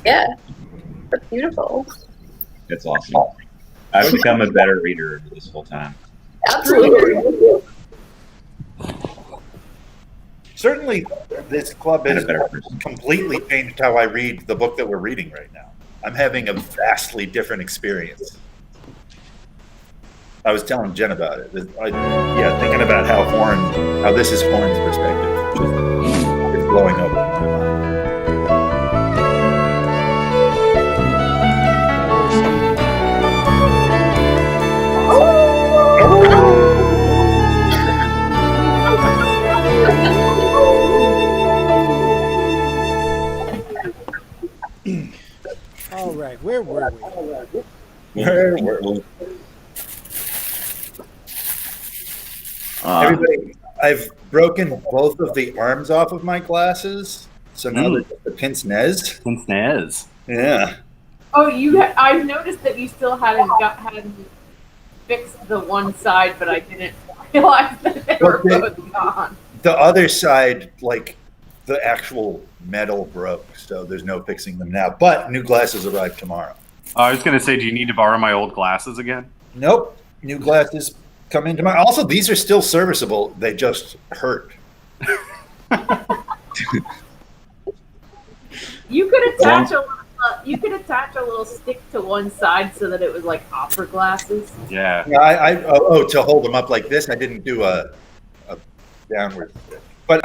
Yeah, that's beautiful. It's awesome. I've become a better reader this whole time. Absolutely. Certainly, this club And a has better person. completely changed how I read the book that we're reading right now. I'm having a vastly different experience. I was telling Jen about it. Thinking about how this is Horn's perspective. It's blowing up in my mind. All right, where were we? Everybody, I've broken both of the arms off of my glasses, so now they're just the pince nez. Pince nez. Yeah. Oh, I've noticed that you still hadn't fixed the one side, but I didn't realize that they were both gone. The other side, like the actual metal broke, so there's no fixing them now. But new glasses arrive tomorrow. I was going to say, do you need to borrow my old glasses again? Nope. New glasses come in tomorrow. Also, these are still serviceable. They just hurt. You could attach a little stick to one side so that it was like opera glasses. Yeah. To hold them up like this. I didn't do a downward stick. But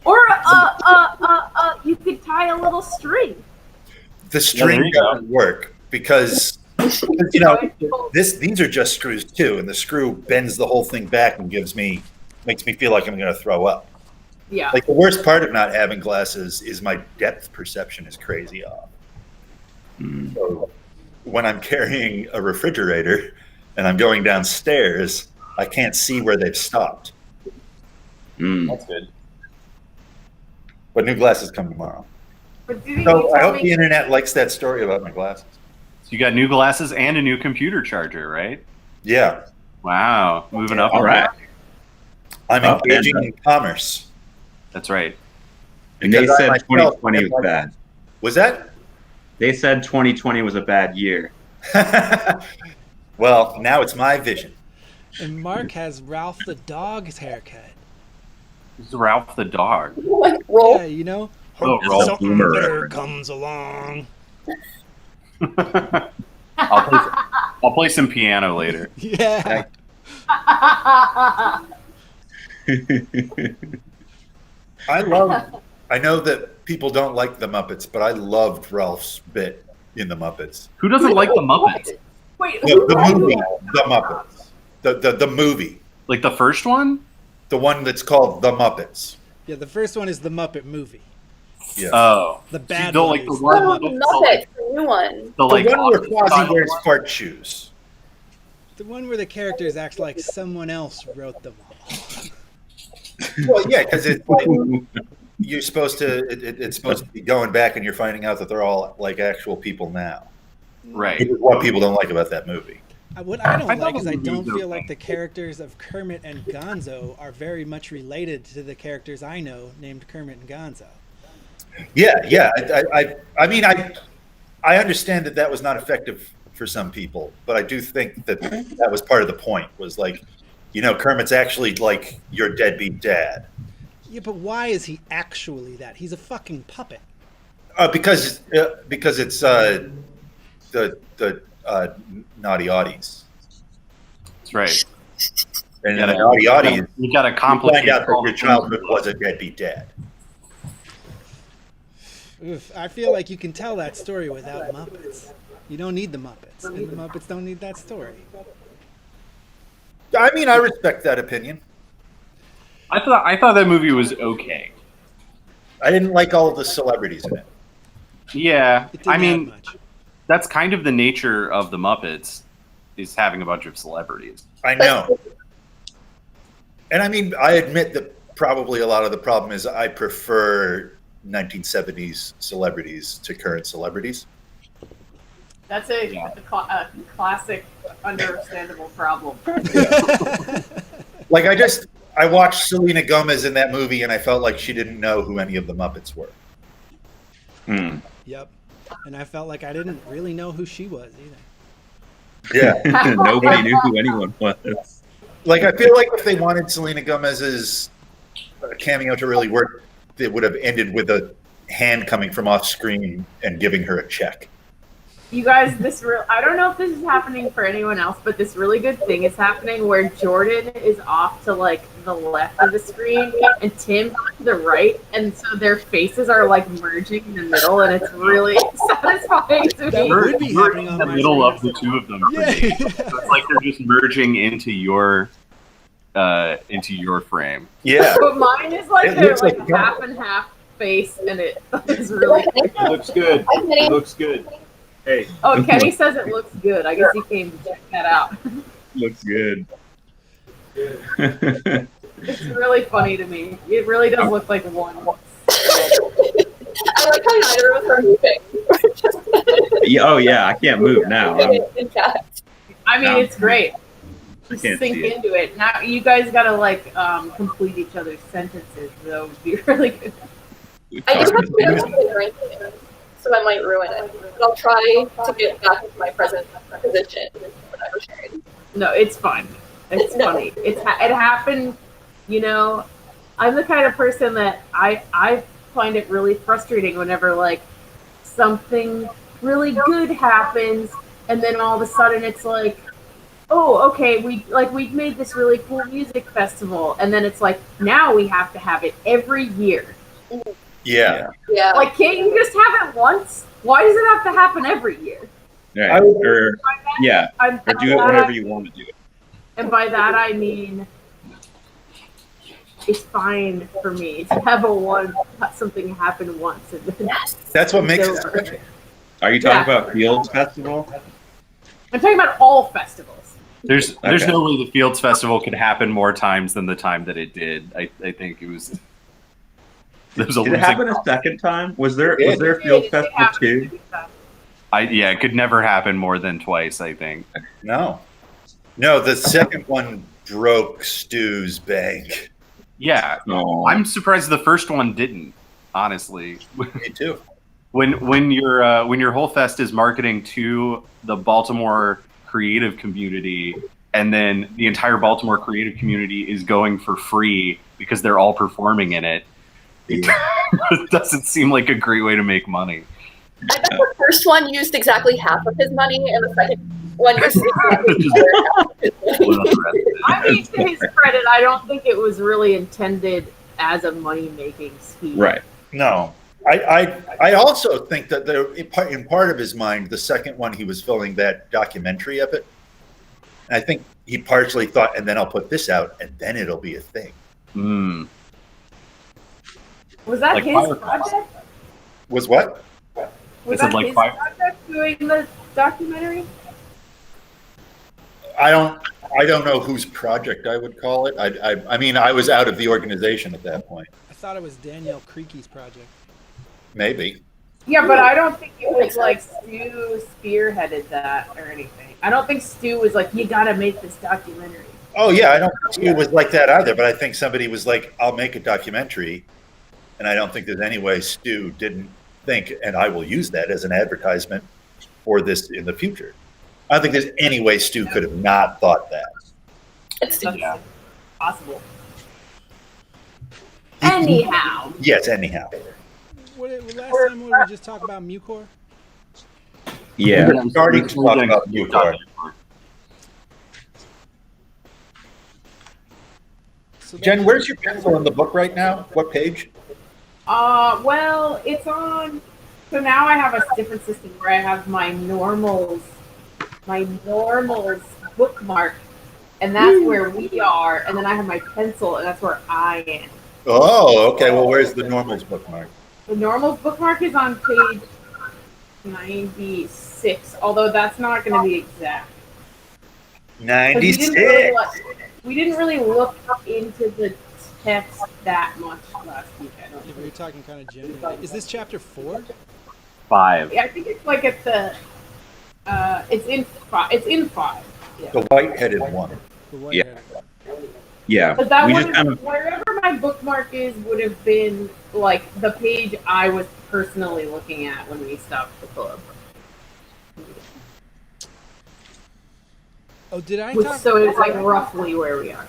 Or you could tie a little string. the string doesn't work because these are just screws too, and the screw bends the whole thing back and makes me feel like I'm going to throw up. Yeah. Like the worst part of not having glasses is my depth perception is crazy off. So when I'm carrying a refrigerator and I'm going downstairs, I can't see where they've stopped. That's good. But new glasses come tomorrow. But didn't So you I tell hope me? the internet likes that story about my glasses. So you got new glasses and a new computer charger, right? Yeah. Wow. Moving up. All right. I'm engaging in commerce. That's right. And they Because I said myself 2020 am was like- bad. Was that? They said 2020 was a bad year. Well, now it's my vision. And Mark has Ralph the dog's haircut. This is Ralph the dog. Like roll. Yeah, you know? Oh, It's roll. a Something boomer better reference. comes along. I'll play some piano later. Yeah. I know that people don't like the Muppets, but I loved Ralph's bit in the Muppets. Who doesn't like the Muppets? Wait, The movie, The Muppets. The movie. Like the first one? The one that's called The Muppets. Yeah, the first one is the Muppet movie. Yeah. Oh. The So you bad don't one like the is one- Oh, the Muppet, the new one. The like the one where office Fozzie style wears one? fart shoes. The one where the characters act like someone else wrote them all. Well, yeah, because it's like, you're supposed to. It's supposed to be going back, and you're finding out that they're all like actual people now. Right. Which is what people don't like about that movie. What I don't I like thought is I the don't movies are feel like fun. the characters of Kermit and Gonzo are very much related to the characters I know named Kermit and Gonzo. Yeah. I mean, I understand that was not effective for some people, but I do think that was part of the point. Was like, Kermit's actually like your deadbeat dad. Yeah, but why is he actually that? He's a fucking puppet. Because it's the naughty oddies, That's right. and You in the gotta- naughty oddies, You got to you complicate find out that all your the childhood things. was a deadbeat dad. Oof, I feel like you can tell that story without Muppets. You don't need the Muppets, and the Muppets don't need that story. I mean, I respect that opinion. I thought that movie was okay. I didn't like all of the celebrities in it. Yeah, It didn't I mean, have much. that's kind of the nature of the Muppets, is having a bunch of celebrities. I know. And I mean, I admit that probably a lot of the problem is I prefer 1970s celebrities to current celebrities. That's a classic, understandable problem. Like, I watched Selena Gomez in that movie and I felt like she didn't know who any of the Muppets were. Hmm. Yep. And I felt like I didn't really know who she was either. Yeah. Nobody knew who anyone was. Like, I feel like if they wanted Selena Gomez's cameo to really work, it would have ended with a hand coming from off screen and giving her a check. You guys, I don't know if this is happening for anyone else, but this really good thing is happening where Jordan is off to like the left of the screen and Tim to the right, and so their faces are like merging in the middle, and it's really satisfying to That me. would be We're happening in on the my middle screen. of the two of them. Yeah. So it's like they're just merging into your frame. Yeah. But mine is like It they're looks like like half and half face, and it is really. It looks good. It looks good. Hey, Oh, Kenny says it looks good. I guess he came to check that out. Looks good. It's really funny to me. It really does look like one. I like how neither of us are moving. Yeah, oh yeah, I can't move now. In fact. I mean, No. it's great. I Just can't sink see it. into it. Now you guys gotta like complete each other's sentences. That would be really good. I do have to get a drink, so I might ruin it. But I'll try to get back into my present position when I return. No, it's fun. It's funny. It happened. You know, I'm the kind of person that I find it really frustrating whenever like something really good happens, and then all of a sudden it's like, oh, okay, we made this really cool music festival, and then it's like now we have to have it every year. Yeah. Yeah. Like, can't you just have it once? Why does it have to happen every year? Right. Or yeah, or do it whenever you want to do it. And by that I mean it's fine for me to have something happen once and then That's what makes it's it over. special. Are you talking about Fields Festival? I'm talking about all festivals. There's Okay. no way the Fields Festival could happen more times than the time that it did. I think it was. There was a Did it losing. happen a second time? Was there It Fields It Festival happens too? to be fun. It could never happen more than twice. I think. No. No, the second one broke Stu's bank. Yeah, No. I'm surprised the first one didn't. Honestly, Me too. when your whole fest is marketing to the Baltimore creative community, and then the entire Baltimore creative community is going for free because they're all performing in it. It doesn't seem like a great way to make money. I bet the first one used exactly half of his money, and the second one used exactly the other half of his money. I mean, to his credit, I don't think it was really intended as a money-making scheme. Right. No. I also think that in part of his mind, the second one, he was filming that documentary of it. And I think he partially thought, and then I'll put this out, and then it'll be a thing. Mm. Was that Like his Firefly. project? Was what? Was Is it that like his Fire- project doing the documentary? I don't know whose project I would call it. I mean, I was out of the organization at that point. I thought it was Danielle Creaky's project. Maybe. Yeah, but I don't think it was like Stu spearheaded that or anything. I don't think Stu was like, you gotta make this documentary. Oh yeah, I don't think it was like that either. But I think somebody was like, "I'll make a documentary," and I don't think there's any way Stu didn't think, and I will use that as an advertisement for this in the future. I don't think there's any way Stu could have not thought that. It's That's Yeah. possible. Anyhow, Yes. Anyhow. Last time what did we just talk about Mucor? Yeah. We're starting to talk about Mucor. So Jen, where's your pencil in the book right now? What page? well, it's on. So now I have a different system where I have my normals bookmark, and that's where we are, and then I have my pencil, and that's where I am. Oh, okay. Well, where's the normals bookmark? The normals bookmark is on page 96, although that's not going to be exact. 'Cause we didn't really look into the text that much last week. I don't If think. we were talking kind of generally, is this chapter 4? 5. Yeah, I think it's like at the. It's in 5. It's in 5. Yeah. The white-headed one. The white Yeah. head. Yeah. But that We one just is kind of wherever my bookmark is would have been like the page I was personally looking at when we stopped the club. Oh, did I Which, talk? so it's like roughly where we are.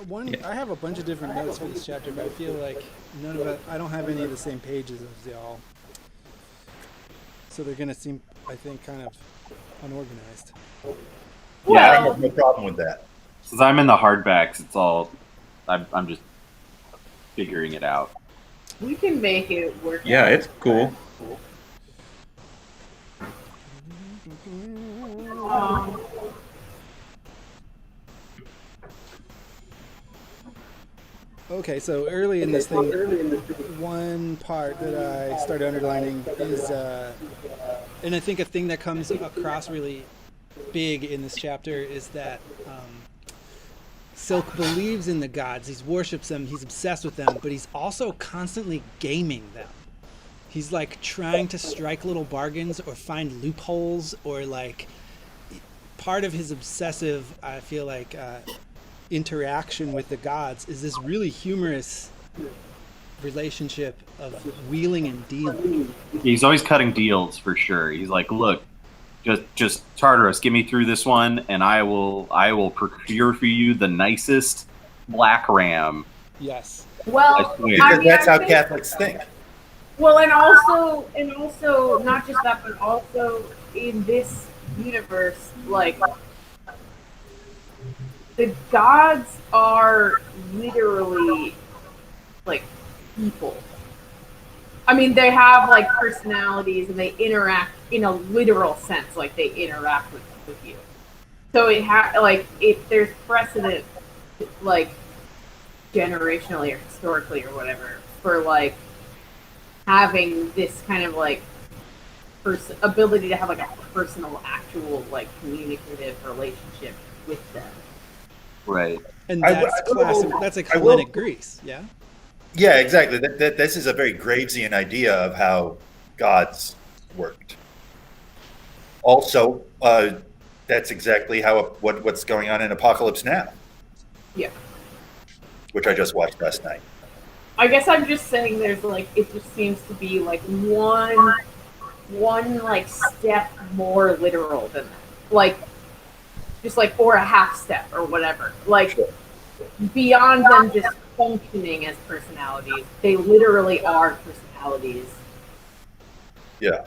One, I have a bunch of different notes for this chapter, but I feel like none of it. I don't have any of the same pages as y'all, so they're gonna seem, I think, kind of unorganized. Yeah, I Well, have no problem with that. Since I'm in the hardbacks, it's all. I'm just figuring it out. we can make it work. Yeah, it's cool. Um, Okay, so early in this thing, one part that I started underlining is, and I think a thing that comes across really big in this chapter is that Silk believes in the gods, he worships them, he's obsessed with them, but he's also constantly gaming them. He's like trying to strike little bargains or find loopholes, or like part of his obsessive, I feel like, interaction with the gods is this really humorous relationship of wheeling and dealing. He's always cutting deals for sure. He's like, look, just Tartarus, get me through this one, and I will procure for you the nicest black ram. Yes. well, I swear. Because mean, that's I how think- Catholics think. Well, and also, not just that, but also in this universe, like the gods are literally like people. I mean, they have like personalities and they interact in a literal sense, like they interact with you. So there's precedent, like generationally or historically or whatever, for like having this kind of like ability to have like a personal, actual, like communicative relationship with them. Right. And I that's will- classic. That's like I will- Hellenic Greece, yeah. Yeah, exactly. This is a very Gravesian idea of how gods worked. Also, that's exactly how what's going on in Apocalypse Now, Yeah. which I just watched last night. I guess I'm just saying there's like it just seems to be like one like step more literal than that. Like just like or a half step or whatever. Like beyond them just functioning as personalities, they literally are personalities Yeah.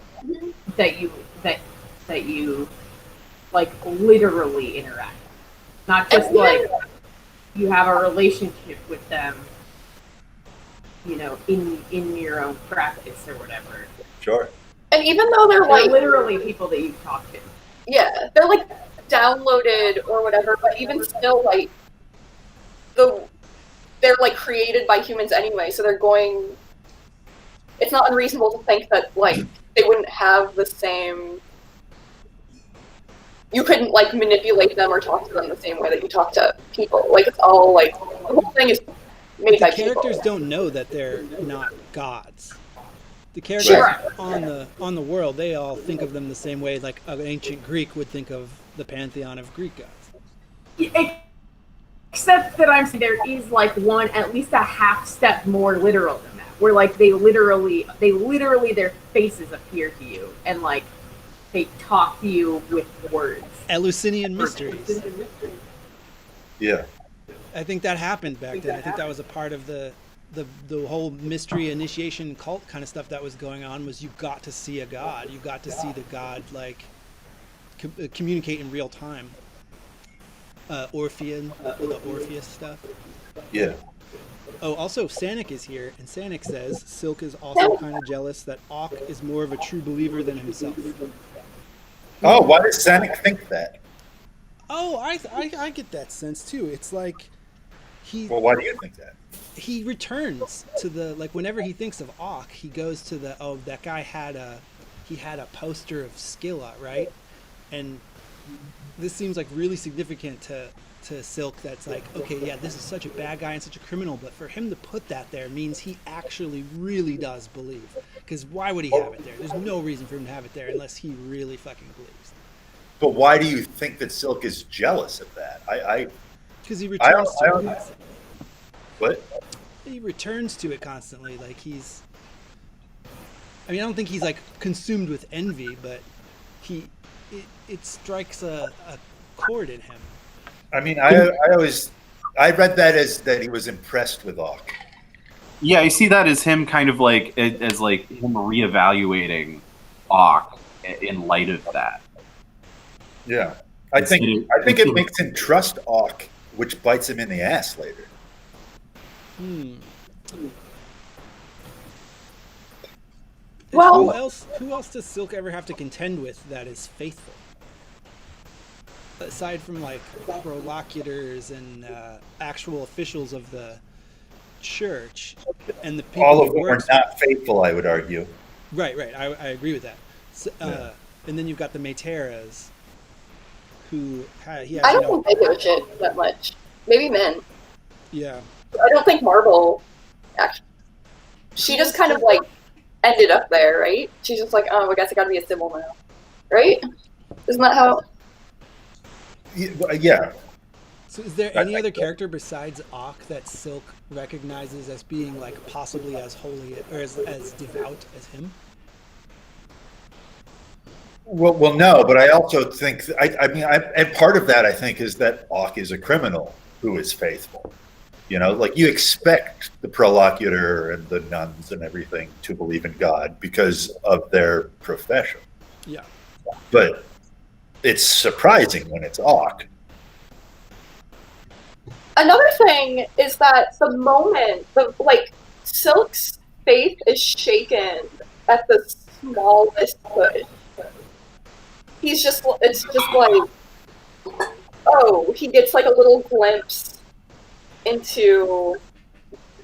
that you like literally interact. Not just like you have a relationship with them, you know, in your own practice or whatever. Sure. And even though they're They're like, literally people that you talk to. yeah, they're like downloaded or whatever, but even still, like, they're like created by humans anyway, so they're going. It's not unreasonable to think that like they wouldn't have the same. You couldn't like manipulate them or talk to them the same way that you talk to people. Like it's all like the whole thing is made The by characters people. don't know that they're not gods. The characters Sure. on the world, they all think of them the same way like an ancient Greek would think of the pantheon of Greek gods. Except that I'm saying there is like one, at least a half step more literal than that, where like they literally their faces appear to you and like they talk to you with words. Eleusinian mysteries. Yeah. I think that happened back then. I think that was a part of the whole mystery initiation cult kind of stuff that was going on. Was you got to see a god, you got to see the god like communicate in real time. Orphean, the Orpheus stuff. Yeah. Oh, also Sanic is here, and Sanic says Silk is also kind of jealous that Auk is more of a true believer than himself. Oh, why does Sanic think that? Oh, I get that sense too. It's like Well, why do you think that? he returns to the, like, whenever he thinks of Auk, he goes to the, oh, that guy had a poster of Scylla, right? And this seems like really significant to Silk. That's like, okay, yeah, this is such a bad guy and such a criminal, but for him to put that there means he actually really does believe. Because why would he have it there? There's no reason for him to have it there unless he really fucking believes. But why do you think that Silk is jealous of that? Because he I don't- returns I to don't- it. What? He returns to it constantly. Like he's. I mean, I don't think he's like consumed with envy, but it strikes a chord in him. I mean, I read that as that he was impressed with Auk. Yeah, I see that as him kind of like as like him reevaluating Auk in light of that. Yeah, I think it makes him trust Auk, which bites him in the ass later. Well- who else does Silk ever have to contend with that is faithful? Aside from like prolocutors and actual officials of the church and the people All of he them are works not faithful, I would argue. Right. I agree with that. So, and then you've got the Materas, who he has. I don't think they give a shit that much. Maybe men. Yeah. I don't think Marvel. Actually, she just kind of like ended up there, right? She's just like, oh, I guess I gotta be a symbol now, right? Isn't that how? Yeah. So is there any other character besides Auk that Silk recognizes as being like possibly as holy or as devout as him? Well, no, but I also think and part of that I think is that Auk is a criminal who is faithful. You know, like you expect the prolocutor and the nuns and everything to believe in God because of their profession. Yeah. But it's surprising when it's Auk. Another thing is that the moment Silk's faith is shaken at the smallest push. It's just like, oh, he gets like a little glimpse into.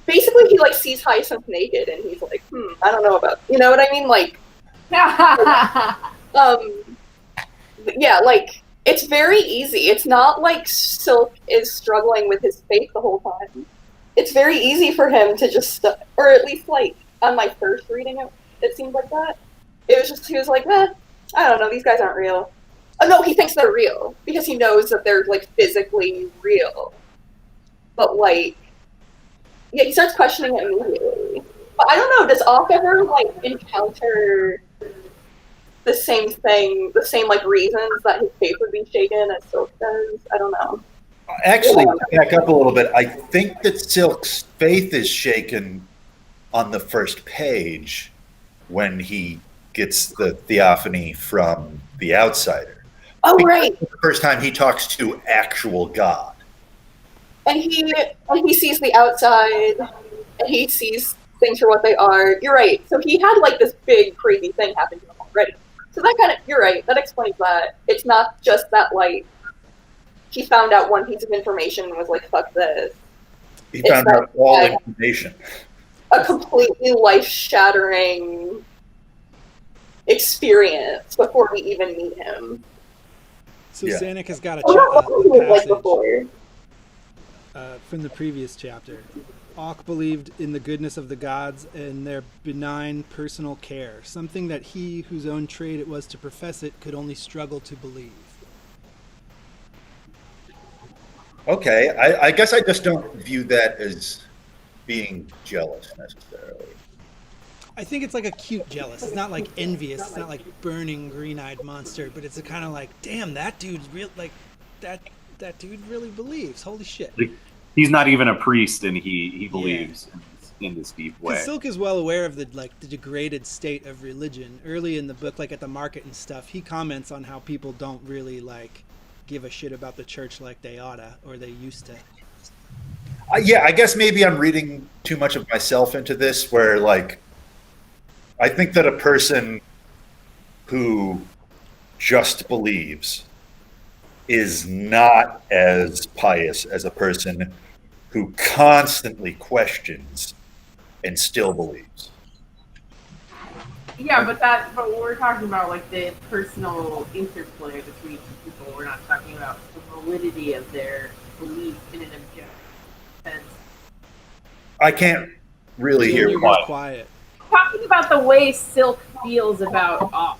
Basically, he like sees Hyacinth naked, and he's like, I don't know about. You know what I mean? Like, yeah, like. It's very easy. It's not like Silk is struggling with his faith the whole time. It's very easy for him to just, or at least like on my first reading, it seemed like that. It was just, he was like, I don't know, these guys aren't real. Oh no, he thinks they're real because he knows that they're like physically real. But like, yeah, he starts questioning it immediately. But I don't know, does Auk ever like encounter the same thing, the same like reasons that his faith would be shaken as Silk does? I don't know. Actually, back up a little bit. I think that Silk's faith is shaken on the first page when he gets the theophany from the outsider. Oh, because right. it's the first time he talks to actual God. And he sees the outside, and he sees things for what they are. You're right. So he had like this big crazy thing happen to him already. So that kind of, you're right, that explains that. It's not just that, like, he found out one piece of information and was like, fuck this. He found out all information. A completely life-shattering experience before we even meet him. So Yeah. Sanic has got a Like before. from the previous chapter. Auk believed in the goodness of the gods and their benign personal care, something that he whose own trade it was to profess it could only struggle to believe. Okay, I guess I just don't view that as being jealous necessarily. I think it's like a cute jealous. It's not like envious. It's not like burning green-eyed monster, but it's a kind of like, damn, that dude's real. Like that dude really believes. Holy shit. Like, he's not even a priest, and he believes in this deep way. Silk is well aware of the degraded state of religion. Early in the book, like at the market and stuff, he comments on how people don't really like give a shit about the church like they oughta, or they used to. Yeah, I guess maybe I'm reading too much of myself into this, where like I think that a person who just believes is not as pious as a person who constantly questions and still believes. Yeah, but we're talking about like the personal interplay between people. We're not talking about the validity of their belief in an objective sense. I can't really hear You're why. quiet. Talking about the way Silk feels about Auk,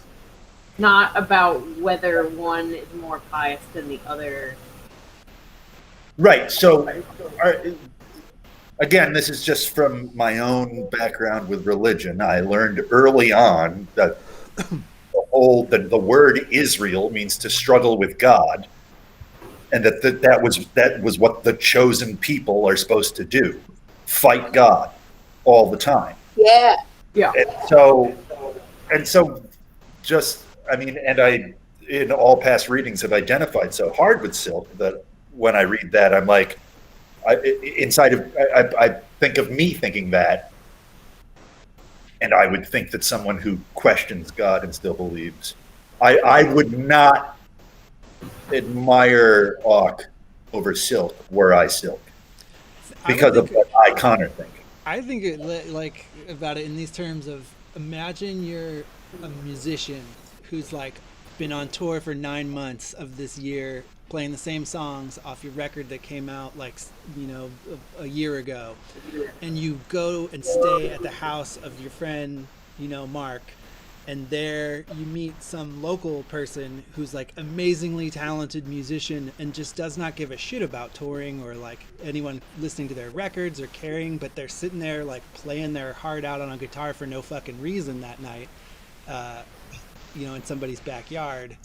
not about whether one is more pious than the other. Right. So again, this is just from my own background with religion. I learned early on that the word Israel means to struggle with God, and that was what the chosen people are supposed to do: fight God all the time. Yeah. Yeah. And so, just I mean, and I in all past readings have identified so hard with Silk that when I read that, I'm like, I think of me thinking that, and I would think that someone who questions God and still believes, I would not admire Auk over Silk were I Silk because of what I Connor think. I think like about it in these terms of imagine you're a musician who's like been on tour for 9 months of this year, playing the same songs off your record that came out like a year ago, and you go and stay at the house of your friend Mark, and there you meet some local person who's like amazingly talented musician and just does not give a shit about touring or like anyone listening to their records or caring, but they're sitting there like playing their heart out on a guitar for no fucking reason that night, in somebody's backyard.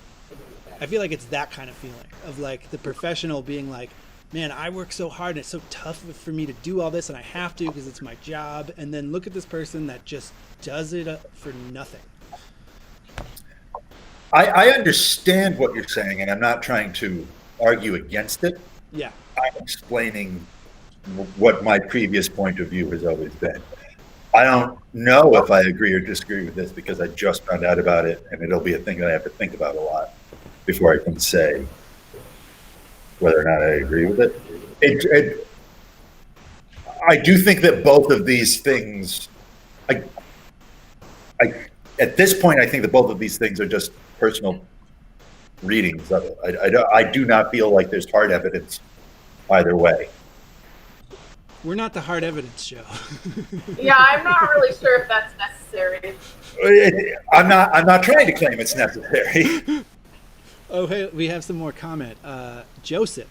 I feel like it's that kind of feeling of like the professional being like, man, I work so hard and it's so tough for me to do all this and I have to because it's my job. And then look at this person that just does it for nothing. I understand what you're saying, and I'm not trying to argue against it. Yeah. I'm explaining what my previous point of view has always been. I don't know if I agree or disagree with this because I just found out about it, and it'll be a thing that I have to think about a lot before I can say whether or not I agree with it. I do think that both of these things, at this point, I think that both of these things are just personal readings of it. I do not feel like there's hard evidence either way. We're not the hard evidence show. Yeah, I'm not really sure if that's necessary. I'm not trying to claim it's necessary. Oh, hey, we have some more comment. Joseph.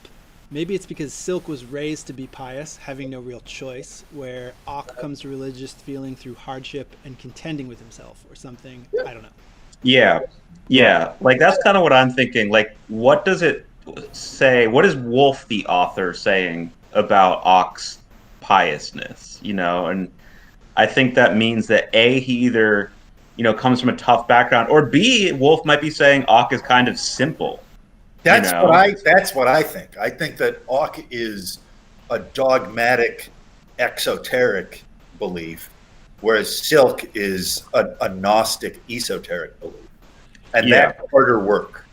Maybe it's because Silk was raised to be pious, having no real choice, where Auk comes to religious feeling through hardship and contending with himself or something. I don't know. Yeah. Like, that's kind of what I'm thinking. Like, what does it say? What is Wolfe, the author, saying about Auk's piousness? And I think that means that A, he either, comes from a tough background, or B, Wolfe might be saying Auk is kind of simple. That's what I think. I think that Auk is a dogmatic, exoteric belief, whereas Silk is a Gnostic, esoteric belief, and that's harder work.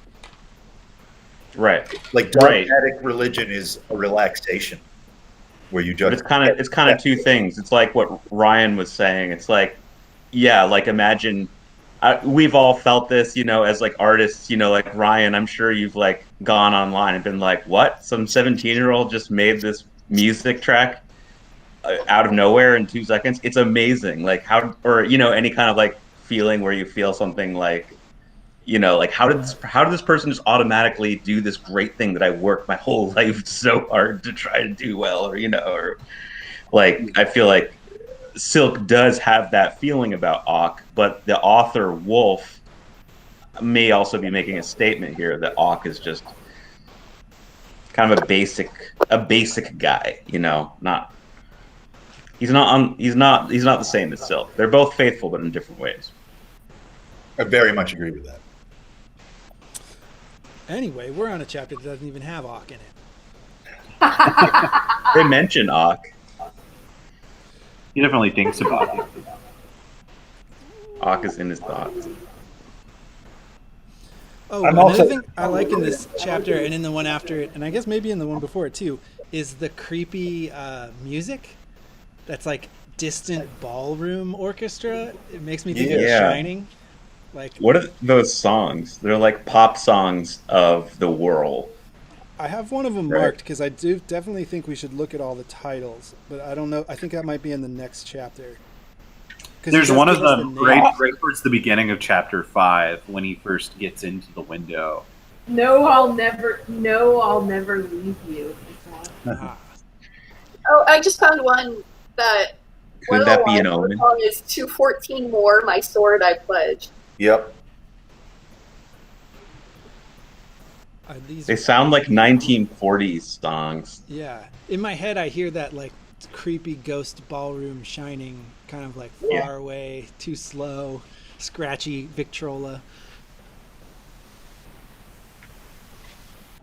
Right. Like dogmatic religion is a relaxation, where you just. But it's kind of two things. It's like what Ryan was saying. It's like, like imagine. We've all felt this, as like artists, like Ryan, I'm sure you've like gone online and been like, what? Some 17-year-old just made this music track out of nowhere in 2 seconds. It's amazing. Like how, or, any kind of like feeling where you feel something like, like how did this person just automatically do this great thing that I worked my whole life so hard to try to do well, or, or like, I feel like Silk does have that feeling about Auk, but the author Wolfe may also be making a statement here that Auk is just kind of a basic guy, not he's not the same as Silk. They're both faithful, but in different ways. I very much agree with that. Anyway, we're on a chapter that doesn't even have Auk in it. They mention Auk. He definitely thinks about it. Auk is in his thoughts. Oh, another thing I like in this chapter and in the one after it, and I guess maybe in the one before it too, is the creepy music that's like distant ballroom orchestra. It makes me think of Shining. Like, what are those songs? They're like pop songs of the whirl. I have one of them marked because I do definitely think we should look at all the titles, but I don't know. I think that might be in the next chapter. There's one of them right towards the beginning of chapter 5 when he first gets into the window. No, I'll never leave you. Oh, I just found one that one Could of that the be an lines of the omen? song is 214 more, my sword I pledge. Yep. Are these? They sound like 1940s songs. Yeah. In my head, I hear that like creepy ghost ballroom shining, kind of like Yeah. far away, too slow, scratchy Victrola.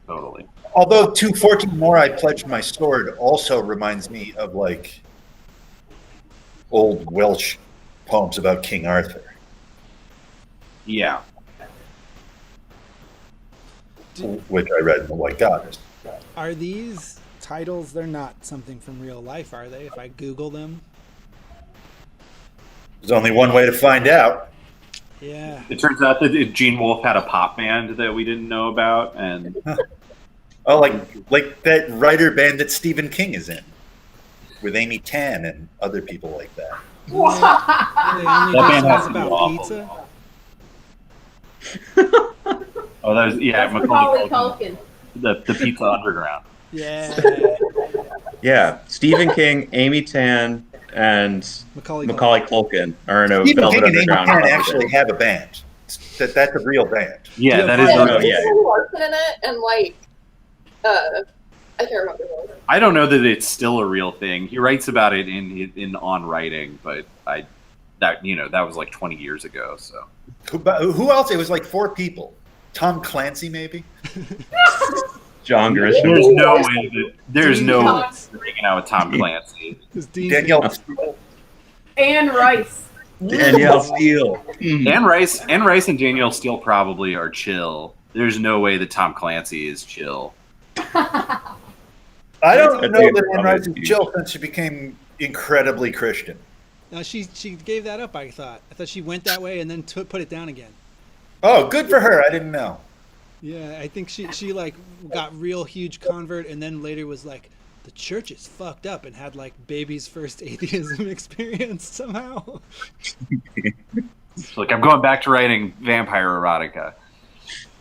Totally. Although 214 more, I pledged my sword also reminds me of like old Welsh poems about King Arthur. Yeah. Which I read in The White Goddess. Are these titles? They're not something from real life, are they? If I Google them, There's only one way to find out. yeah. It turns out that Gene Wolfe had a pop band that we didn't know about, and Oh, like that writer band that Stephen King is in, with Amy Tan and other people like that. They only That do band has songs to be about awful. pizza. oh, that was That's Macaulay Macaulay Culkin, Culkin. the Pizza Underground. Yeah. Yeah, Stephen King, Amy Tan, and Macaulay Culkin are in a Stephen Velvet King and Amy Underground. Tan cover actually band. have a band. That's a real band. Yeah, Yeah, that is. no, Yeah, yeah. Jason Larson in it, and like, I can't remember who else. I don't know that it's still a real thing. He writes about it in On Writing, but that was like 20 years ago. So Who else? It was like 4 people. Tom Clancy, maybe. John Grisham. there's no way that there's Dean no way Koontz. you're hanging out with Tom Clancy. It's Dean Danielle. Koontz. And Rice. Danielle Steele. Anne Rice and Danielle Steele probably are chill. There's no way that Tom Clancy is chill. I don't That's know a- that Anne Rice is huge. chill since she became incredibly Christian. No, she gave that up. I thought she went that way and then put it down again. Oh, good for her. I didn't know. Yeah, I think she like got real huge convert and then later was like, the church is fucked up, and had like baby's first atheism experience somehow. It's like, I'm going back to writing vampire erotica.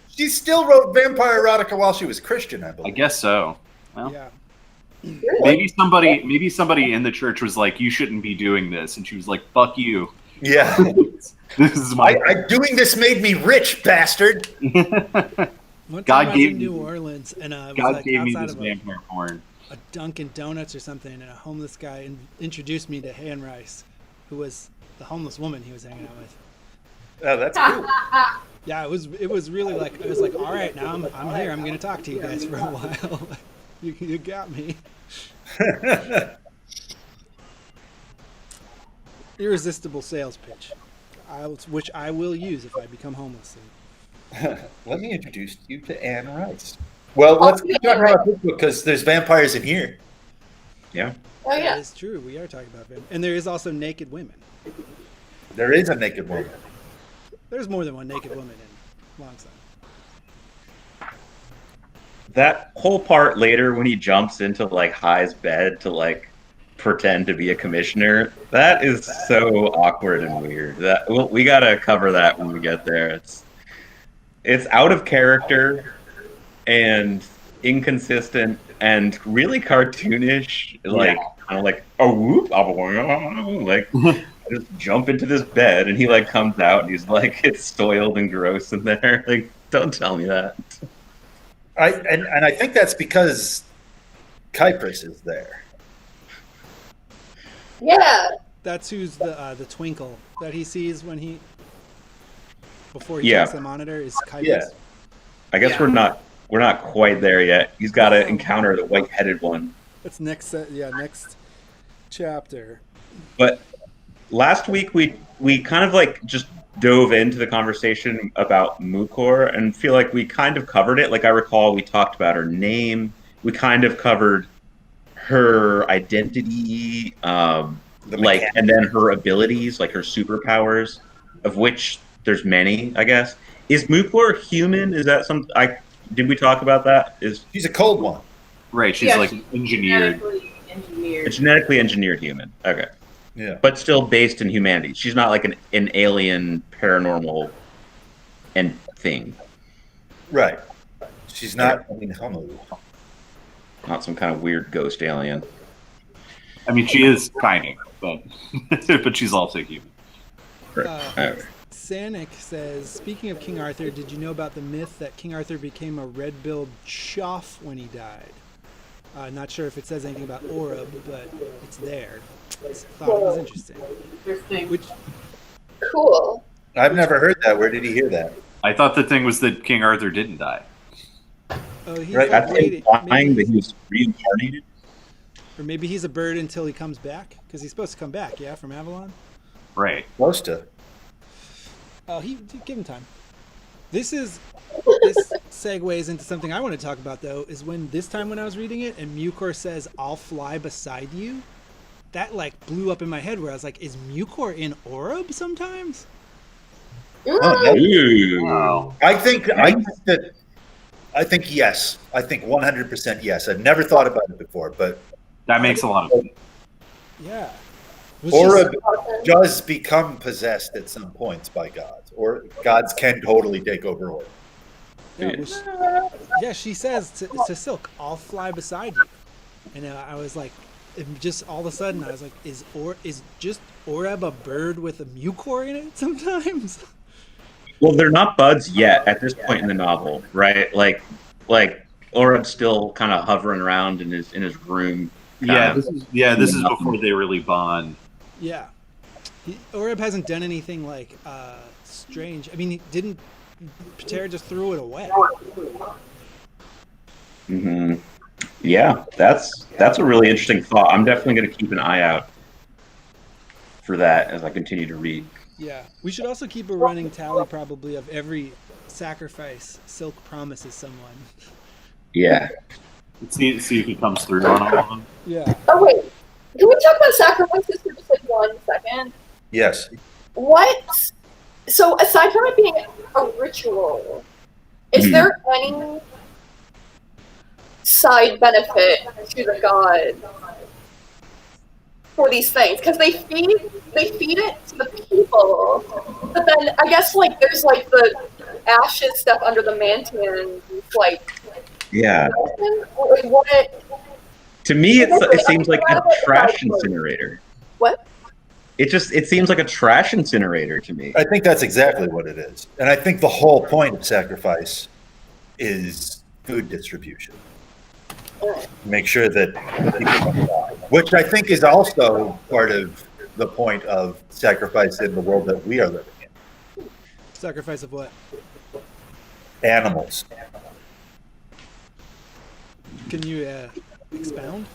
She still wrote vampire erotica while she was Christian, I I believe. guess so. Well, Yeah. maybe somebody in the church was like, you shouldn't be doing this, and she was like, fuck you. Yeah. This is my Doing this made me rich, bastard. One time God I was gave in me- New Orleans and I was God like gave me outside this of vampire porn. a Dunkin' Donuts or something, and a homeless guy introduced me to Anne Rice, who was the homeless woman he was hanging out with. Oh, that's cool. Yeah, it was really like, I was like, all right, now I'm here. I'm gonna talk to you guys for a while. You got me. Irresistible sales pitch, which I will use if I become homeless soon. Let me introduce you to Anne Rice. Well, let's keep talking about this book because there's vampires in here. Yeah. Oh yeah. That is true. We are talking about them, and there is also naked women. There is a naked woman. There's more than one naked woman in Longside. That whole part later when he jumps into like High's bed to like pretend to be a commissioner, that is so awkward and weird. We gotta cover that when we get there. It's out of character and inconsistent and really cartoonish. Like kind of like oh whoop, like just jump into this bed and he like comes out and he's like it's soiled and gross in there. Like don't tell me that. I think that's because Kypris is there. Yeah. That's who's the twinkle that he sees when before he Yeah. checks the monitor is Kypris. Yeah. I guess we're not quite there yet. He's got to encounter the white-headed one. That's next chapter. But last week we kind of like just dove into the conversation about Mukor and feel like we kind of covered it. Like I recall we talked about her name. We kind of covered her identity, and then her abilities, like her superpowers, of which there's many, I guess. Is Mukor human? Is that something? Did we talk about that? She's a cold one. Right, she's like engineered. A genetically engineered human. Okay. Yeah. But still based in humanity. She's not like an alien paranormal and thing. Right. She's not. I mean, Homo. Not some kind of weird ghost alien. I mean, she is tiny, but but she's also human. Sanic says, speaking of King Arthur, did you know about the myth that King Arthur became a red-billed chough when he died? Not sure if it says anything about Oreb, but it's there. I thought it was interesting. Interesting. Cool. I've never heard that. Where did he hear that? I thought the thing was that King Arthur didn't die. Oh, he's Right, like That's waiting. implying that he was reincarnated. Or maybe he's a bird until he comes back, because he's supposed to come back, yeah, from Avalon. Right. Close to. Oh, give him time. This segues into something I want to talk about, though, is when I was reading it and Mucor says, "I'll fly beside you," that like blew up in my head where I was like, is Mucor in Oreb sometimes? Oh, Ooh. Wow. I think yes. I think 100% yes. I've never thought about it before, but That makes a lot of sense. Yeah. Oreb does become possessed at some points by gods, or gods can totally take over Oreb. Yeah, she says to Silk, "I'll fly beside you," and I was like, just all of a sudden, I was like, is just Oreb a bird with a Mucor in it sometimes? Well, they're not buds yet at this point in the novel, right? Like Oreb's still kind of hovering around in his room. This is before they really bond. Yeah, Oreb hasn't done anything like strange. I mean, didn't Patera just threw it away? Mm-hmm. Yeah, that's a really interesting thought. I'm definitely going to keep an eye out for that as I continue to read. Yeah, we should also keep a running tally probably of every sacrifice Silk promises someone. Yeah. Let's see if he comes through on all of them. Yeah. Oh wait, can we talk about sacrifices for just like 1 second? Yes. What? So aside from it being a ritual, is there any side benefit to the god for these things? Because they feed it to the people, but then I guess like there's like the ashes stuff under the Mantian, like Yeah. what? To me, it seems like a trash incinerator. What? It seems like a trash incinerator to me. I think that's exactly what it is. And I think the whole point of sacrifice is food distribution. Make sure that people don't die, which I think is also part of the point of sacrifice in the world that we are living in. Sacrifice of what? Animals. Can you expound?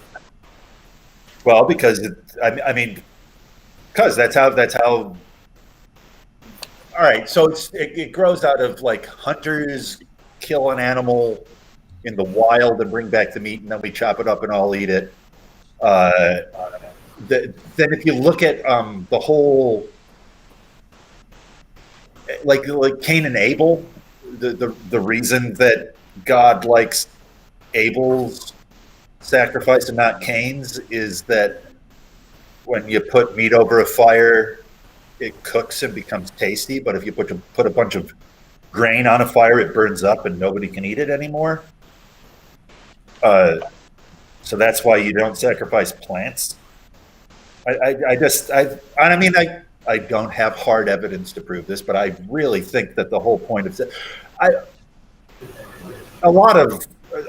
Well, because because that's how. All right, so it grows out of like hunters kill an animal in the wild and bring back the meat, and then we chop it up and all eat it. Then if you look at the whole, like Cain and Abel, the reason that God likes Abel's sacrifice and not Cain's is that when you put meat over a fire, it cooks and becomes tasty. But if you put a bunch of grain on a fire, it burns up and nobody can eat it anymore. So that's why you don't sacrifice plants. I don't have hard evidence to prove this, but I really think that the whole point of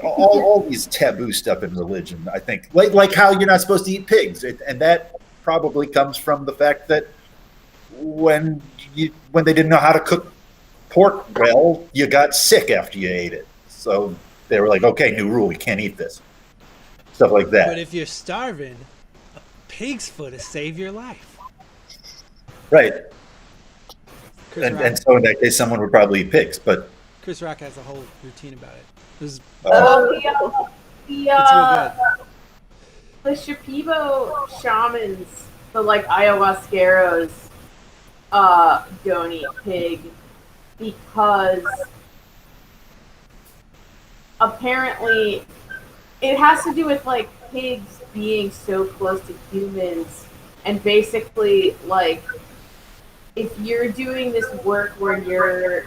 all these taboo stuff in religion, I think, like how you're not supposed to eat pigs, and that probably comes from the fact that when they didn't know how to cook pork well, you got sick after you ate it. So they were like, okay, new rule, you can't eat this. Stuff like that. But if you're starving, a pig's foot will save your life. Right. Chris Rock, And so in that case, someone would probably eat pigs. But Chris Rock has a whole routine about it. It's The real good. Shipibo shamans, the like ayahuasqueros, don't eat pig because apparently it has to do with like pigs being so close to humans, and basically like if you're doing this work where you're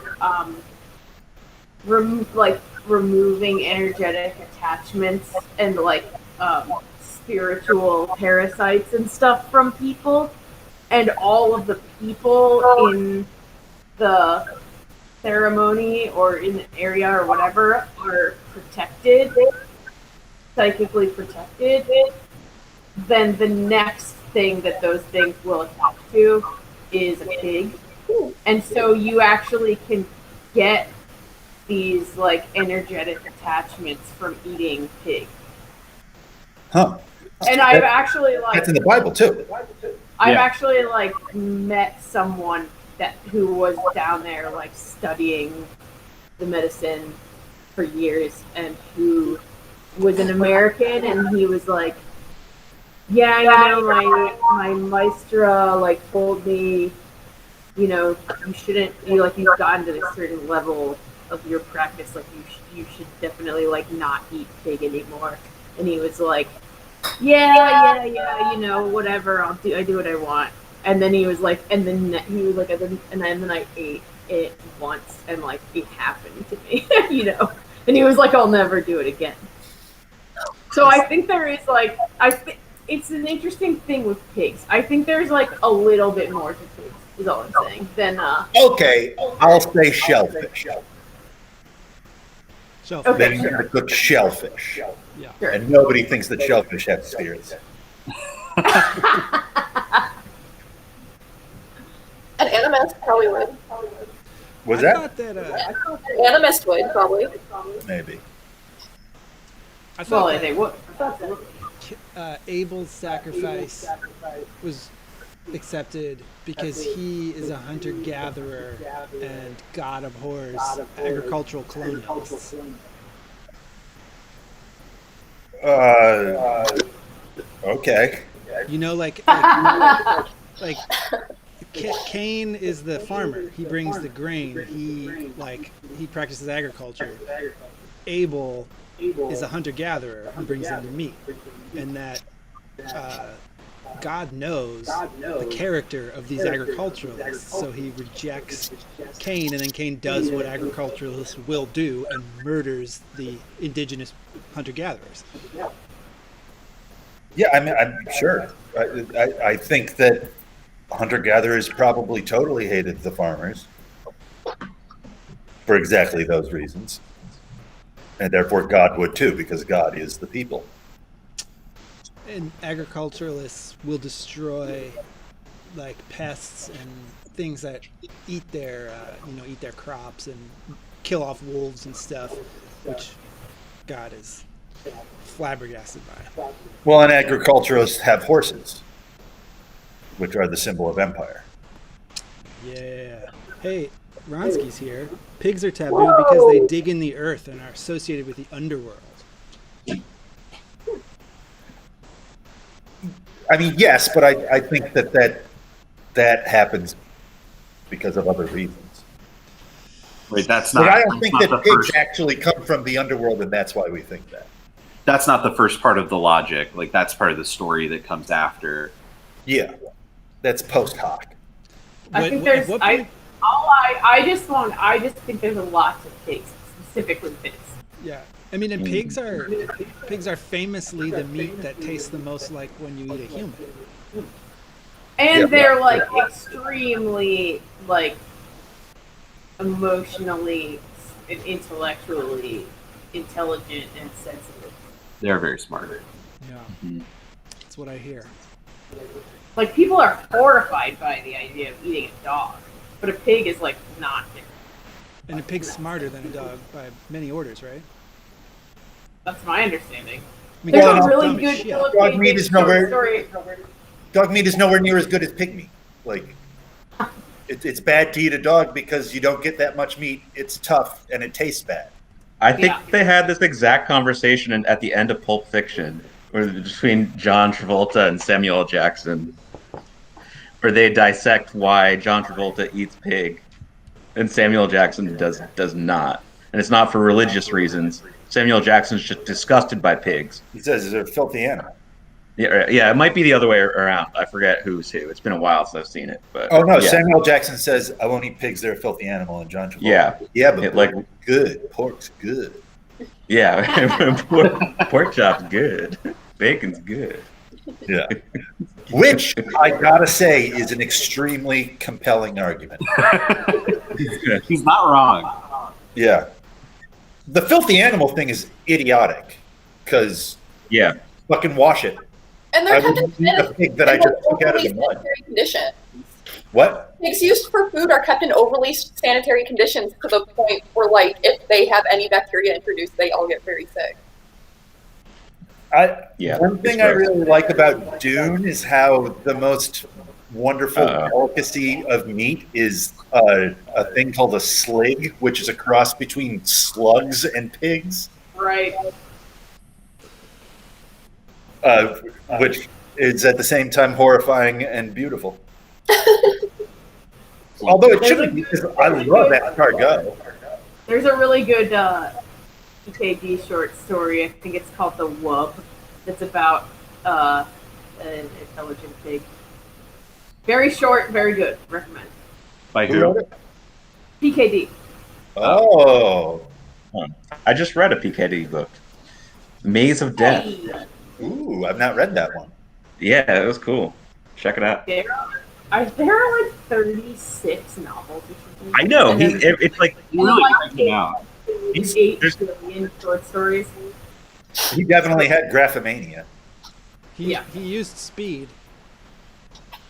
removing energetic attachments and like spiritual parasites and stuff from people, and all of the people in the ceremony or in the area or whatever are protected, psychically protected, then the next thing that those things will attach to is a pig. And so you actually can get these like energetic attachments from eating pig. Huh. And I've actually like That's in the Bible too. I've Yeah. actually like met someone who was down there like studying the medicine for years and who was an American, and he was like, yeah, you know, my maestra like told me, you know, you shouldn't, you've gotten to this certain level of your practice, like you should definitely like not eat pig anymore. And he was like, yeah, you know, whatever, I do what I want. And then he was like, and then he was like, and then I ate it once, and like it happened to me, you know. And he was like, I'll never do it again. So I think there is like, it's an interesting thing with pigs. I think there's like a little bit more to pigs, is all I'm saying, than Okay, I'll say shellfish. So Okay. Then you cook shellfish. yeah. Sure. And nobody thinks that shellfish have spirits. An animist probably would. Was I that? thought that An animist would probably. Maybe. I thought Well, that, they would. Abel's sacrifice was accepted because he is a hunter-gatherer and God abhors agricultural colonialists. Okay. You know, like Cain is the farmer. He brings the grain. He practices agriculture. Abel is a hunter-gatherer who brings in the meat, and that God knows the character of these agriculturalists, so he rejects Cain, and then Cain does what agriculturalists will do and murders the indigenous hunter-gatherers. Yeah, I mean, I'm sure. I think that hunter-gatherers probably totally hated the farmers for exactly those reasons. And therefore God would too, because God is the people. And agriculturalists will destroy like pests and things that eat their eat their crops and kill off wolves and stuff, which God is flabbergasted by. Well, and agriculturalists have horses, which are the symbol of empire. Yeah. Hey, Ronsky's here. Pigs are taboo because they dig in the earth and are associated with the underworld. I mean, yes, but I think that happens because of other reasons. Wait, that's But not. I don't that's think not that the pigs first, actually come from the underworld, and that's why we think that. That's not the first part of the logic. Like that's part of the story that comes after. Yeah, that's post hoc. I think there's. I just think there's a lot to pigs, specifically pigs. Yeah. I mean, and pigs are famously the meat that tastes the most like when you eat a human. And Yeah. they're like extremely like emotionally and intellectually intelligent and sensitive. They're very smart. Yeah. Mhm. That's what I hear. Like people are horrified by the idea of eating a dog, but a pig is like not different. And a pig's smarter than a dog by many orders, right? That's my understanding. I mean, There's Well, a dogs are really dumb as good shit. Philippine Dog meat is nowhere- story. Dog meat is nowhere near as good as pig meat. Like, it's bad to eat a dog because you don't get that much meat. It's tough and it tastes bad. I think Yeah. they had this exact conversation at the end of Pulp Fiction, between John Travolta and Samuel L. Jackson, where they dissect why John Travolta eats pig, and Samuel L. Jackson does not, and it's not for religious reasons. Samuel L. Jackson's just disgusted by pigs. He says they're a filthy animal. Yeah, it might be the other way around. I forget who's who. It's been a while since I've seen it, but Oh no, yeah. Samuel Jackson says, "I won't eat pigs; they're a filthy animal." And John Travolta, Yeah, but it, like- good pork's good. Yeah, pork chop's good. Bacon's good. Yeah. Which I gotta say is an extremely compelling argument. He's not wrong. Yeah. The filthy animal thing is idiotic because Yeah. fucking wash it. And I they're kept would eat a pig that I just took out of the mud. sanitary conditions. What? Pigs used for food are kept in overly sanitary conditions to the point where, like, if they have any bacteria introduced, they all get very sick. One thing I really like about Dune is how the most wonderful delicacy of meat is a thing called a slig, which is a cross between slugs and pigs. Right. Which is at the same time horrifying and beautiful. Although it shouldn't be, because I love escargot. There's a really good PKD short story. I think it's called The Wub. It's about an intelligent pig. Very short, very good. Recommend. By who? PKD. Oh. I just read a PKD book. Maze of Death. Hey. Ooh, I've not read that one. Yeah, it was cool. Check it out. There are like 36 novels or something. I know. And then- It's like Really like cranking out. 8 billion short stories. He definitely had graphomania. He Yeah. he used speed.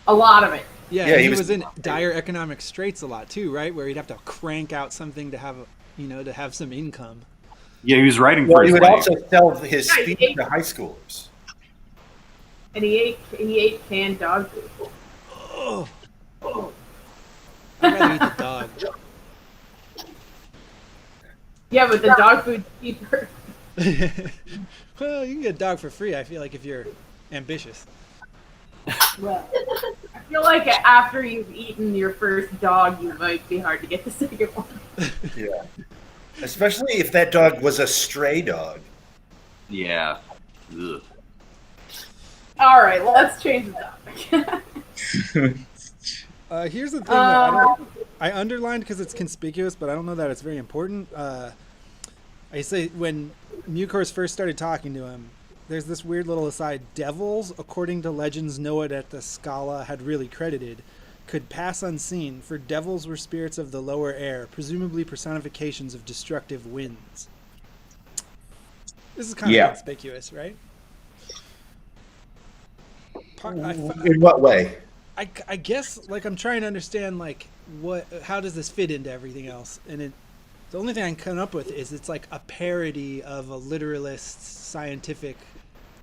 A lot of it. Yeah, Yeah, and he he was- was in dire economic straits a lot too, right? Where he'd have to crank out something to have, to have some income. Yeah, he was writing Well, for he his would life. also sell his speed to high schoolers. And he ate canned dog food. Oh, I'd rather eat the dog. Yeah, but the dog food's cheaper. Well, you can get a dog for free. I feel like if you're ambitious. Well, I feel like after you've eaten your first dog, you might be hard to get the second one. Yeah. Especially if that dog was a stray dog. Yeah. Ugh. All right, let's change the topic. Here's the thing that I underlined because it's conspicuous, but I don't know that it's very important. I say when Mucor's first started talking to him, there's this weird little aside. Devils, according to legends Noah at the Scala had really credited, could pass unseen, for devils were spirits of the lower air, presumably personifications of destructive winds. This is kind of conspicuous, right? In what way? I guess, like, I'm trying to understand, like, how does this fit into everything else? And the only thing I can come up with is it's like a parody of a literalist scientific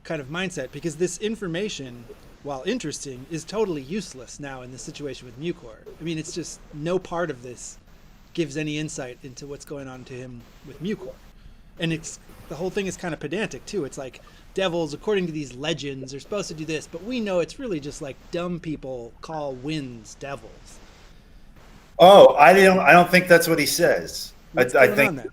kind of mindset, because this information, while interesting, is totally useless now in this situation with Mucor. I mean, it's just no part of this gives any insight into what's going on to him with Mucor. And the whole thing is kind of pedantic too. It's like devils, according to these legends, are supposed to do this, but we know it's really just like dumb people call winds devils. Oh, I don't think that's what he says. What's I going on think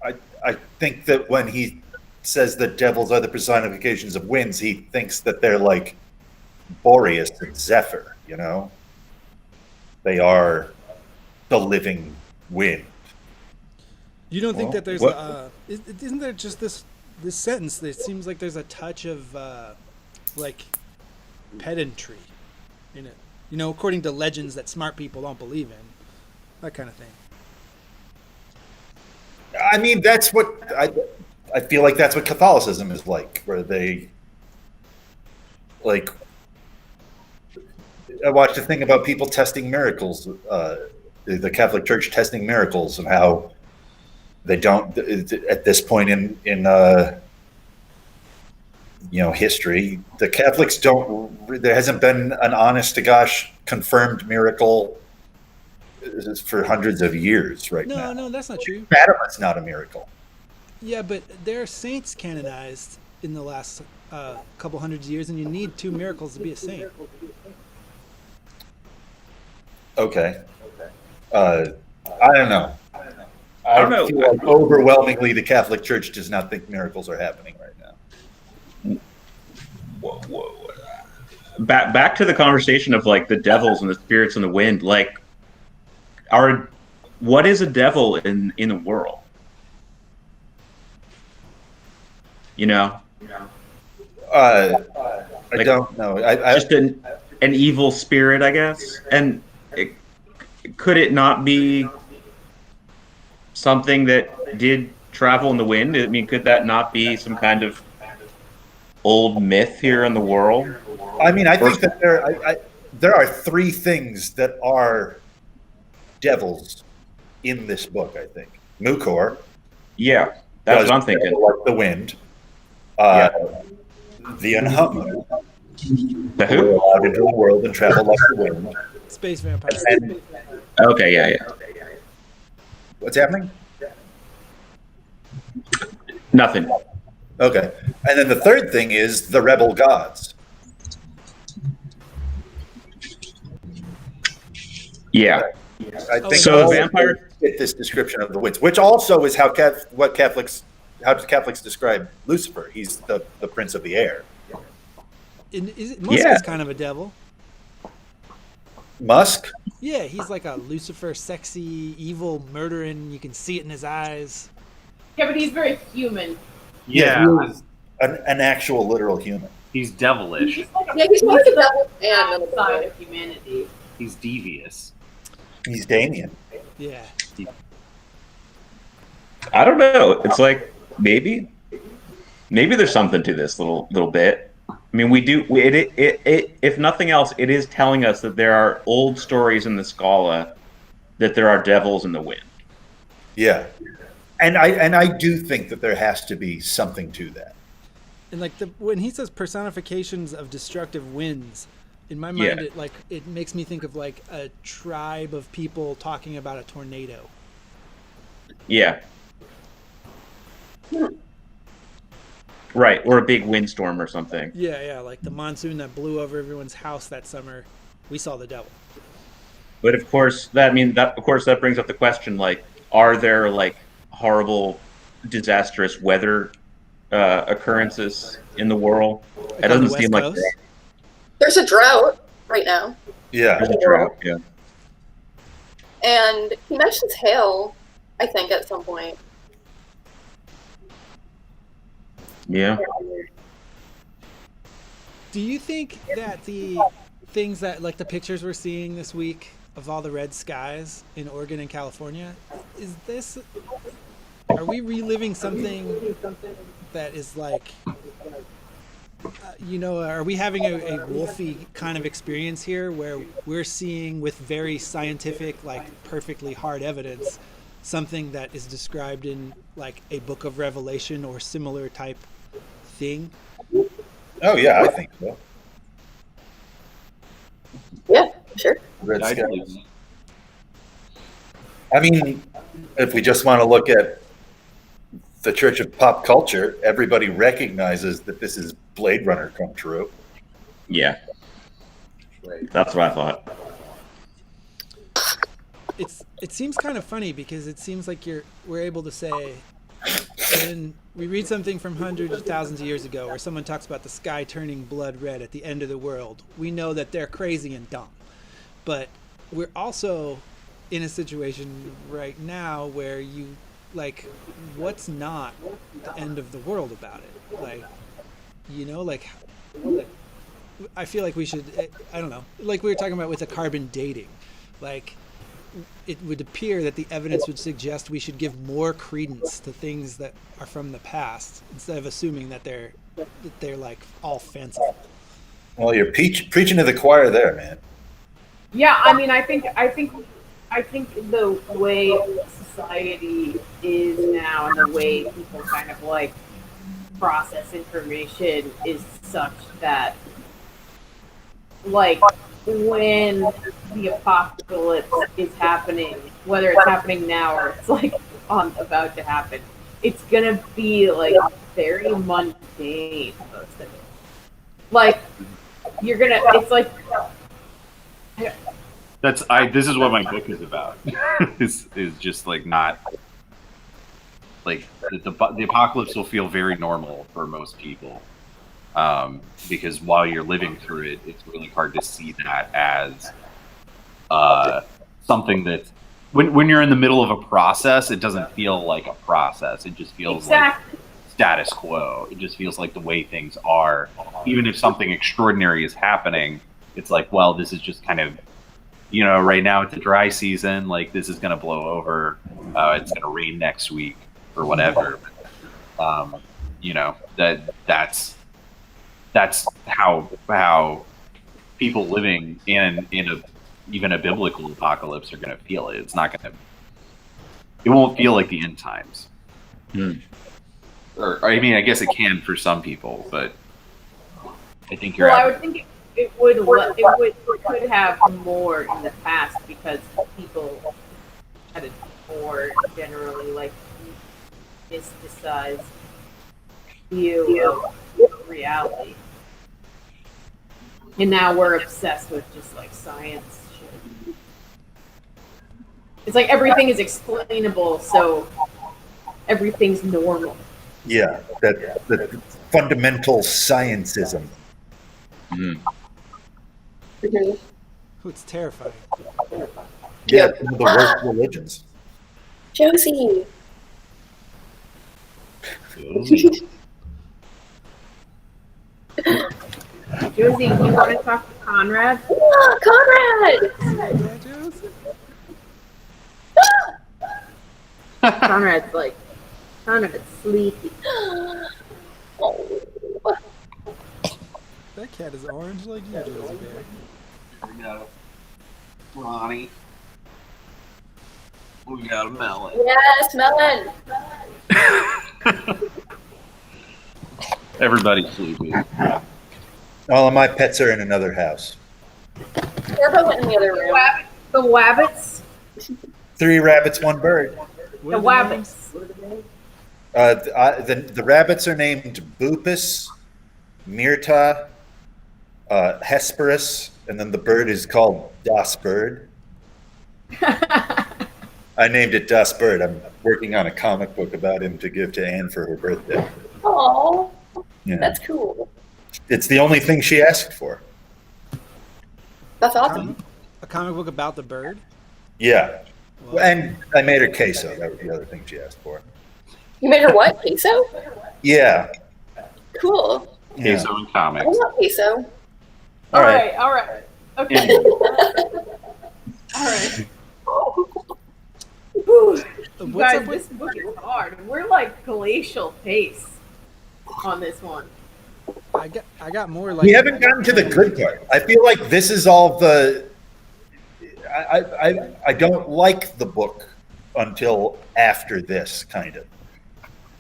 there? I think that when he says that devils are the personifications of winds, he thinks that they're like Boreas and Zephyr, They are the living wind. You don't think Well, that there's isn't there just this sentence that seems like there's a touch of like pedantry in it? According to legends that smart people don't believe in, that kind of thing. I mean, that's what I feel like that's what Catholicism is like, where they like. I watched a thing about people testing miracles, the Catholic Church testing miracles, and how they don't at this point in history. The Catholics don't. There hasn't been an honest to gosh confirmed miracle for hundreds of years right now. No, that's not true. Fatima's not a miracle. Yeah, but there are saints canonized in the last couple hundred years, and you need 2 miracles to be a saint. Okay. I don't know. I don't know. feel like overwhelmingly the Catholic Church does not think miracles are happening right now. Whoa. Back to the conversation of like the devils and the spirits in the wind. Like, what is a devil in the world? I Like, don't know. just an evil spirit, I guess. And could it not be something that did travel in the wind? I mean, could that not be some kind of old myth here in the world? I mean, I Or- think that there are three things that are devils in this book. I think Mukor, Yeah, that's what I'm thinking. like the wind. Yeah. The Unhummu, The who are who? allowed into the world and travel like the wind. Space vampires. And Okay, yeah. what's happening? Nothing. Okay. And then the third thing is the rebel gods. Yeah. I think So all vampire- fit this description of the winds, which also is how Catholics describe Lucifer. He's the prince of the air. Musk Yeah. is kind of a devil. Musk? Yeah, he's like a Lucifer, sexy, evil, murdering. You can see it in his eyes. Yeah, but he's very human. Yeah, he is an actual literal human. he's devilish. He's like Yeah, he's more of a devil man than a outside devil. of humanity. He's devious. He's Damien. Yeah. I don't know. It's like maybe there's something to this little bit. I mean, if nothing else, it is telling us that there are old stories in the Scala that there are devils in the wind. Yeah. And I do think that there has to be something to that. And like when he says personifications of destructive winds, in my mind, Yeah. it makes me think of like a tribe of people talking about a tornado. Yeah. Right, or a big windstorm or something. Yeah, like the monsoon that blew over everyone's house that summer. We saw the devil. But of course, that brings up the question: like, are there like horrible, disastrous weather occurrences in the world? Like It on the doesn't West seem like Coast? There's a drought right now, Yeah. there's a drought. Yeah. and he mentions hail, I think, at some point. Yeah. Do you think that the things that, like the pictures we're seeing this week of all the red skies in Oregon and California, are we reliving something that is like, are we having a Wolfe kind of experience here where we're seeing with very scientific, like perfectly hard evidence, something that is described in like a book of Revelation or similar type thing? Oh yeah, I think so. Yeah, sure. Red I Sky. believe- I mean, if we just want to look at the Church of Pop Culture, everybody recognizes that this is Blade Runner come true. Yeah. That's what I thought. It seems kind of funny because it seems like we're able to say when we read something from hundreds of thousands of years ago where someone talks about the sky turning blood red at the end of the world, we know that they're crazy and dumb. But we're also in a situation right now where what's not the end of the world about it? I feel like we should, I don't know, like we were talking about with the carbon dating, like it would appear that the evidence would suggest we should give more credence to things that are from the past instead of assuming that they're like all fanciful. Well, you're preaching to the choir there, man. Yeah, I mean, I think the way society is now and the way people kind of like process information is such that, like, when the apocalypse is happening, whether it's happening now or it's like about to happen, it's gonna be like very mundane. Most of it. Like it's like. This is what my book is about. is just like not like the apocalypse will feel very normal for most people, because while you're living through it, it's really hard to see that as something that when you're in the middle of a process, it doesn't feel like a process. It just feels Exactly. like status quo. It just feels like the way things are. Even if something extraordinary is happening, it's like, well, this is just kind of, right now it's a dry season. Like, this is going to blow over. It's going to rain next week or whatever. That's how people living in even a biblical apocalypse are going to feel it. It won't feel like the end times. Or I mean, I guess it can for some people, but I think you're. Well, I would think it could have more in the past because people had a more generally like mysticized view of reality, and now we're obsessed with just like science shit. It's like everything is explainable, so everything's normal. Yeah, the fundamental sciencism. Mm. Mhm. Oh, it's terrifying. Yeah, it's one of the worst religions. Josie. Josie, you want to talk to Conrad? Ah, Conrad! Yeah, Josie. Conrad's sleepy. Oh. That cat is orange like you, Josie Bear. We got a Ronnie. We got a Melon. Yes, Melon. Everybody's sleepy. All of my pets are in another house. Turbo went in the other room. The wabbits. 3 rabbits, 1 bird. What The are names? wabbits. The rabbits are named Bupus, Myrta, Hesperus, and then the bird is called Das Bird. I named it Das Bird. I'm working on a comic book about him to give to Anne for her birthday. Oh, Yeah. that's cool. It's the only thing she asked for. That's awesome. A comic book about the bird? Yeah. Well, And I made her queso. That was the other thing she asked for. You made her what? Queso? Yeah. Cool. Yeah. Queso and I comics. want queso. All right. All right. Okay. All right. Whew. You what's guys, up this with, book is hard. We're like glacial pace on this one. I got more like We haven't gotten to the good part. I feel like this is all the. I don't like the book until after this, kind of.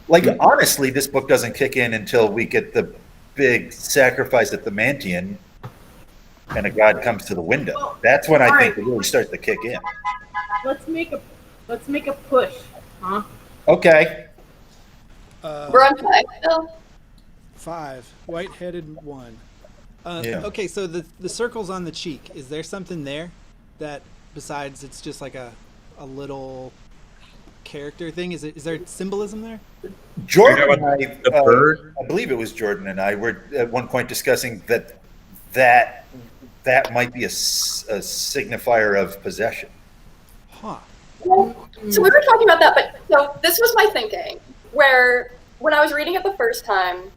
Like, honestly, this book doesn't kick in until we get the big sacrifice at the Mantian and a god comes to the window. That's when I think it really starts to kick in. Let's make a push, huh? Okay. We're on 5 still? 5. White-headed 1. Yeah. Okay, so the circles on the cheek, is there something there that besides it's just like a little character thing? Is there symbolism there? Jordan and I, The bird? I believe it was Jordan and I were at one point discussing that might be a signifier of possession. Huh. So we were talking about that, but so this was my thinking, where when I was reading it the first time,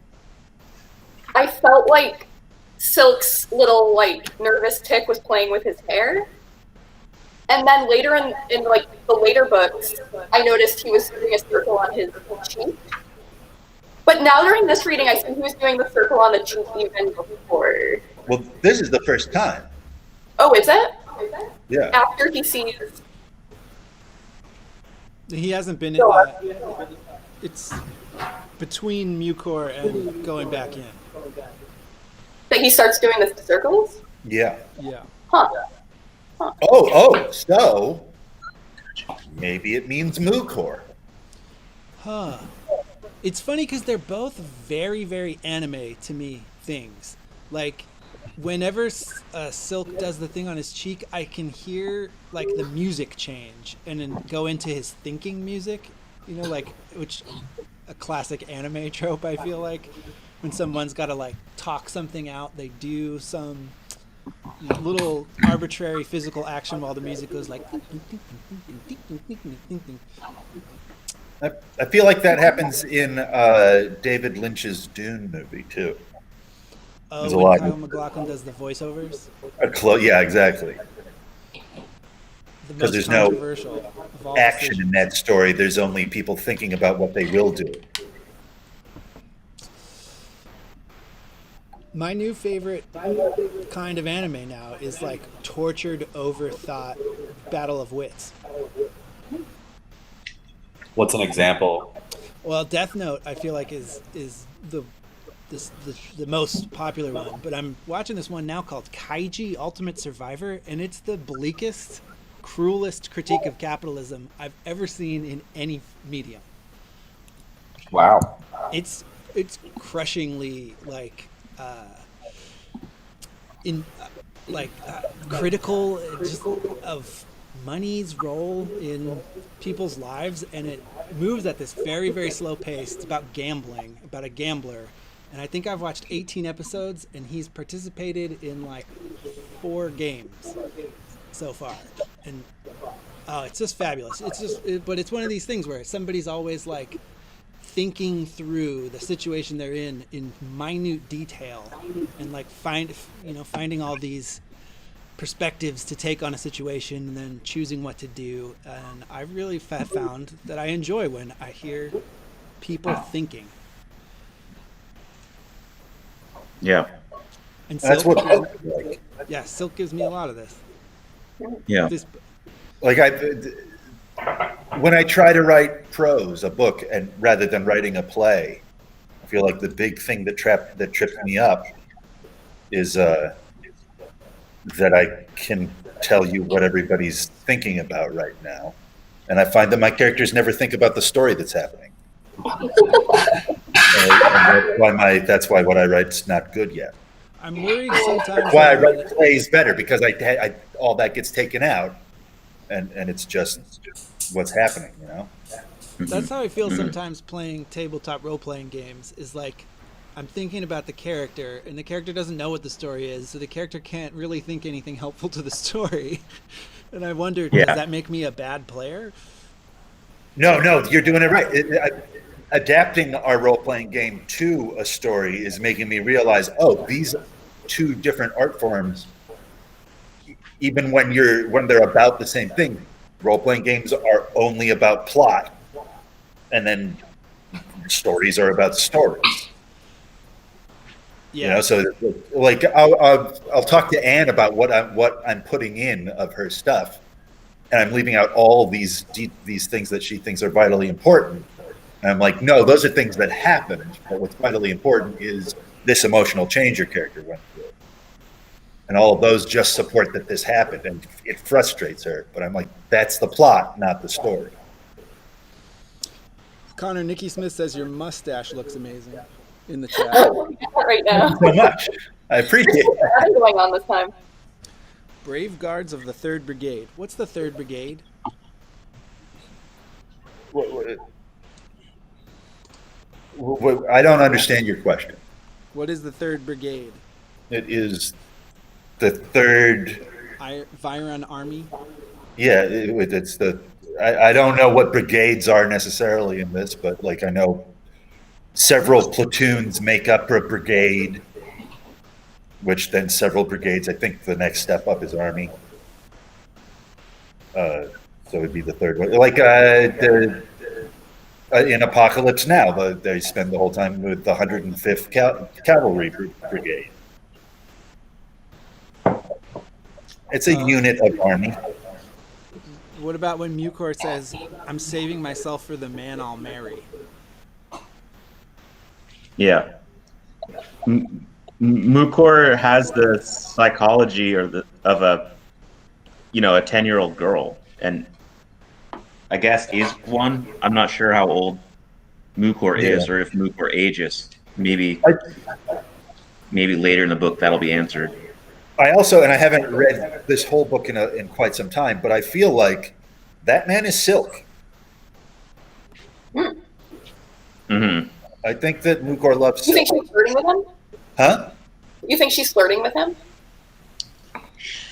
I felt like Silk's little like nervous tick was playing with his hair. And then later in like the later books, I noticed he was doing a circle on his cheek. But now during this reading, I see he was doing the circle on the cheek even before. Well, this is the first time. Oh, is it? Yeah. After he sees. He hasn't been it's between Mucor and going back in. That he starts doing the circles? Yeah. Yeah. Huh. So maybe it means Mucor. Huh. It's funny because they're both very, very anime to me things. Like, whenever Silk does the thing on his cheek, I can hear like the music change and then go into his thinking music. You know, like which a classic anime trope. I feel like when someone's got to like talk something out, they do some little arbitrary physical action while the music goes like. I feel like that happens in David Lynch's Dune movie too. There's a When lot. Kyle MacLachlan does the voiceovers. Yeah, exactly. The 'Cause most there's no controversial of all Action decisions. in that story. There's only people thinking about what they will do. My new favorite kind of anime now is like tortured, overthought battle of wits. What's an example? Well, Death Note, I feel like is the the most popular one, but I'm watching this one now called Kaiji Ultimate Survivor, and it's the bleakest, cruelest critique of capitalism I've ever seen in any medium. Wow. It's crushingly like critical just of money's role in people's lives, and it moves at this very, very slow pace. It's about gambling, about a gambler, and I think I've watched 18 episodes, and he's participated in like 4 games so far, and it's just fabulous. But it's one of these things where somebody's always like thinking through the situation they're in minute detail, and like finding all these perspectives to take on a situation and then choosing what to do. And I really found that I enjoy when I hear people thinking. Yeah. And That's Silk what gives, Silk gives me a lot of this. Yeah. Like when I try to write prose, a book, and rather than writing a play, I feel like the big thing that trips me up is that I can tell you what everybody's thinking about right now, and I find that my characters never think about the story that's happening. And that's why what I write's not good yet. I'm worried sometimes. That's why I write plays better, because I all that gets taken out, and it's just what's happening, you know. That's how I feel sometimes playing tabletop role-playing games, is like I'm thinking about the character, and the character doesn't know what the story is, so the character can't really think anything helpful to the story. And I wonder, does that make me a bad player? No, you're doing it right. Adapting our role-playing game to a story is making me realize, these 2 different art forms, even when they're about the same thing. Role-playing games are only about plot, and then stories are about stories. Yeah. You know, so like I'll talk to Anne about what I'm putting in of her stuff, and I'm leaving out all these things that she thinks are vitally important. And I'm like, no, those are things that happened, but what's vitally important is this emotional change your character went through. And all of those just support that this happened, and it frustrates her. But I'm like, that's the plot, not the story. Connor, Nikki Smith says your mustache looks amazing in the chat. Right now. So much. I appreciate it. I'm going on this time. Brave Guards of the 3rd Brigade. What's the 3rd Brigade? I don't understand your question. What is the 3rd Brigade? It is the 3rd. Viron Army? Yeah, it's the. I don't know what brigades are necessarily in this, but like I know several platoons make up a brigade, which then several brigades. I think the next step up is army. So it'd be the 3rd one. Like in Apocalypse Now, they spend the whole time with the 105th Cavalry Brigade. It's a unit of army. What about when Mucor says, I'm saving myself for the man I'll marry? Yeah. Mukor has the psychology of a 10-year-old girl, and I guess is one. I'm not sure how old Mukor is, or if Mukor ages. Maybe later in the book that'll be answered. I also, and I haven't read this whole book in quite some time, but I feel like that man is Silk. Mm-hmm. I think that Mukor loves You Silk. think she's flirting with him? Huh? You think she's flirting with him?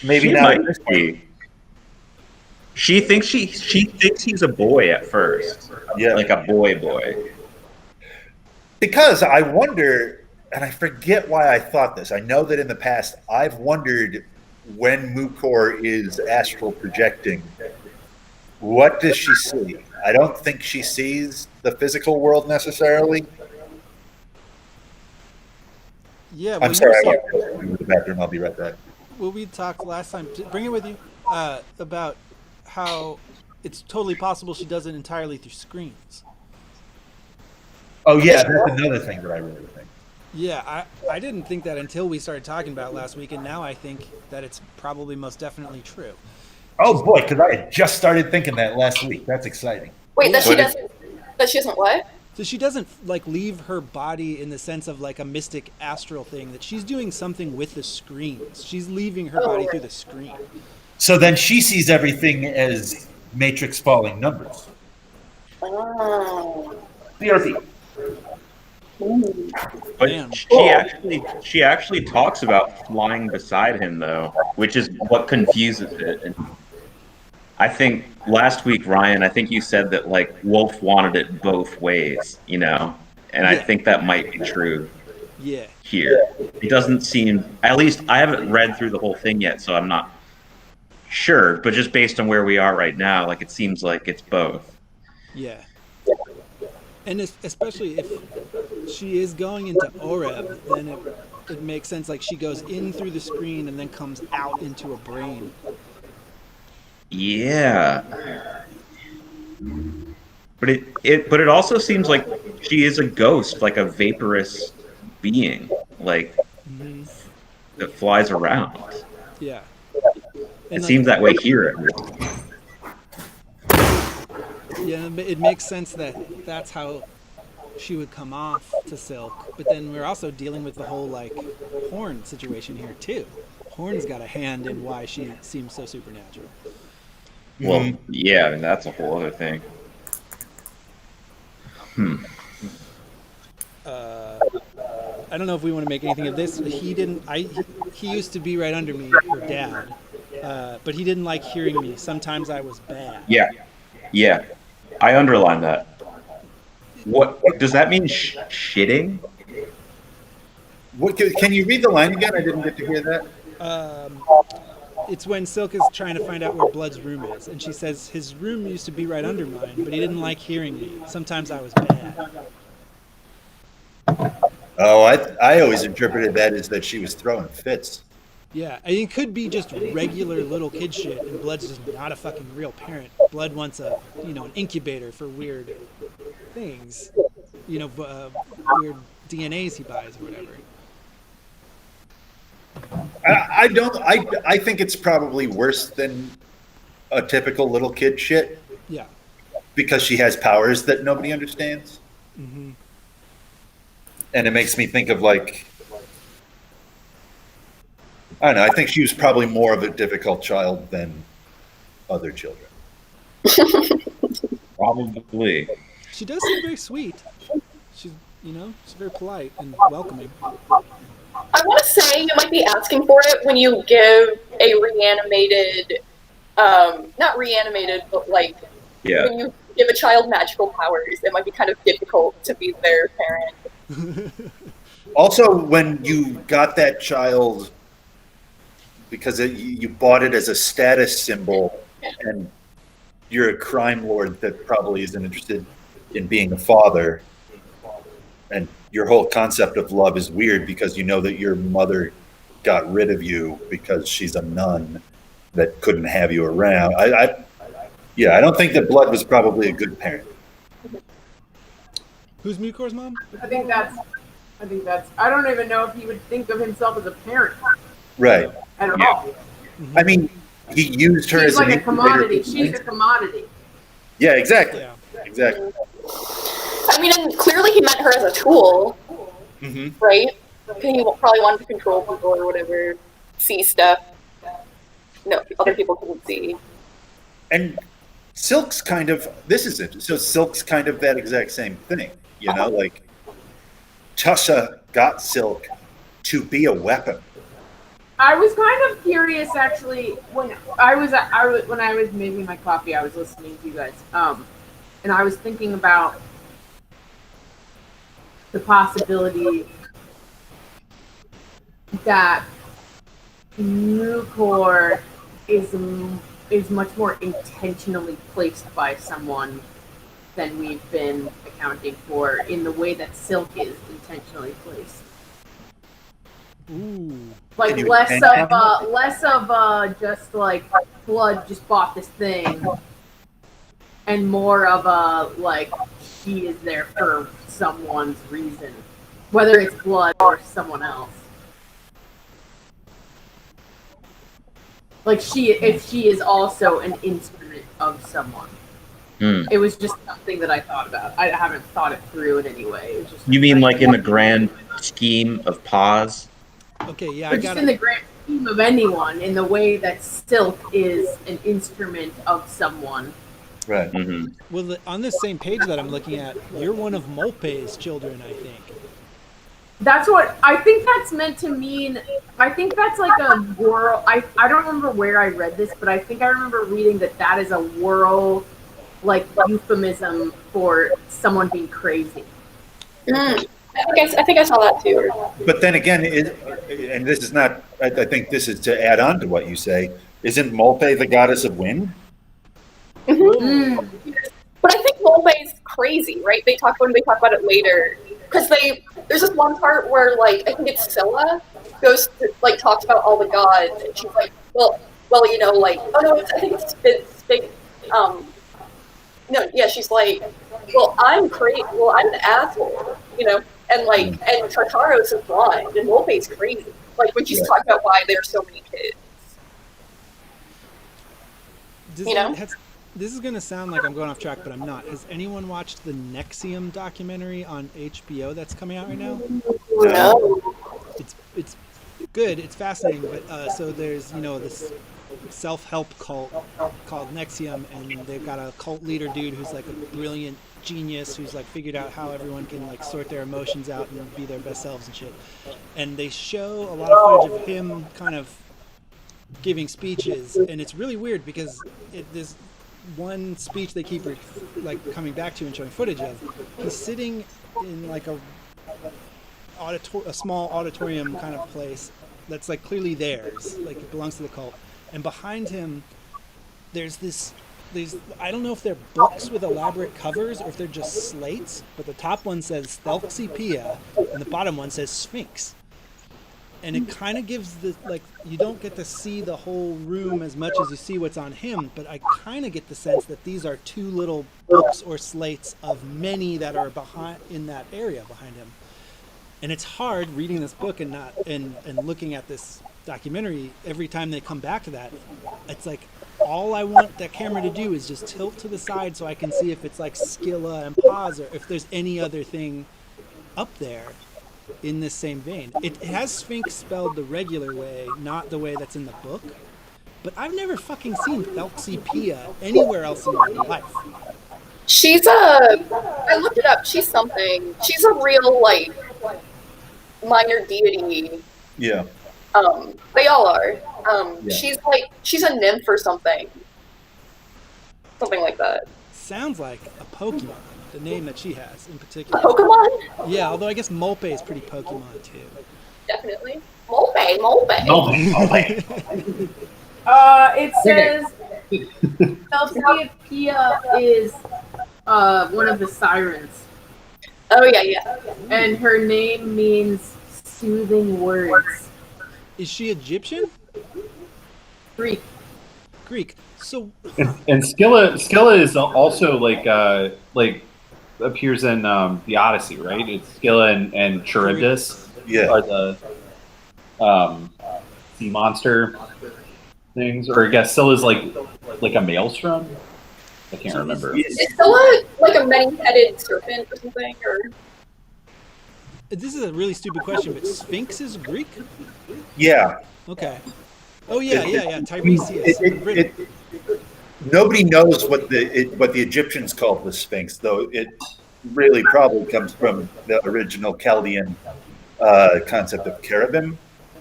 Maybe She not. might be. She thinks he's a boy at first. Yeah. Like a boy. Because I wonder, and I forget why I thought this. I know that in the past I've wondered when Mukor is astral projecting, what does she see? I don't think she sees the physical world necessarily. Yeah, I'm sorry, I got to go to the bathroom. I'll be right back. Well, we talked last time. Bring it with you about how it's totally possible she does it entirely through screens. Oh yeah, that's another thing that I really think. Yeah, I didn't think that until we started talking about it last week, and now I think that it's probably most definitely true. Oh boy, because I had just started thinking that last week. That's exciting. Wait, Yeah. that she doesn't what? So she doesn't like leave her body in the sense of like a mystic astral thing, that she's doing something with the screens. She's leaving her body through the screen. So then she sees everything as matrix falling numbers. Oh. BRB. But Damn. she actually talks about flying beside him though, which is what confuses it. And I think last week, Ryan, I think you said that like Wolfe wanted it both ways, you know, and I think that might be true. Yeah. Here, it doesn't seem. At least I haven't read through the whole thing yet, so I'm not sure. But just based on where we are right now, like it seems like it's both. Yeah. And especially if she is going into Oreb, then it makes sense. Like she goes in through the screen and then comes out into a brain. Yeah. But it also seems like she is a ghost, like a vaporous being, like that flies around. Yeah. It seems that way here. Yeah, it makes sense that that's how she would come off to Silk. But then we're also dealing with the whole like Horn situation here too. Horn's got a hand in why she seems so supernatural. Well, yeah, I mean, that's a whole other thing. I don't know if we want to make anything of this. He didn't. He used to be right under me, her dad, but he didn't like hearing me. Sometimes I was bad. Yeah. I underlined that. What does that mean? Shitting? What can you read the line again? I didn't get to hear that. It's when Silk is trying to find out where Blood's room is, and she says his room used to be right under mine, but he didn't like hearing me. Sometimes I was bad. Oh, I always interpreted that as that she was throwing fits. Yeah, I mean, it could be just regular little kid shit, and Blood's just not a fucking real parent. Blood wants an incubator for weird things, weird DNAs he buys or whatever. I think it's probably worse than a typical little kid shit. Yeah. Because she has powers that nobody understands. Mm-hmm. And it makes me think of like, I don't know, I think she was probably more of a difficult child than other children. Probably. She does seem very sweet. She's very polite and welcoming. I want to say you might be asking for it when you give a reanimated, not reanimated, but like when you give a child magical powers, it might be kind of difficult to be their parent. Also, when you got that child, because you bought it as a status symbol, and you're a crime lord that probably isn't interested in being a father, and your whole concept of love is weird because you know that your mother got rid of you because she's a nun that couldn't have you around. I don't think that Blood was probably a good parent. Who's Mukor's mom? I think that's. I don't even know if he would think of himself as a parent. Right. At all. I mean, he used her She's as like an a commodity. incubator. She's a commodity. Yeah, exactly. Yeah. Exactly. I mean, and clearly he meant her as a tool, right? He probably wanted to control people or whatever, see stuff. No, other people couldn't see. And Silk's kind of, this is it. So Silk's kind of that exact same thing, like Tusha got Silk to be a weapon. I was kind of curious actually when I was when I was making my coffee. I was listening to you guys, and I was thinking about the possibility that Nucor is much more intentionally placed by someone than we've been accounting for in the way that Silk is intentionally placed. Ooh. Like Can you less explain of just like Blood just bought this thing, and more of a like she is there for someone's reason, whether it's Blood or someone else. Like if she is also an instrument of someone. It was just something that I thought about. I haven't thought it through in any way. It was just You mean like in the grand scheme of pause? Okay, yeah, or I just got in the it. grand scheme of anyone, in the way that Silk is an instrument of someone. Right. Mm-hmm. Well, on this same page that I'm looking at, you're one of Molpe's children, I think. That's what I think that's meant to mean. I think that's like a world. I don't remember where I read this, but I think I remember reading that is a world like euphemism for someone being crazy. I think I saw that too. But then again, and this is not, I think this is to add on to what you say, isn't Molpe the goddess of wind? Mm-hmm. But I think Wolfe's crazy, right? They talk about it later because there's this one part where like I think it's Scylla goes to, like talks about all the gods and she's like, well, you know, like oh no, I think it's big. No, yeah, she's like, well, I'm crazy. Well, I'm an asshole, you know, and like, and Tartaros is blind, and Wolfe's crazy. Like when she's talking about why there's so many kids. You know, this is gonna sound like I'm going off track, but I'm not. Has anyone watched the Nexium documentary on HBO that's coming out right now? No. It's good. It's fascinating. But so there's this self-help cult called Nexium, and they've got a cult leader dude who's like a brilliant genius who's like figured out how everyone can like sort their emotions out and be their best selves and shit. And they show a lot of footage of him kind of giving speeches, and it's really weird because there's one speech they keep like coming back to and showing footage of. He's sitting in like a small auditorium kind of place that's like clearly theirs, like it belongs to the cult. And behind him, there's I don't know if they're books with elaborate covers or if they're just slates, but the top one says Thelxipia and the bottom one says Sphinx. And it kind of gives you don't get to see the whole room as much as you see what's on him, but I kind of get the sense that these are two little books or slates of many that are in that area behind him. And it's hard reading this book and looking at this documentary every time they come back to that. It's like all I want that camera to do is just tilt to the side so I can see if it's like Scylla and pause or if there's any other thing up there in this same vein. It has Sphinx spelled the regular way, not the way that's in the book. But I've never fucking seen Thelxipia anywhere else in my life. I looked it up. She's something. She's a real like minor deity. Yeah. They all are. Yeah. She's a nymph or something. Something like that. Sounds like a Pokemon, the name that she has in A particular. Pokemon? Yeah, although I guess Molpe is pretty Pokemon too. Definitely. Molpe. It says Thelxipia is one of the sirens. Oh yeah. And her name means soothing words. Is she Egyptian? Greek. So And Scylla is also like appears in the Odyssey, right? It's Scylla and Charybdis are the sea monster things, or I guess Scylla's like a maelstrom. I can't remember. Is Scylla like a many-headed serpent or something? Or this is a really stupid question, but Sphinx is Greek? Yeah. Okay. Oh yeah. Tiresias. Nobody knows what the Egyptians called the Sphinx, though it really probably comes from the original Chaldean concept of cherubim,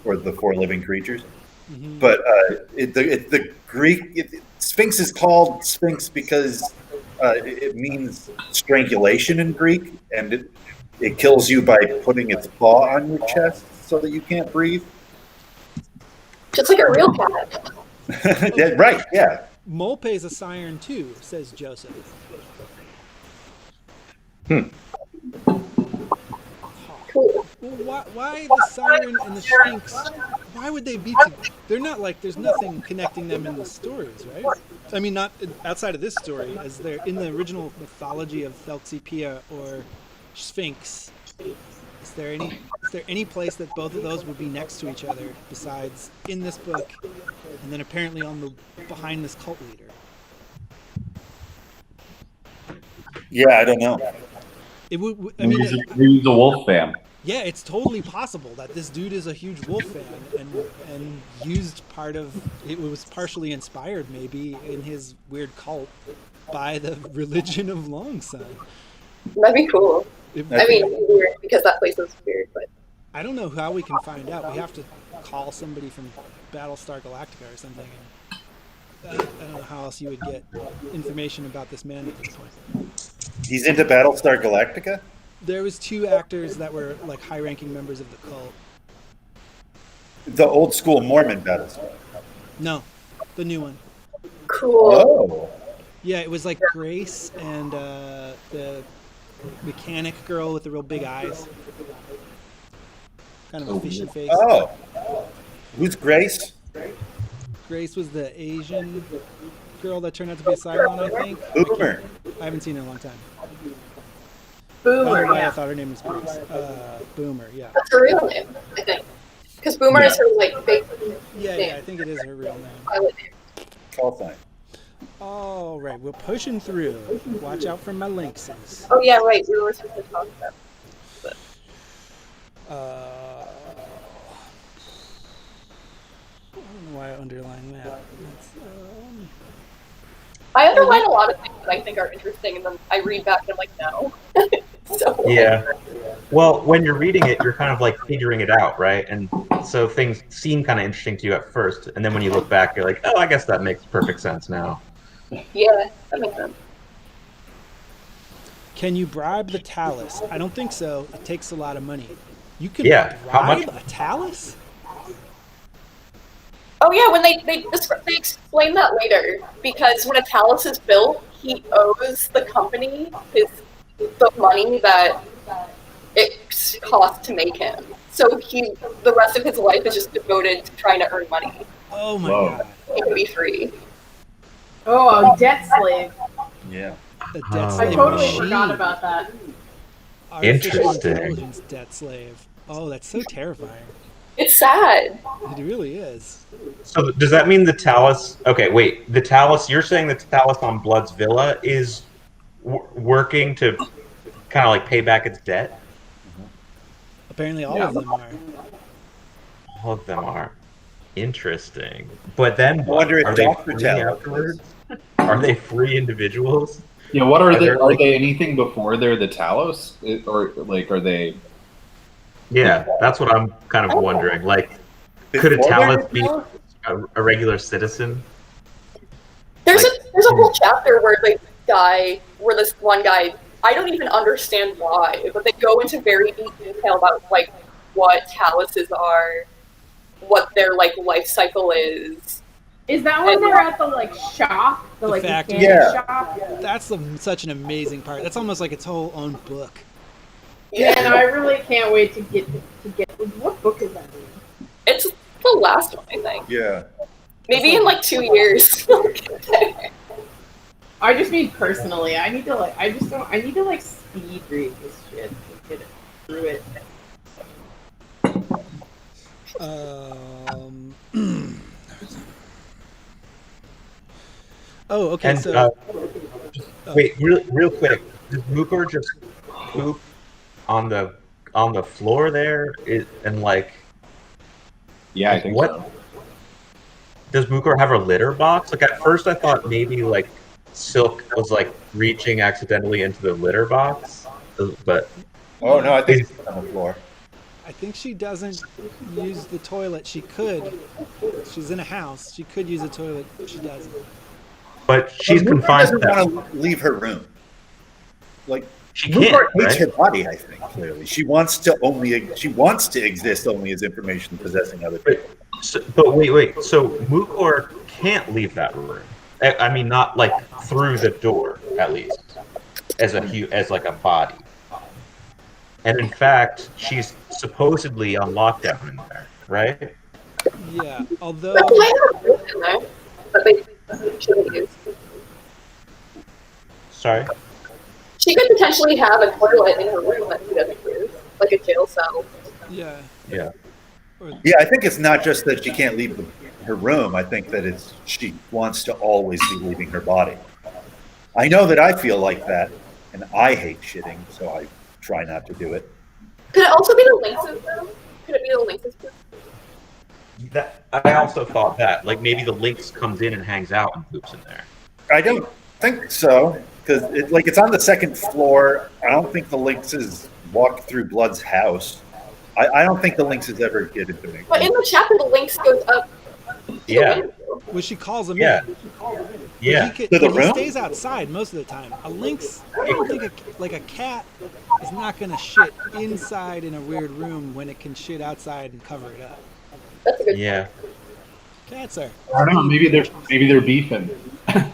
or the four living creatures. Mhm. But the Greek Sphinx is called Sphinx because it means strangulation in Greek, and it kills you by putting its paw on your chest so that you can't breathe. Just like a real cat. Yeah, right? Yeah. Molpe's a siren too, says Joseph. Cool. Well, why the siren and the Sphinx? Why would they be? They're not like there's nothing connecting them in the stories, right? I mean, not outside of this story, as they're in the original mythology of Thelxipia or Sphinx. Is there any place that both of those would be next to each other besides in this book, and then apparently on the behind this cult leader? Yeah, I don't know. It would. I mean, He's a Wolf fan. yeah, it's totally possible that this dude is a huge Wolf fan and used part of it was partially inspired maybe in his weird cult by the religion of Longsun. That'd be cool. It- I mean, it'd be weird because that place is weird, but I don't know how we can find out. We have to call somebody from Battlestar Galactica or something. And I don't know how else you would get information about this man at this point. He's into Battlestar Galactica? There was 2 actors that were like high-ranking members of the cult. The old school Mormon Battlestar. No, the new one. cool. Oh. Yeah, it was like Grace and the mechanic girl with the real big eyes. Kind of a fishy face. Oh. Who's Grace? Grace was the Asian girl that turned out to be a Cylon, I think. Boomer. I haven't seen her in a long time. I don't know Boomer, why I yeah. thought her name was Grace. Boomer, yeah. That's her real name, I think. Because Boomer is her like fake Yeah, I think it is her real name. pilot name. Call sign. All right, we're pushing through. Watch out for my lynxes. Oh yeah, right. We were supposed to talk about. I don't know why I underlined that. That's, I underline a lot of things that I think are interesting, and then I read back and I'm like, no. So Yeah. Well, when you're reading it, you're kind of like figuring it out, right? And so things seem kind of interesting to you at first, and then when you look back, you're like, oh, I guess that makes perfect sense now. yeah, that makes sense. Can you bribe the Talus? I don't think so. It takes a lot of money. You can Yeah, how bribe much? a Talus? Oh yeah, when they explain that later, because when a Talus is built, he owes the company the money that it costs to make him. So the rest of his life is just devoted to trying to earn money. Oh my Whoa. god. He can be free. Oh, a debt slave. Yeah. The debt Oh. I slave totally machine. forgot about that. Artificial Interesting. intelligence debt slave. Oh, that's so terrifying. It's sad. It really is. So does that mean the Talus? Okay, wait. The Talus. You're saying the Talus on Blood's Villa is working to kind of like pay back its debt? Apparently all of them are. All of them are. Interesting. But then I wonder if are they Dr. free Talus afterwards? Are they free individuals? Yeah, what are they? there, Are like- they anything before they're the Talos? Or like, are they? Yeah, that's what I'm kind of wondering. Like, could a Before Talus they're be Talus? a regular citizen? There's Like- a whole chapter where where this one guy, I don't even understand why, but they go into very deep detail about like what Taluses are, what their like life cycle is. Is that when they're at the like shop, the like factory. mechanic Yeah. shop? That's such an amazing part. That's almost like its whole own book. Yeah, no, I really can't wait to get. What book is that in? It's the last one, I think. Yeah. Maybe in like 2 years. I just mean personally. I need to like. I just don't. I need to like speed read this shit to get through it. Oh, okay. And So wait, real quick, does Mookor just poop on the floor there? And like, Yeah, I think what? so. Does Mookor have a litter box? Like at first, I thought maybe like Silk was like reaching accidentally into the litter box, but Oh no, I think it's on the floor. I think she doesn't use the toilet. She could. She's in a house. She could use a toilet. She doesn't. But she's Mooker confined to doesn't that. want to leave her room. Like She Mooker can't, hates right? her body. I think clearly she wants to exist only as information possessing other people. But wait. So Mukor can't leave that room. I mean, not like through the door, at least, as like a body. And in fact, she's supposedly on lockdown in there, right? Yeah, although But they might have a booth in there that they shouldn't use. Sorry. She could potentially have a toilet in her room that she doesn't use, like a jail cell. yeah, Yeah. Yeah, I think it's not just that she can't leave her room. I think that she wants to always be leaving her body. I know that I feel like that, and I hate shitting, so I try not to do it. Could it also be the Lynx's room? Could it be the Lynx's room? That I also thought that, like maybe the lynx comes in and hangs out and poops in there. I don't think so, because it's on the second floor. I don't think the lynxes walk through Blood's house. I don't think the lynxes ever get into me. But in the chapter, the Lynx goes up to Yeah. the window. well, she calls him Yeah. in. Yeah. To the But he room? stays outside most of the time. A lynx, I don't think a cat is not gonna shit inside in a weird room when it can shit outside and cover it up. That's a good Yeah. Cats are. I don't know. Maybe they're beefing.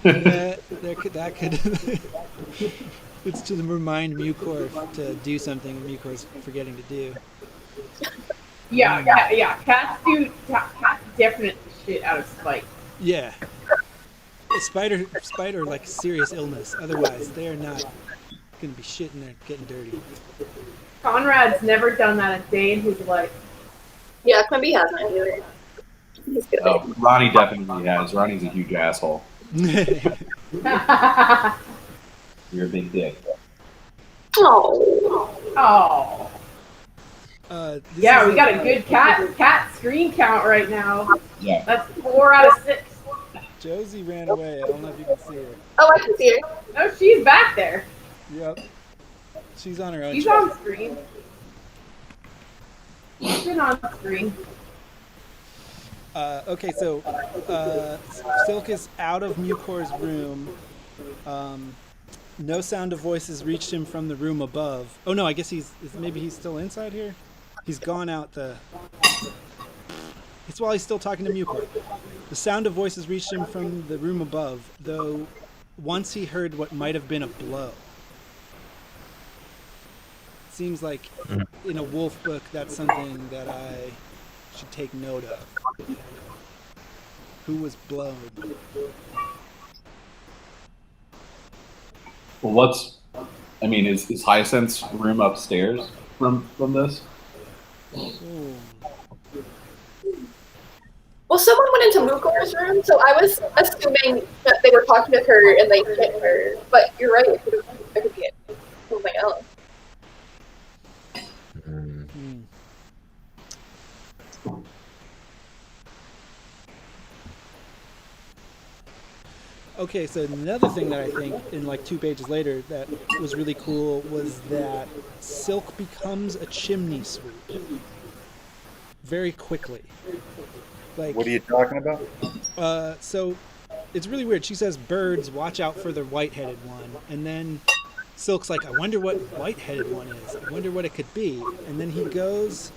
That could. It's to remind Mucor to do something Mucor's forgetting to do. Yeah. Cats definitely shit out of spite. Yeah. Spider like serious illness. Otherwise, they are not gonna be shitting there getting dirty. Conrad's never done that a day in his life. Yeah, Quimby hasn't either. He's good. Oh, Ronnie definitely has. Ronnie's a huge asshole. Yeah, You're a big dick. Oh. oh. This Yeah, is we got a good cat screen count right now. Yeah. That's 4 out of 6. Josie ran away. I don't know if you can see her. Oh, I can see her. No, she's back there. Yep. She's on her own. She's on screen. She's been on screen. Okay, so Silk is out of Mucor's room. No sound of voices reached him from the room above. Oh no, I guess maybe he's still inside here. He's gone out the. It's while he's still talking to Mucor. The sound of voices reached him from the room above, though once he heard what might have been a blow. Seems like in a Wolfe book, that's something that I should take note of. Who was blown? Well, is Hyacinth's room upstairs from this? Ooh. Well, someone went into Mukor's room, so I was assuming that they were talking to her and they hit her. But you're right, it could be something else. Okay, so another thing that I think in like 2 pages later that was really cool was that Silk becomes a chimney sweep very quickly. Like, What are you talking about? so it's really weird. She says, "Birds, watch out for the white-headed one," and then Silk's like, "I wonder what white-headed one is. I wonder what it could be." And then he goes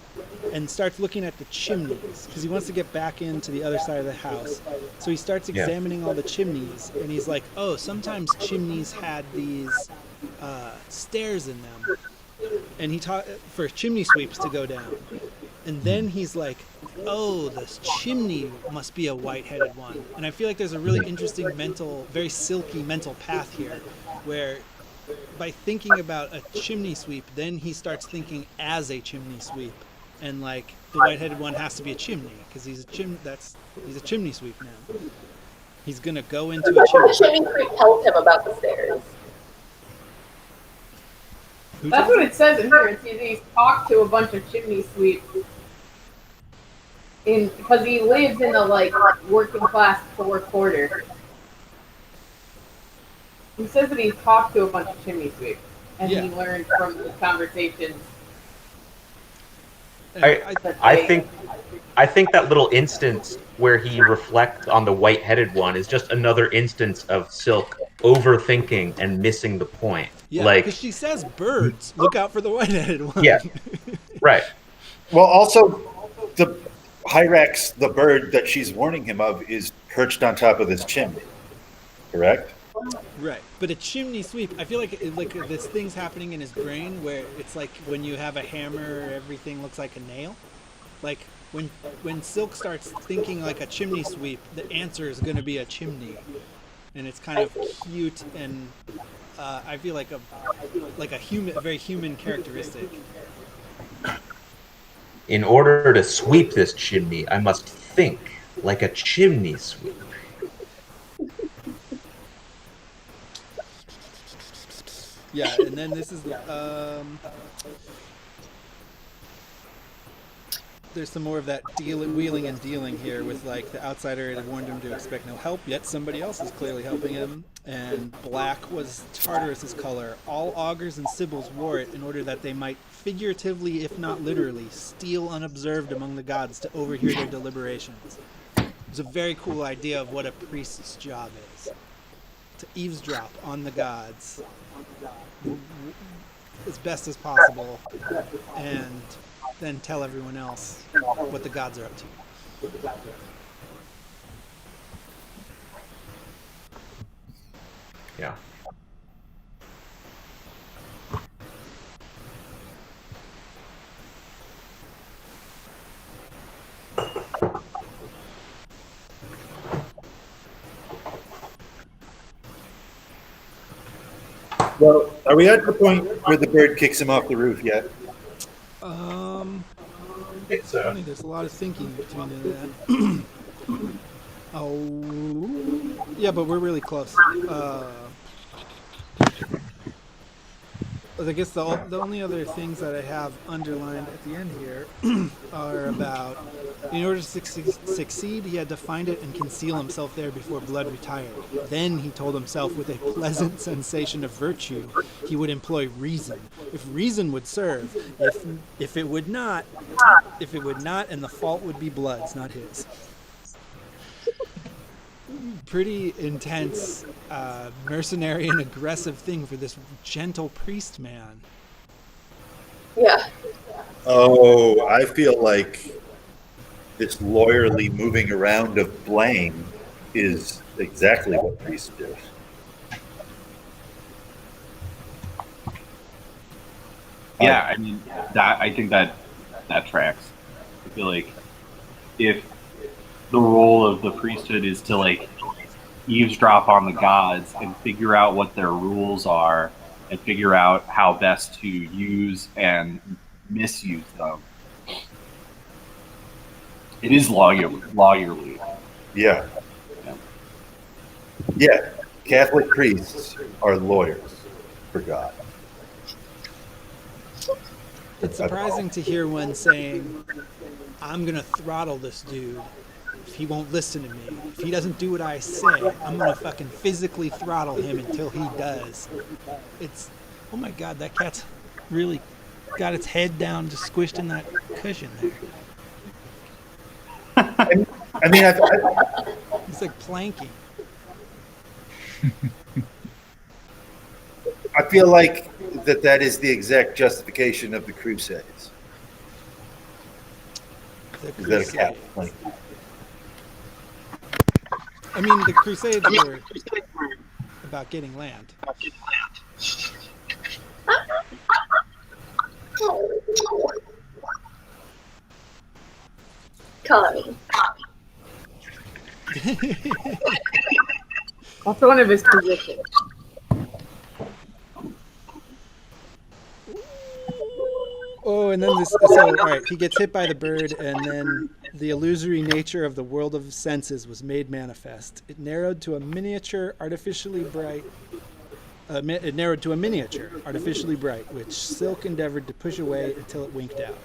and starts looking at the chimneys because he wants to get back into the other side of the house. So he starts examining all the chimneys, and he's like, "Oh, sometimes chimneys had these stairs in them," and he taught for chimney sweeps to go down. And then he's like, "Oh, this chimney must be a white-headed one." And I feel like there's a really interesting very silky mental path here, where by thinking about a chimney sweep, then he starts thinking as a chimney sweep, and like the white-headed one has to be a chimney because he's a chimney sweep now. He's gonna go into a That's what chimney. Chimney Creek tells him about the stairs. That's what it says in here. He's talked to a bunch of chimney sweeps. Because he lives in the like working class poor quarter. He says that he's talked to a bunch of chimney sweeps, and he learned from the conversations. I think that little instance where he reflects on the white-headed one is just another instance of Silk overthinking and missing the point. Yeah, because Like, she says birds. Look out for the white-headed one. yeah, right. Well, also, the Hyrax, the bird that she's warning him of, is perched on top of this chimney. Correct? Right, but a chimney sweep. I feel like this thing's happening in his brain where it's like when you have a hammer, everything looks like a nail. Like when Silk starts thinking like a chimney sweep, the answer is going to be a chimney, and it's kind of cute and I feel like a very human characteristic. In order to sweep this chimney, I must think like a chimney sweep. Yeah, and then this is there's some more of that wheeling and dealing here with like the outsider had warned him to expect no help, yet somebody else is clearly helping him. And black was Tartarus's color. All augurs and sibyls wore it in order that they might figuratively, if not literally, steal unobserved among the gods to overhear their deliberations. It's a very cool idea of what a priest's job is. To eavesdrop on the gods as best as possible and then tell everyone else what the gods are up to. Yeah. Well, are we at the point where the bird kicks him off the roof yet? It's funny, there's a lot of thinking between that. Oh, yeah, but we're really close. I guess the only other things that I have underlined at the end here are about, in order to succeed, he had to find it and conceal himself there before blood retired. Then he told himself with a pleasant sensation of virtue, he would employ reason. If reason would serve, if it would not, and the fault would be blood's, not his. Pretty intense, mercenary and aggressive thing for this gentle priest man. Yeah. Oh, I feel like this lawyerly moving around of blame is exactly what priests do. Yeah, I mean I think that tracks. I feel like if the role of the priesthood is to like eavesdrop on the gods and figure out what their rules are and figure out how best to use and misuse them, it is lawyerly. Yeah. Yeah. Catholic priests are lawyers for God. It's surprising to hear one saying, I'm going to throttle this dude if he won't listen to me. If he doesn't do what I say, I'm going to fucking physically throttle him until he does. It's, oh my God, that cat's really got its head down, just squished in that cushion there. I mean, It's like planking. I feel like that is the exact justification of the Crusades. Is that a cat? Like, I mean, the Crusades were about getting land. Connie. That's one of his positions. Oh, and then this. So, all right, he gets hit by the bird, and then the illusory nature of the world of senses was made manifest. It narrowed to a miniature, artificially bright. Which Silk endeavored to push away until it winked out.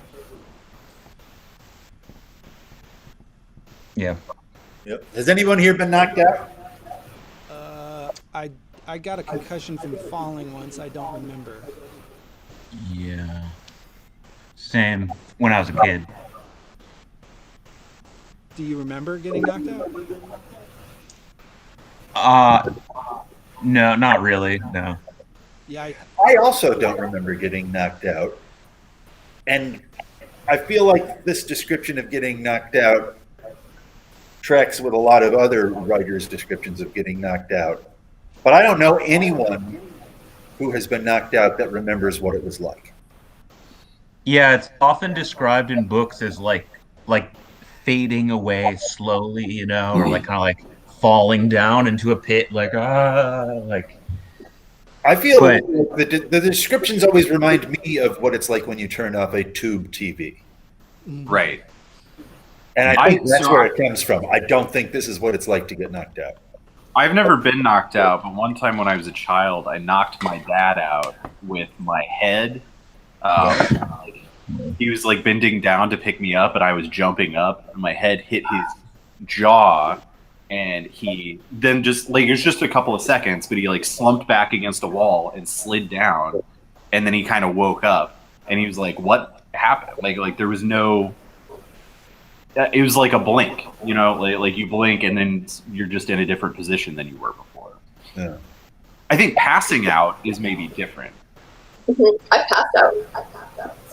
Yeah. yep. Has anyone here been knocked out? I got a concussion from falling once. I don't remember. Yeah. Same. When I was a kid. Do you remember getting knocked out? No, not really. No. Yeah, I also don't remember getting knocked out. And I feel like this description of getting knocked out tracks with a lot of other writers' descriptions of getting knocked out. But I don't know anyone who has been knocked out that remembers what it was like. Yeah, it's often described in books as like fading away slowly, you know, or like kind of like falling down into a pit, like like. I feel But the descriptions always remind me of what it's like when you turn off a tube TV. Right. And I think that's where it comes from. I don't think this is what it's like to get knocked out. I've never been knocked out, but one time when I was a child, I knocked my dad out with my head. He was like bending down to pick me up, and I was jumping up, and my head hit his jaw, and he then just like it was just a couple of seconds, but he like slumped back against a wall and slid down, and then he kind of woke up, and he was like, "What happened?" Like there was no. It was like a blink, you know, like you blink and then you're just in a different position than you were before. Yeah. I think passing out is maybe different. I've passed out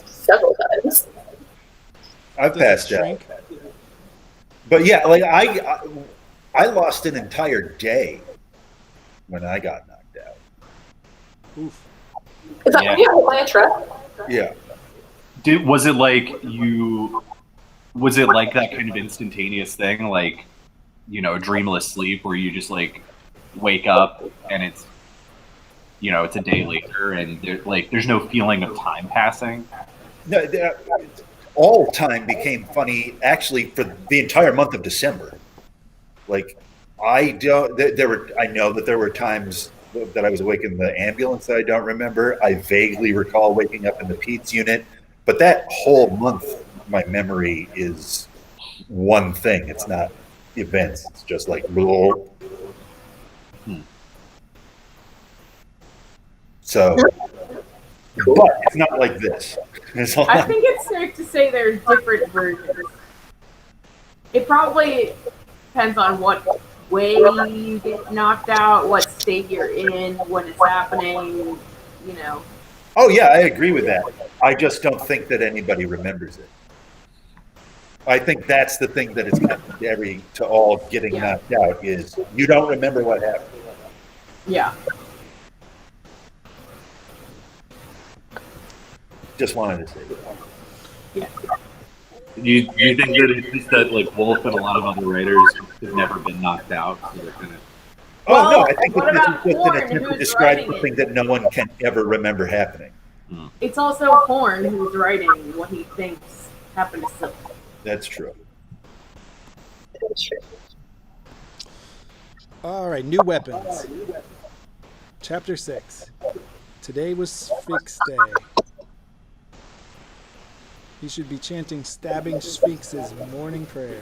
several times. I've passed out. But yeah, like I lost an entire day when I got knocked out. Oof. Is that when you hit by a truck? Yeah. Was it like you? Was it like that kind of instantaneous thing, like, you know, dreamless sleep, where you just like wake up and it's, you know, it's a day later and there's no feeling of time passing? No, all time became funny actually for the entire month of December. Like I know that there were times that I was awake in the ambulance that I don't remember. I vaguely recall waking up in the Pete's unit, but that whole month, my memory is one thing. It's not events. It's just like, so, but it's not like this. I think it's safe to say there's different versions. It probably depends on what way you get knocked out, what state you're in, when it's happening, you know. Oh yeah, I agree with that. I just don't think that anybody remembers it. I think that's the thing that is contradictory to all getting knocked out is you don't remember what happened. Yeah. Just wanted to say that. Yeah. You think that it's just that like Wolfe and a lot of other writers have never been knocked out, so they're kind of. Oh no, I think that this is just an Horn, attempt to who's describe writing something it? that no one can ever remember happening. It's also Horn who's writing what he thinks happened to Silk. That's true. All right, new weapons. Chapter 6. Today was Sphinx Day. He should be chanting stabbing sphinx's morning prayer.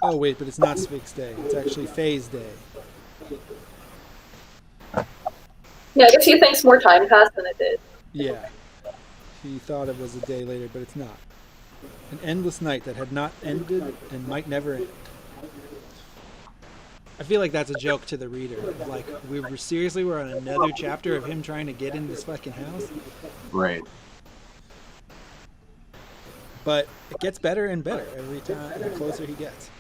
Oh wait, but it's not Sphinx Day. It's actually Phase Day. Yeah, I guess he thinks more time passed than it did. Yeah. He thought it was a day later, but it's not. An endless night that had not ended and might never end. I feel like that's a joke to the reader. Like, we're on another chapter of him trying to get in this fucking house. Right. But it gets better and better every time, the closer he gets.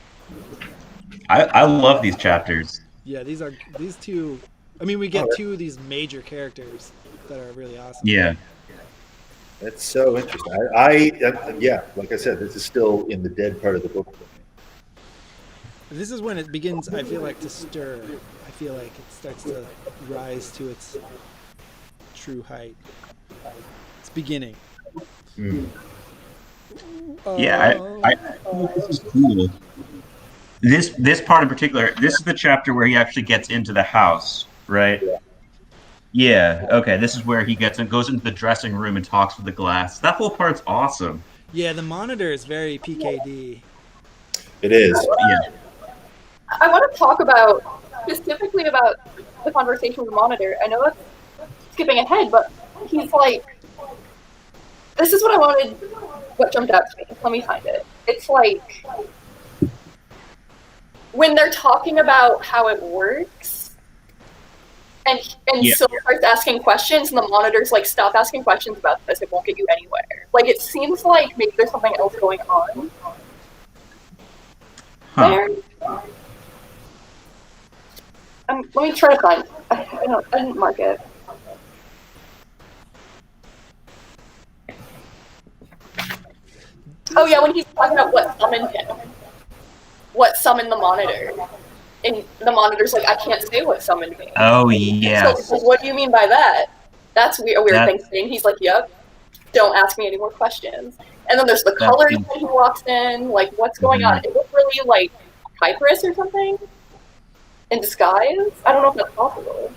I love these chapters. Yeah, these two. I mean, we get two of these major characters that are really awesome. Yeah. That's so interesting. Yeah, like I said, this is still in the dead part of the book. This is when it begins, I feel like, to stir. I feel like it starts to rise to its true height. It's beginning. Yeah, this is cool. This part in particular, this is the chapter where he actually gets into the house, right? Yeah, okay, this is where he goes into the dressing room and talks with the glass. That whole part's awesome. Yeah, the monitor is very PKD. It is. Yeah. I want to talk about specifically about the conversation with the monitor. I know that's skipping ahead, but he's like, this is what I wanted, what jumped out to me. Let me find it. It's like, when they're talking about how it works, and Yeah. Silk starts asking questions, and the monitor's like, stop asking questions about this, it won't get you anywhere. Like, it seems like maybe there's something else going on there. Let me try to find. I didn't mark it. Oh yeah, when he's talking about what summoned him, what summoned the monitor, and the monitor's like, I can't say what summoned me. Oh, yes. So, like, what do you mean by that? That's a weird thing to say. And he's like, yep. Don't ask me any more questions. And then there's the colors when he walks in. Like, what's going on? It looks really like Kypris or something in disguise. I don't know if that's possible.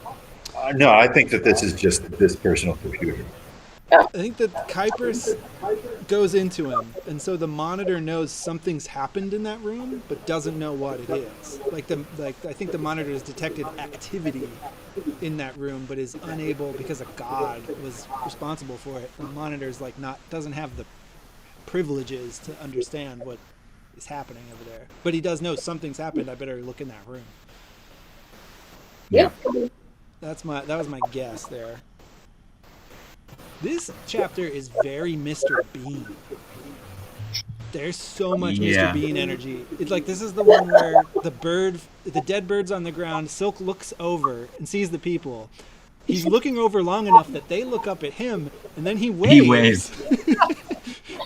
No, I think that this is just this personal computer. I think that Kypris goes into him, and so the monitor knows something's happened in that room, but doesn't know what it is. I think the monitor has detected activity in that room, but is unable, because a god was responsible for it. The monitor's doesn't have the privileges to understand what is happening over there. But he does know something's happened. I better look in that room. Yeah. That was my guess there. This chapter is very Mr. Bean. There's so much Mr. Bean energy. It's like, this is the one where the dead bird's on the ground, Silk looks over and sees the people. He's looking over long enough that they look up at him, and then he waves. He waves.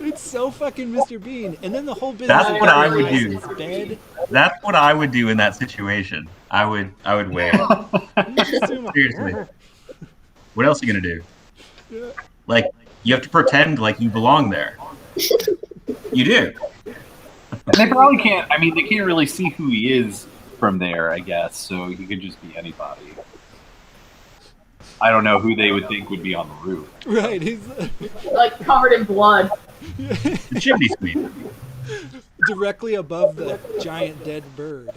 It's so fucking Mr. Bean. And then the whole business. That's what I would do. Bed. That's what I would do in that situation. I would wave. Seriously. What else are you gonna do? Yeah. Like, you have to pretend like you belong there. You do. They probably can't. I mean, they can't really see who he is from there, I guess. So he could just be anybody. I don't know who they would think would be on the roof. Right. He's like covered in blood. The chimney sweep. Directly above the giant dead bird.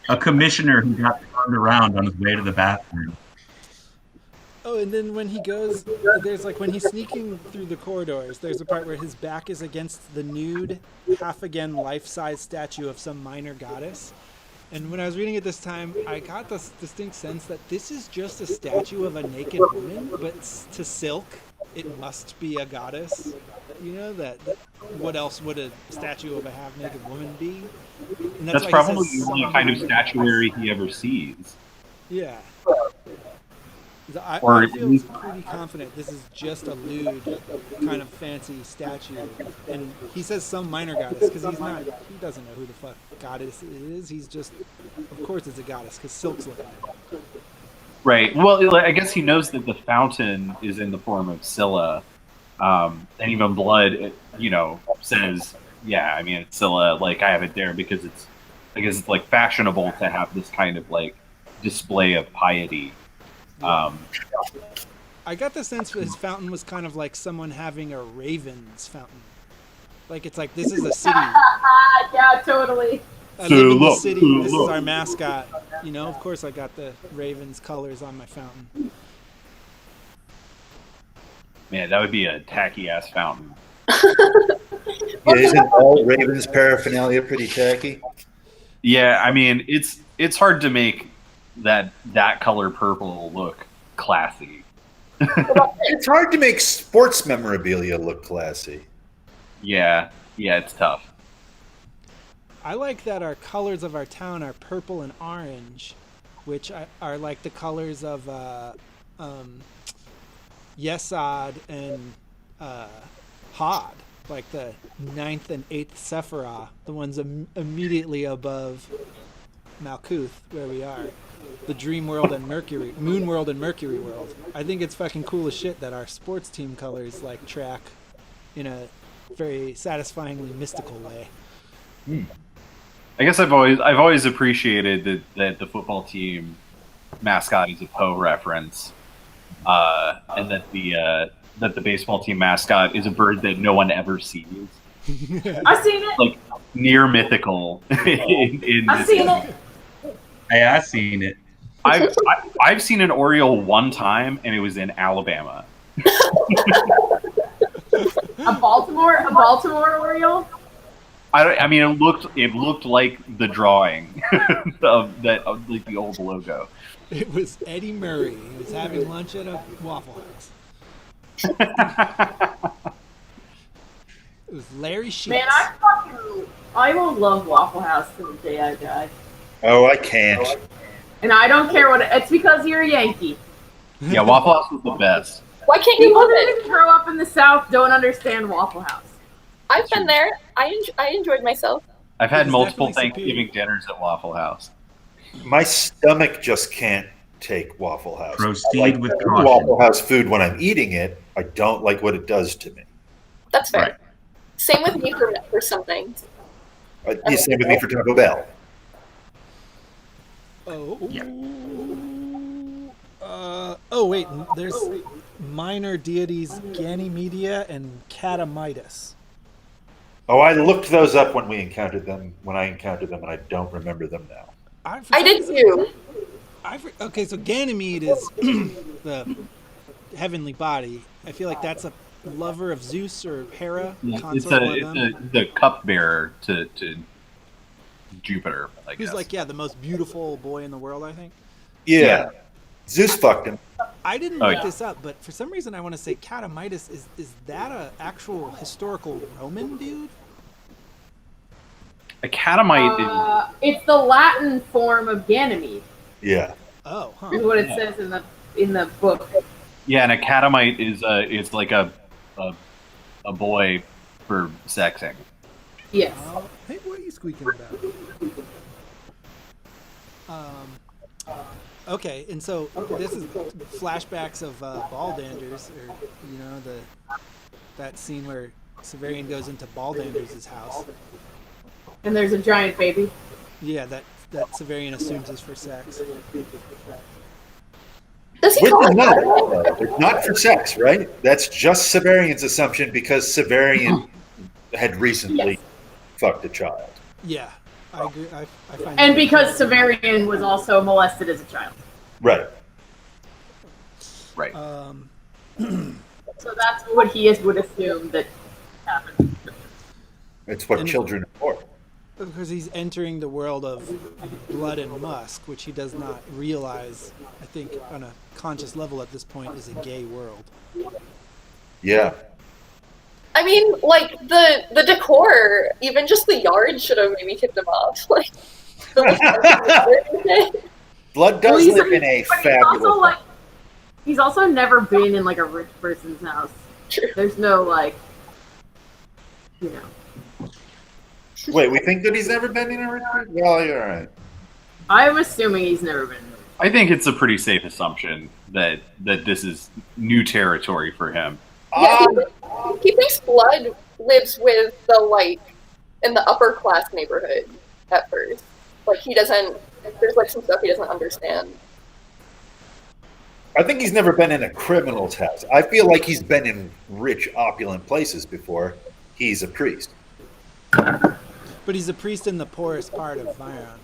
A commissioner who got turned around on his way to the bathroom. Oh, and then when he goes, when he's sneaking through the corridors, there's a part where his back is against the nude, half-again life-size statue of some minor goddess. And when I was reading it this time, I got this distinct sense that this is just a statue of a naked woman, but to Silk, it must be a goddess. You know, that what else would a statue of a half-naked woman be? And that's probably the only kind of statuary he ever sees. Yeah. I feel pretty confident this is just a lewd kind of fancy statue. And he says some minor goddess because he doesn't know who the fuck goddess is. He's just, of course it's a goddess because Silk's looking at it. Right. Well, I guess he knows that the fountain is in the form of Scylla. And even Blood, says, yeah, I mean, it's Scylla, like, I have it there because I guess it's like fashionable to have this kind of like display of piety. I got the sense that his fountain was kind of like someone having a raven's fountain. Like, it's like, this is a city. Yeah, totally. I live in the city. This is our mascot. Of course I got the Ravens colors on my fountain. Man, that would be a tacky-ass fountain. Yeah, isn't all Ravens paraphernalia pretty tacky? Yeah, I mean, it's hard to make that color purple look classy. It's hard to make sports memorabilia look classy. Yeah, it's tough. I like that our colors of our town are purple and orange, which are like the colors of Yesod and Hod, like the 9th and 8th Sephiroth, the ones immediately above Malkuth, where we are. The Dream World and Mercury, Moon World and Mercury World. I think it's fucking cool as shit that our sports team colors like track in a very satisfyingly mystical way. I guess I've always appreciated that the football team mascot is a Poe reference, and that the baseball team mascot is a bird that no one ever sees. I've seen it. Like near mythical. I've seen it. Hey, I seen it. I've seen an Oriole one time, and it was in Alabama. A Baltimore Oriole. I mean, it looked like the drawing of like the old logo. It was Eddie Murray. He was having lunch at a Waffle House. It was Larry Sheets. Man, I will love Waffle House till the day I die. Oh, I can't. And I don't care what it's because you're a Yankee. Yeah, Waffle House was the best. Why can't you People love that it? didn't grow up in the South don't understand Waffle House. I've been there. I enjoyed myself. I've had It's multiple definitely Thanksgiving superior. dinners at Waffle House. My stomach just can't take Waffle House. Proceed I like with Waffle caution. House food when I'm eating it. I don't like what it does to me. That's fair. Right. Same with me for some things. You same with me for Taco Bell. Oh. Yeah. Oh wait, there's minor deities Ganymedia and Catamitus. Oh, I looked those up when I encountered them, and I don't remember them now. I did too. Okay, so Ganymede is the heavenly body. I feel like that's a lover of Zeus or Hera. It's consort of them. the cupbearer to Jupiter, I guess. Who's like, yeah, the most beautiful boy in the world, I think. Yeah. Zeus fucked him. I didn't Oh, look yeah. this up, but for some reason I want to say Catamitus is that a actual historical Roman dude? A catamite It's the Latin form of Ganymede, Yeah. Oh, huh. is what it says in the book. yeah, and a catamite is like a boy for sexing. Yes. Hey, what are you squeaking about? Okay, and so this is flashbacks of Baldanders, or that scene where Severian goes into Baldanders' house. And there's a giant baby. Yeah, that Severian assumes is for sex. Does he Which call is it not, that? it's not for sex, right? That's just Severian's assumption because Severian had recently fucked a child. Yeah, I agree. I find And that- because Severian was also molested as a child. Right. Right. So that's what he would assume that happened. It's what And- children are for. because he's entering the world of blood and musk, which he does not realize, I think, on a conscious level at this point, is a gay world. Yeah. I mean, like the decor, even just the yard should have maybe tipped him off. Like, Blood does Well, live in a but fabulous. he's also never been in like a rich person's house. True. There's no like, you know. Wait, we think that he's never been in a rich person? Well, you're right. I'm assuming he's never been. I think it's a pretty safe assumption that this is new territory for him. Yeah, he thinks Blood lives with the like in the upper class neighborhood at first. Like he doesn't. There's like some stuff he doesn't understand. I think he's never been in a criminal's house. I feel like he's been in rich, opulent places before. He's a priest. But he's a priest in the poorest part of Viron.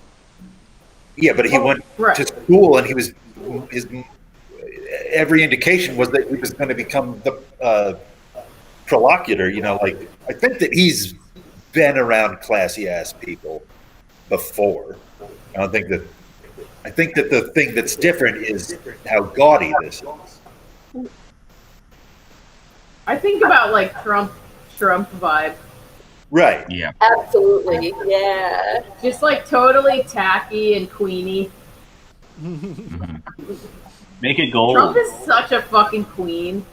Yeah, but he went Right. to school, and every indication was that he was going to become the prolocutor. You know, like I think that he's been around classy ass people before. I think that the thing that's different is how gaudy this is. I think about like Trump vibe. Right. Yeah. Absolutely, yeah. Just like totally tacky and queeny. Make it gold. Trump is such a fucking queen.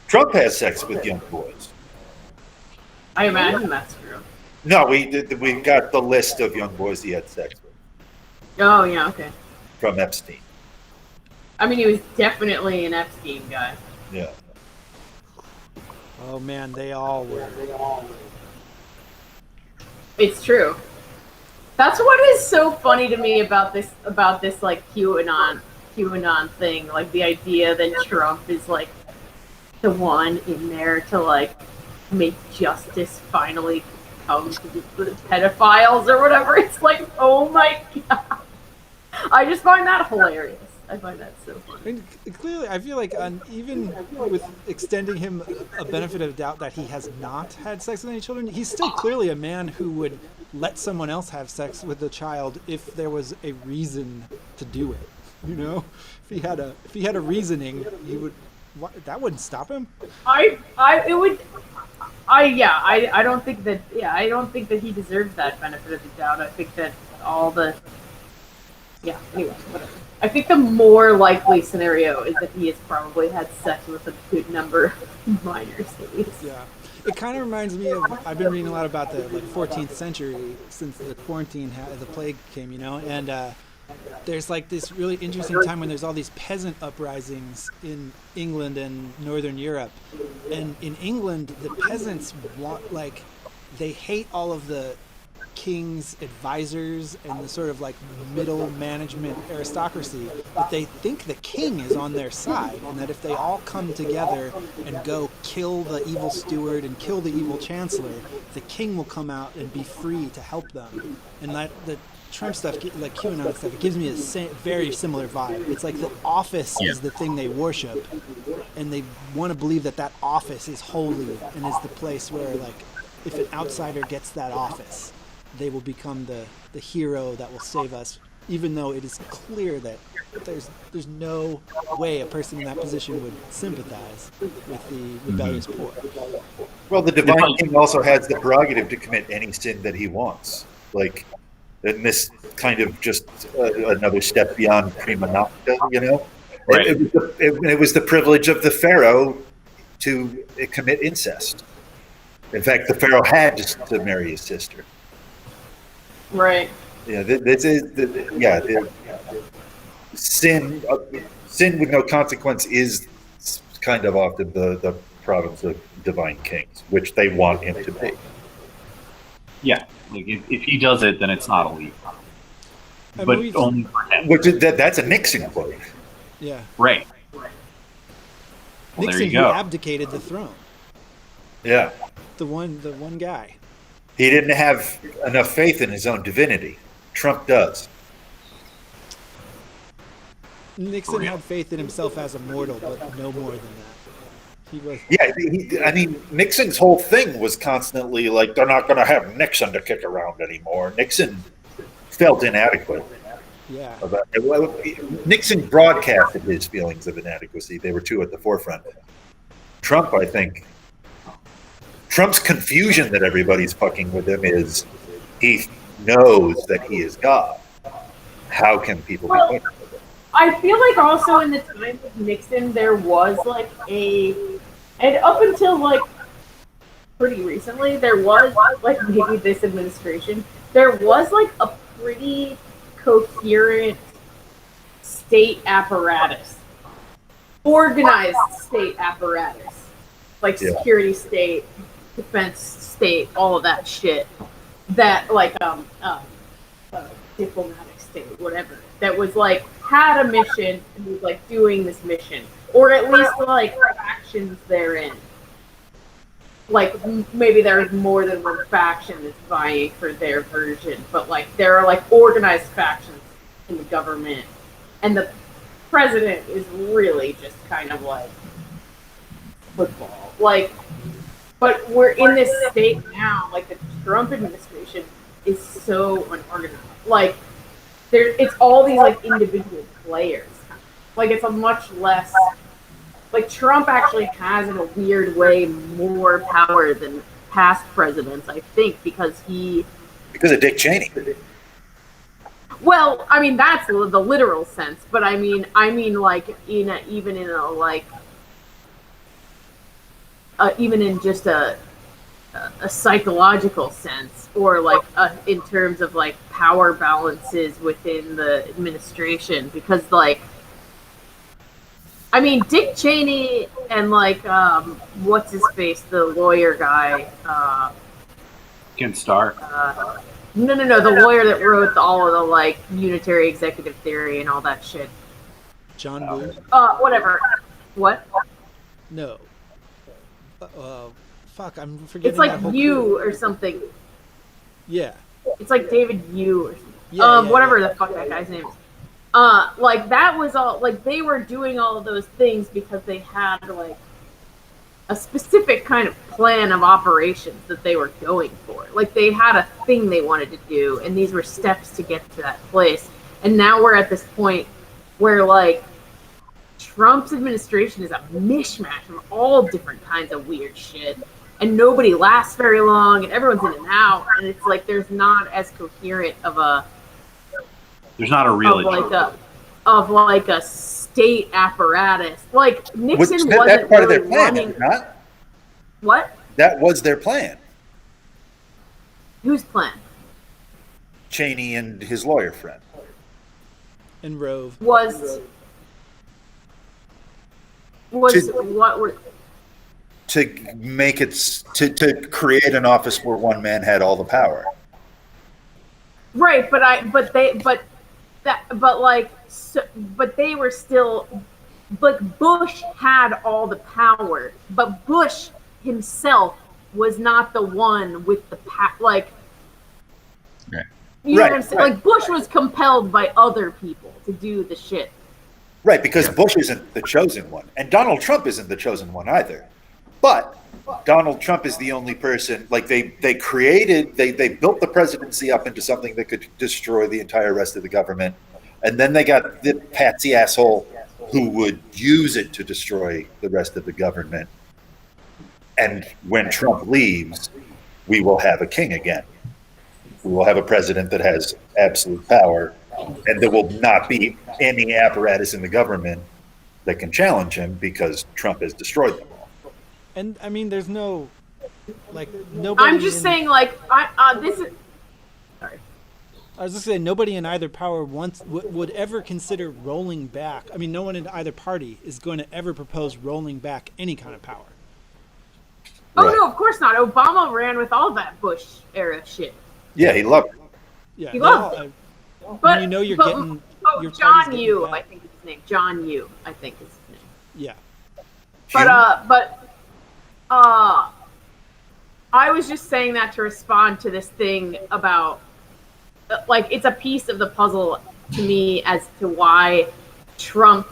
Trump has sex with young boys. I imagine that's true. No, we got the list of young boys he had sex with Oh yeah, okay. from Epstein. I mean, he was definitely an Epstein guy. Yeah. Oh man, they all were. It's true. That's what is so funny to me about this like QAnon thing, like the idea that Trump is like the one in there to like make justice finally come to the pedophiles or whatever. It's like, oh my god. I just find that hilarious. I find that so funny. Clearly, I feel like even with extending him a benefit of doubt that he has not had sex with any children, he's still clearly a man who would let someone else have sex with the child if there was a reason to do it. You know, if he had a reasoning, he would. That wouldn't stop him. I don't think that. Yeah, I don't think that he deserves that benefit of the doubt. I think that all the. Yeah. Anyway, whatever. I think the more likely scenario is that he has probably had sex with a good number of minors, at least. Yeah. It kind of reminds me of, I've been reading a lot about the 14th century since the quarantine, the plague came, you know, and there's like this really interesting time when there's all these peasant uprisings in England and Northern Europe. And in England, the peasants want, like, they hate all of the king's advisors and the sort of like middle management aristocracy, but they think the king is on their side, and that if they all come together and go kill the evil steward and kill the evil chancellor, the king will come out and be free to help them. And that the Trump stuff, like QAnon stuff, it gives me a very similar vibe. It's like the office is the thing they worship, and they want to believe that that office is holy and is the place where, like, if an outsider gets that office, they will become the hero that will save us, even though it is clear that there's no way a person in that position would sympathize with the rebellious poor. Well, the divine king also has the prerogative to commit any sin that he wants. Like, and this kind of just another step beyond prima nocta, you know? Right. It was the privilege of the pharaoh to commit incest. In fact, the pharaoh had to marry his sister. Right. Yeah, this is sin. Sin with no consequence is kind of often the province of divine kings, which they want him to be. Yeah, like if he does it, then it's not illegal. But only for him. Which is, that's a Nixon quote. Yeah. Right. Well, Nixon, there you go. who abdicated the throne. Yeah. The one guy. He didn't have enough faith in his own divinity. Trump does. Nixon had faith in himself as a mortal, but no more than that. He was. Yeah, I mean, Nixon's whole thing was constantly like, they're not going to have Nixon to kick around anymore. Nixon felt inadequate. Yeah. Nixon broadcasted his feelings of inadequacy. They were two at the forefront. Trump, I think, Trump's confusion that everybody's fucking with him is he knows that he is God. How can people be fucking with him? I feel like also in the time of Nixon, there was like and up until like pretty recently, there was like maybe this administration, there was like a pretty coherent state apparatus, organized state apparatus, like security state, defense state, all of that shit. That like diplomatic state, whatever. That was like had a mission and was like doing this mission, or at least like factions therein. Like maybe there's more than one faction that's vying for their version, but like there are like organized factions in the government, and the president is really just kind of like football. Like, but we're in this state now. Like the Trump administration is so unorganized. Like it's all these like individual players. Like it's a much less. Like Trump actually has, in a weird way, more power than past presidents, I think, because of Dick Cheney. Well, I mean that's the literal sense, but I mean like even in just a psychological sense, or like in terms of like power balances within the administration, because like. I mean, Dick Cheney and like what's his face, the lawyer guy, Ken Starr. No, the lawyer that wrote all of the like unitary executive theory and all that shit. John Woo? Whatever. What? No. Fuck, I'm forgetting. It's like that whole you crew. or something. Yeah. It's like David Yu or something. Yeah, whatever the fuck that guy's name is. Like that was all. Like they were doing all of those things because they had like a specific kind of plan of operations that they were going for. Like they had a thing they wanted to do, and these were steps to get to that place. And now we're at this point where like Trump's administration is a mishmash of all different kinds of weird shit, and nobody lasts very long, and everyone's in and out, and it's like there's not as coherent of a There's not a real of like a state apparatus. Like Nixon wasn't that's part really of their plan, running. is it not? What? That was their plan. Whose plan? Cheney and his lawyer friend. And Rove. Was what were To make it to create an office where one man had all the power. right? But they were still like Bush had all the power, but Bush himself was not the one with the like. Right. You know Right, what I'm saying? right. Like Bush was compelled by other people to do the shit. Right, because Bush isn't the chosen one. And Donald Trump isn't the chosen one either. But Donald Trump is the only person, like they built the presidency up into something that could destroy the entire rest of the government. And then they got the patsy asshole who would use it to destroy the rest of the government. And when Trump leaves, we will have a king again. We will have a president that has absolute power, and there will not be any apparatus in the government that can challenge him because Trump has destroyed them all. And I mean, there's no, like, nobody. I'm just saying, like, this is. Sorry. I was just saying, nobody in either power would ever consider rolling back. I mean, no one in either party is going to ever propose rolling back any kind of power. Oh Right. no, of course not. Obama ran with all that Bush era shit. Yeah, he loved it. Yeah, He loved it. But you know you're but- getting. Oh, your party's John getting Yu, back. I think is his name. John Yu, I think is his name. Yeah. I was just saying that to respond to this thing about, like, it's a piece of the puzzle to me as to why Trump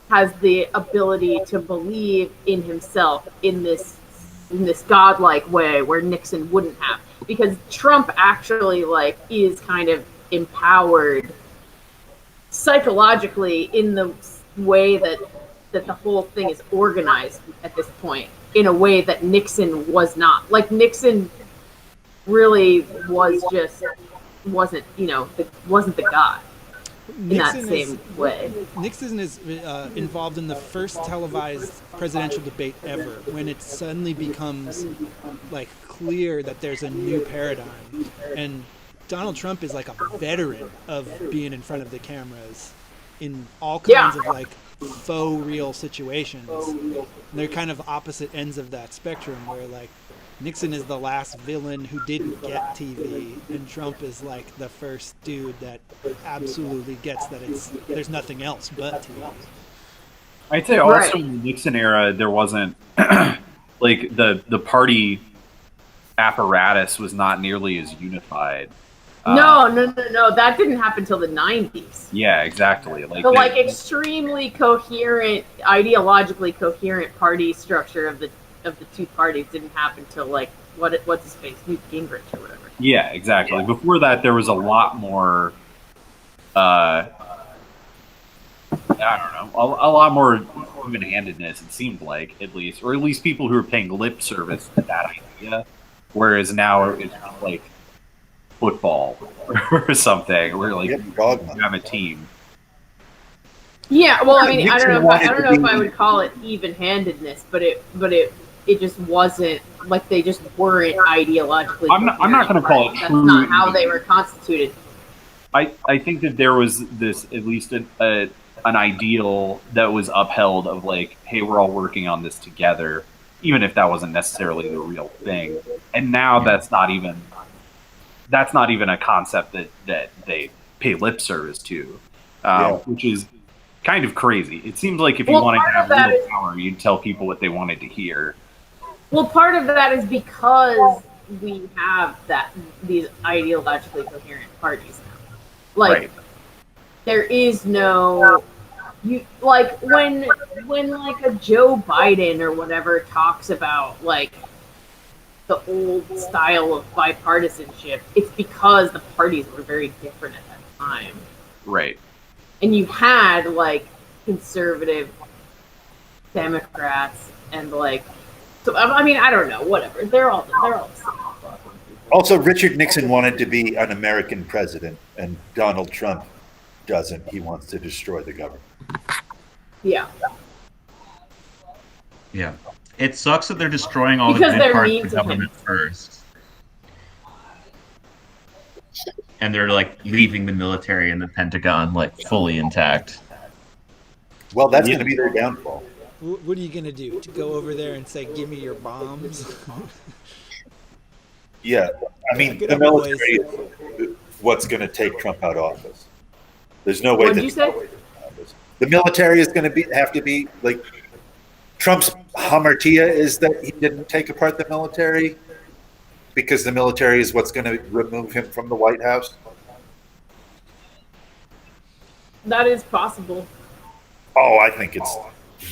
has the ability to believe in himself in this godlike way where Nixon wouldn't have, because Trump actually like is kind of empowered psychologically in the way that the whole thing is organized at this point in a way that Nixon was not. Like Nixon really was just wasn't the guy in that same way. Nixon is involved in the first televised presidential debate ever, when it suddenly becomes like clear that there's a new paradigm, and Donald Trump is like a veteran of being in front of the cameras in all kinds of like faux real situations. And they're kind of opposite ends of that spectrum, where like Nixon is the last villain who didn't get TV, and Trump is like the first dude that absolutely gets that there's nothing else but TV. I'd say also in the Nixon era, there wasn't like the party apparatus was not nearly as unified. No, that didn't happen till the 90s. Yeah, exactly. The extremely coherent, ideologically coherent party structure of the two parties didn't happen till like what's his face, Newt Gingrich or whatever. Yeah, exactly. Before that, there was a lot more. I don't know, a lot more even-handedness. It seemed like, at least people who were paying lip service to that idea. Whereas now it's like football or something, where like you have a team. Yeah, well, I mean, I don't know if I would call it even-handedness, but it just wasn't like they just weren't ideologically. I'm not going to call it. That's not how they were constituted. I think that there was this, at least an ideal that was upheld of like, hey, we're all working on this together, even if that wasn't necessarily the real thing. And now that's not even that's not even a concept that they pay lip service to, which is kind of crazy. It seems like if you wanted to have real power, you'd tell people what they wanted to hear. Well, part of that is because we have these ideologically coherent parties now. Like, there is no like when like a Joe Biden or whatever talks about like the old style of bipartisanship, it's because the parties were very different at that time. Right. And you had like conservative Democrats and like, so I mean, I don't know, whatever. They're all the same. Also, Richard Nixon wanted to be an American president, and Donald Trump doesn't. He wants to destroy the government. Yeah. Yeah. It sucks that they're destroying all the good parts of the government first. And they're like leaving the military and the Pentagon like fully intact. Well, that's going to be their downfall. What are you going to do? To go over there and say, give me your bombs? Yeah. I mean, the military is what's going to take Trump out of office. There's no way What'd you say? The military is going to have to be like Trump's hamartia is that he didn't take apart the military because the military is what's going to remove him from the White House. That is possible. Oh, I think it's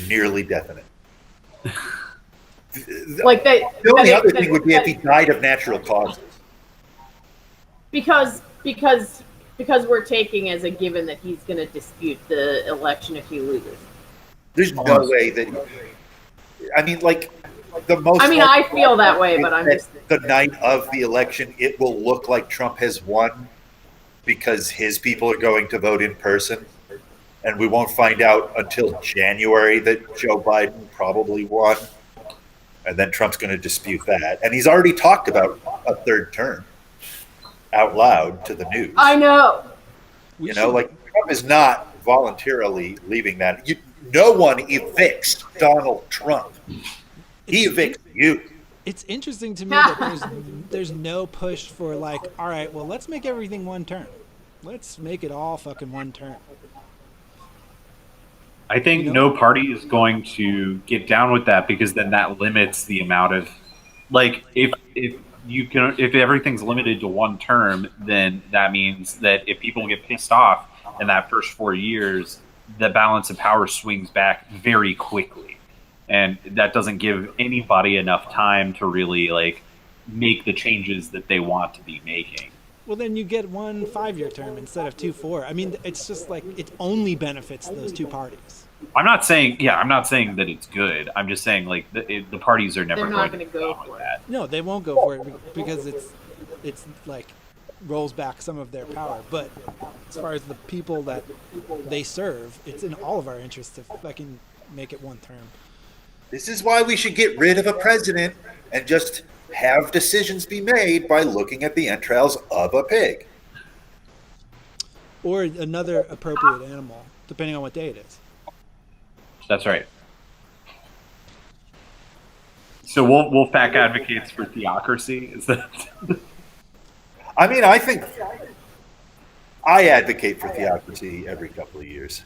nearly definite. Like that. The only other thing would be if he died of natural causes. Because we're taking as a given that he's going to dispute the election if he loses. There's no way that. I mean, like the most. I mean, I feel that way, but I'm just. The night of the election, it will look like Trump has won because his people are going to vote in person, and we won't find out until January that Joe Biden probably won, and then Trump's going to dispute that, and he's already talked about a third term out loud to the news. I know. You know, like Trump is not voluntarily leaving that. No one evicts Donald Trump. He evicts you. It's interesting to me that there's no push for like, all right, well, let's make everything one term. Let's make it all fucking one term. I think no party is going to get down with that because then that limits the amount of, like, if everything's limited to one term, then that means that if people get pissed off in that first 4 years, the balance of power swings back very quickly. And that doesn't give anybody enough time to really like make the changes that they want to be making. Well, then you get 1 5-year term instead of 2 4. I mean, it's just like it only benefits those two parties. I'm not saying that it's good. I'm just saying like the parties are never going to go for that. No, they won't go for it because it's like rolls back some of their power. But as far as the people that they serve, it's in all of our interests to fucking make it one term. This is why we should get rid of a president and just have decisions be made by looking at the entrails of a pig. Or another appropriate animal, depending on what day it is. That's right. So Wolfpack advocates for theocracy. Is that? I mean, I think I advocate for theocracy every couple of years.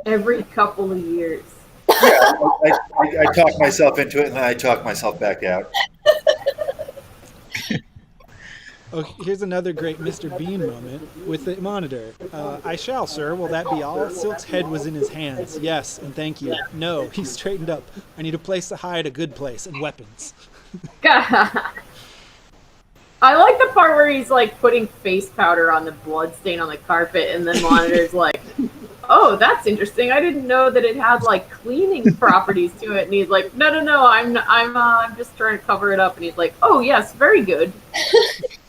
Every couple of years. Yeah, I talk myself into it and then I talk myself back out. Oh, here's another great Mr. Bean moment with the monitor. I shall, sir. Will that be all? Silk's head was in his hands. Yes, and thank you. No, he straightened up. I need a place to hide, a good place, and weapons. I like the part where he's like putting face powder on the blood stain on the carpet, and then Monitor's like, "Oh, that's interesting. I didn't know that it had like cleaning properties to it." And he's like, "No, I'm just trying to cover it up." And he's like, "Oh yes, very good."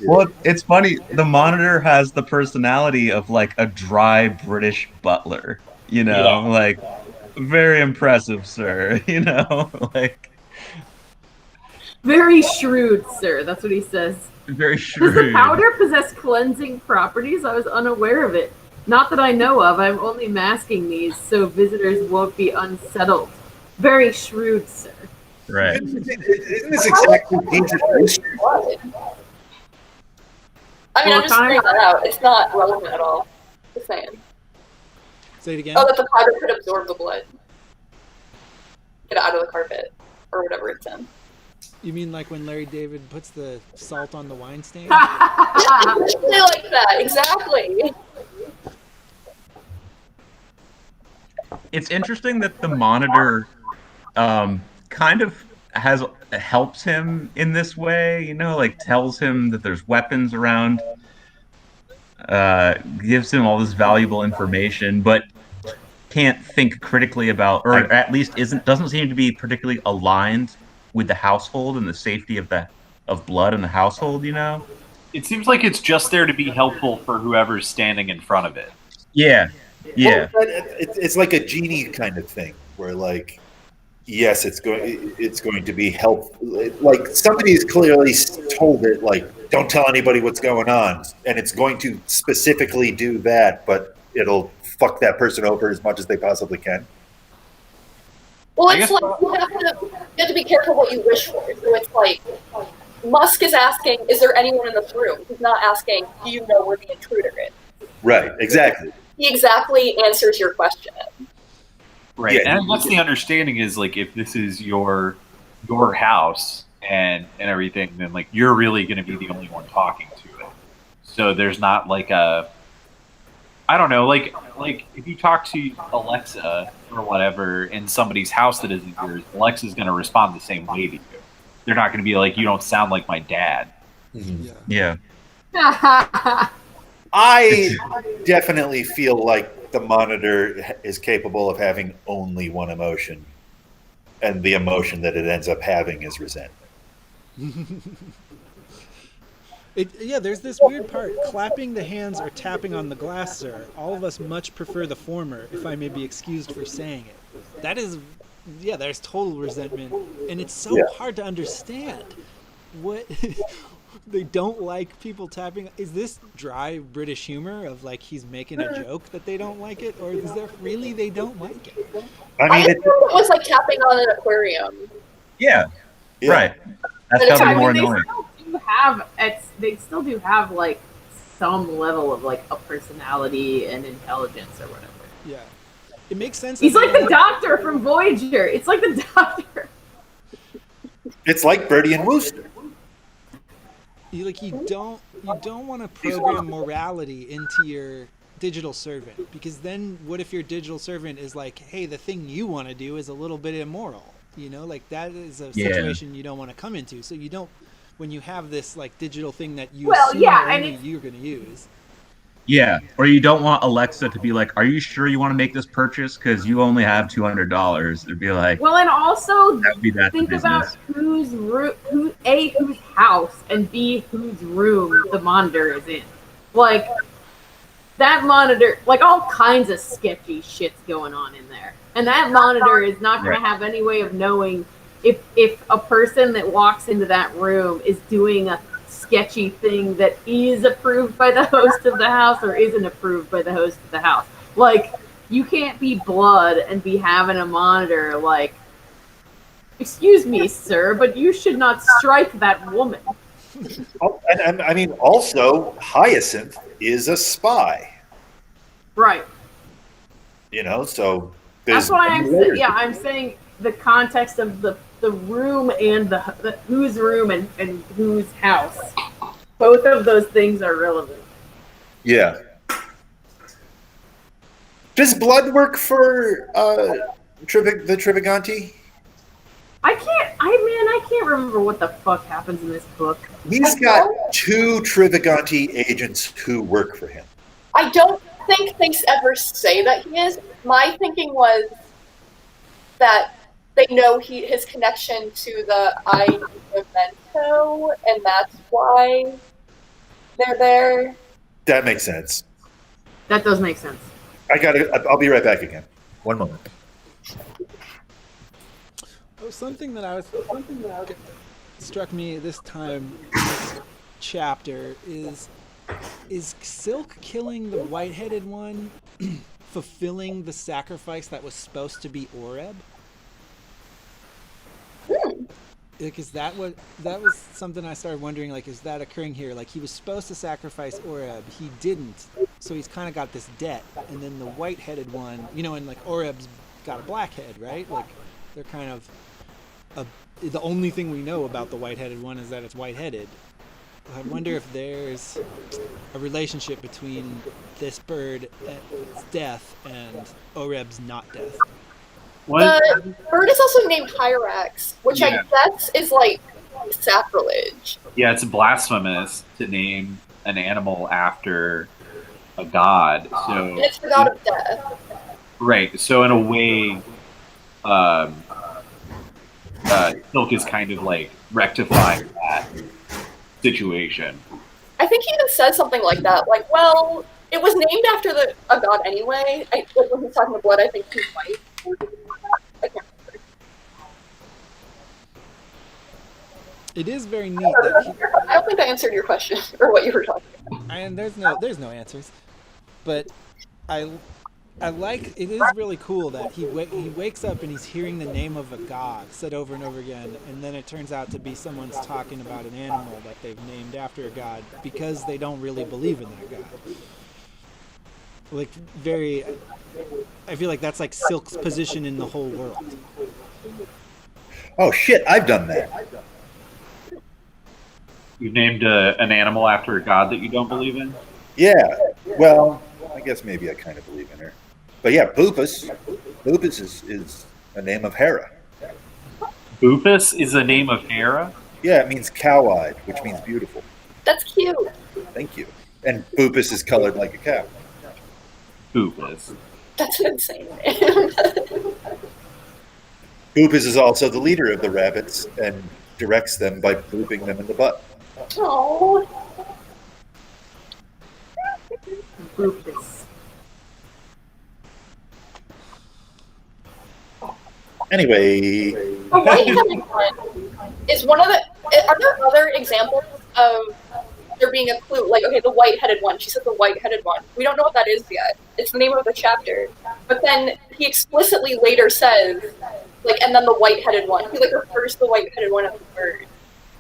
Well, it's funny. The Monitor has the personality of like a dry British butler. You know, like very impressive, sir. You know, like very shrewd, sir. That's what he says. Very shrewd. Does the powder possess cleansing properties? I was unaware of it. Not that I know of. I'm only masking these so visitors won't be unsettled. Very shrewd, sir. Right. Isn't this exactly Jesus? Blood. I mean, I'm just pointing that out. It's not relevant at all. Just saying. Say it again. Oh, that the powder could absorb the blood. Get it out of the carpet. Or whatever it's in. You mean like when Larry David puts the salt on the wine stain? Exactly like that. Exactly. It's interesting that the monitor kind of helps him in this way, you know, like tells him that there's weapons around, gives him all this valuable information, but can't think critically about, or at least doesn't seem to be particularly aligned with the household and the safety of blood in the household, you know? It seems like it's just there to be helpful for whoever's standing in front of it. Yeah. Yeah. Well, it's like a genie kind of thing, where like, yes, it's going to be helpful. Like somebody's clearly told it, like, don't tell anybody what's going on, and it's going to specifically do that, but it'll fuck that person over as much as they possibly can. Well, it's like you have to be careful what you wish for. So it's like Musk is asking, "Is there anyone in this room?" He's not asking, "Do you know where the intruder is?" Right. Exactly. He exactly answers your question. Right. Yeah. And that's the understanding is like if this is your house and everything, then like you're really going to be the only one talking to it. So there's not like I don't know, like if you talk to Alexa or whatever in somebody's house that isn't yours, Alexa's going to respond the same way to you. They're not going to be like, you don't sound like my dad. Mm-hmm. Yeah. I definitely feel like the monitor is capable of having only one emotion, and the emotion that it ends up having is resentment. There's this weird part. Clapping the hands or tapping on the glass, sir. All of us much prefer the former, if I may be excused for saying it. That is, there's total resentment, and it's so hard to understand. What they don't like people tapping. Is this dry British humor of like he's making a joke that they don't like it, or is there really they don't like it? I mean, it was like tapping on an aquarium. Yeah. Right. That's gotta be more annoying. They still do have like some level of like a personality and intelligence or whatever. Yeah, it makes sense. He's like the Doctor from Voyager. It's like the Doctor. It's like Birdie and Wooster. You don't want to program morality into your digital servant, because then what if your digital servant is like, hey, the thing you want to do is a little bit immoral, you know, like that is a situation you don't want to come into. So you don't, when you have this like digital thing that you assume only you're going to use. Yeah, or you don't want Alexa to be like, "Are you sure you want to make this purchase? Because you only have $200." It'd be like, well, and also think about whose house, and B, whose room the monitor is in. Like that monitor, like all kinds of sketchy shit's going on in there, and that monitor is not going to have any way of knowing if a person that walks into that room is doing a sketchy thing that is approved by the host of the house or isn't approved by the host of the house. Like, you can't be blood and be having a monitor like, excuse me, sir, but you should not strike that woman. And I mean, also, Hyacinth is a spy. Right. You know, so that's why I'm saying the context of the room and the whose room and whose house. Both of those things are relevant. Yeah. Does blood work for the Trivaganti? I can't remember what the fuck happens in this book. He's got 2 Trivaganti agents who work for him. I don't think they ever say that he is. My thinking was that they know his connection to the Memento, and that's why they're there. That makes sense. That does make sense. I'll be right back again. One moment. Something that struck me this time in this chapter is Silk killing the white-headed one fulfilling the sacrifice that was supposed to be Oreb? Like, is that what that was something I started wondering? Like, is that occurring here? Like, he was supposed to sacrifice Oreb, he didn't, so he's kind of got this debt. And then the white-headed one, and like Oreb's got a black head, right? Like, they're kind of the only thing we know about the white-headed one is that it's white-headed. I wonder if there's a relationship between this bird's death and Oreb's not death. What? The bird is also named Hyrax, which I Yeah. guess is like sacrilege. Yeah, it's blasphemous to name an animal after a god. So And it's the god of death. right. So in a way, Silk is kind of like rectifying that situation. I think he even said something like that. Like, well, it was named after a god anyway. When he's talking to Blood, I think he's white. I can't remember. It is very neat that I don't think I answered your question or what you were talking about. and there's no answers, but I like it is really cool that he wakes up and he's hearing the name of a god said over and over again, and then it turns out to be someone's talking about an animal that they've named after a god because they don't really believe in that god. Like, I feel like that's like Silk's position in the whole world. Oh shit, I've done that. You've named an animal after a god that you don't believe in? Yeah. Well, I guess maybe I kind of believe in her. But yeah, Bupus. Bupus is a name of Hera. Bupus is the name of Hera? Yeah, it means cow-eyed, which means beautiful. That's cute. Thank you. And Bupus is colored like a cow. Bupus. That's an insane name. Bupus is also the leader of the rabbits and directs them by booping them in the butt. Oh. Bupus. Anyway, The white-headed one is one of the. Are there other examples of there being a clue? Like, okay, the white-headed one. She said the white-headed one. We don't know what that is yet. It's the name of the chapter. But then he explicitly later says, like, and then the white-headed one. He like refers to the white-headed one as a bird.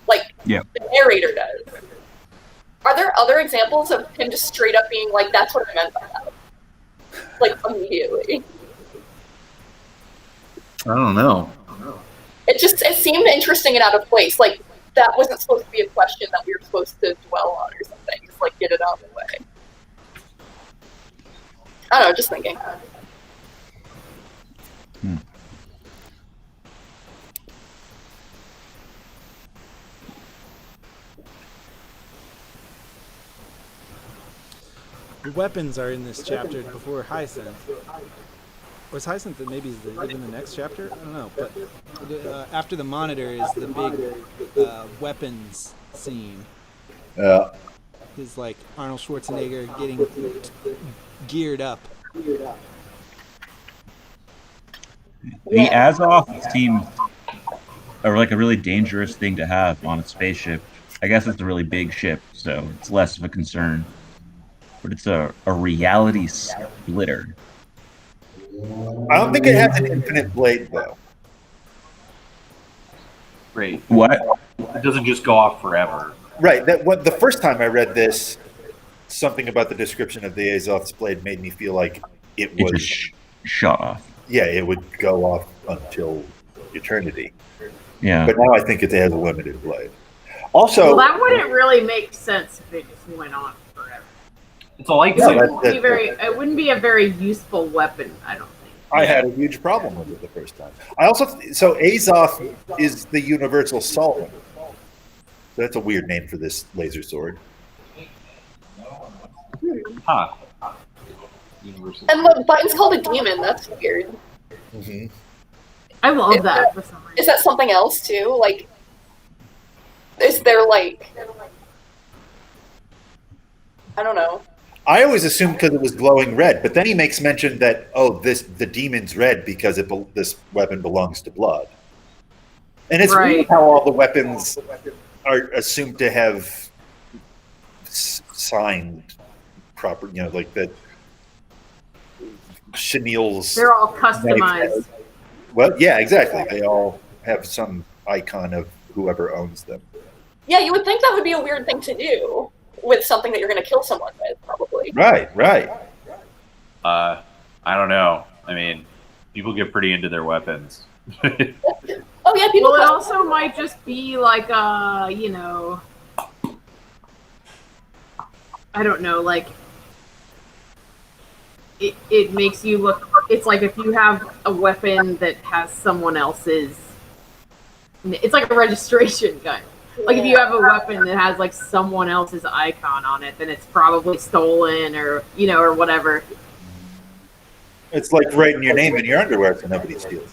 Like, Yeah. the narrator does. Are there other examples of him just straight up being like, that's what I meant by that? Like, immediately. I don't know. It seemed interesting and out of place. Like, that wasn't supposed to be a question that we were supposed to dwell on or something. Just, like, get it out of the way. I don't know, just thinking. The weapons are in this chapter before Hyacinth. Or is Hyacinth that maybe is even the next chapter? I don't know. But after the monitor is the big weapons scene. Yeah. Is like Arnold Schwarzenegger getting geared up. The Azoth seems like a really dangerous thing to have on a spaceship. I guess it's a really big ship, so it's less of a concern. But it's a reality splitter. I don't think it has an infinite blade, though. Right. What? It doesn't just go off forever. Right. The first time I read this, something about the description of the Azoth's blade made me feel like it It would. just shut off. Yeah, it would go off until eternity. Yeah. But now I think it has a limited blade. Also, Well, that wouldn't really make sense if it just went on forever. It's a It lightsaber. wouldn't be a very useful weapon, I don't think. I had a huge problem with it the first time. So Azoth is the universal solvent. That's a weird name for this laser sword. Huh. And the button's called a demon. That's weird. Mm-hmm. I love that for some reason. Is that something else, too? Like, is there, like... I don't know. I always assumed because it was glowing red, but then he makes mention that the demon's red because this weapon belongs to blood. And it's weird how all the weapons are assumed to have signed proper, like that. Chenille's. They're all customized. Well, yeah, exactly. They all have some icon of whoever owns them. Yeah, you would think that would be a weird thing to do with something that you're going to kill someone with, probably. Right. I don't know. I mean, people get pretty into their weapons. Oh yeah, people. Well, it also might just be like you know, I don't know, like it makes you look. It's like if you have a weapon that has someone else's. It's like a registration gun. Like if you have a weapon that has like someone else's icon on it, then it's probably stolen or or whatever. It's like writing your name in your underwear so nobody steals it.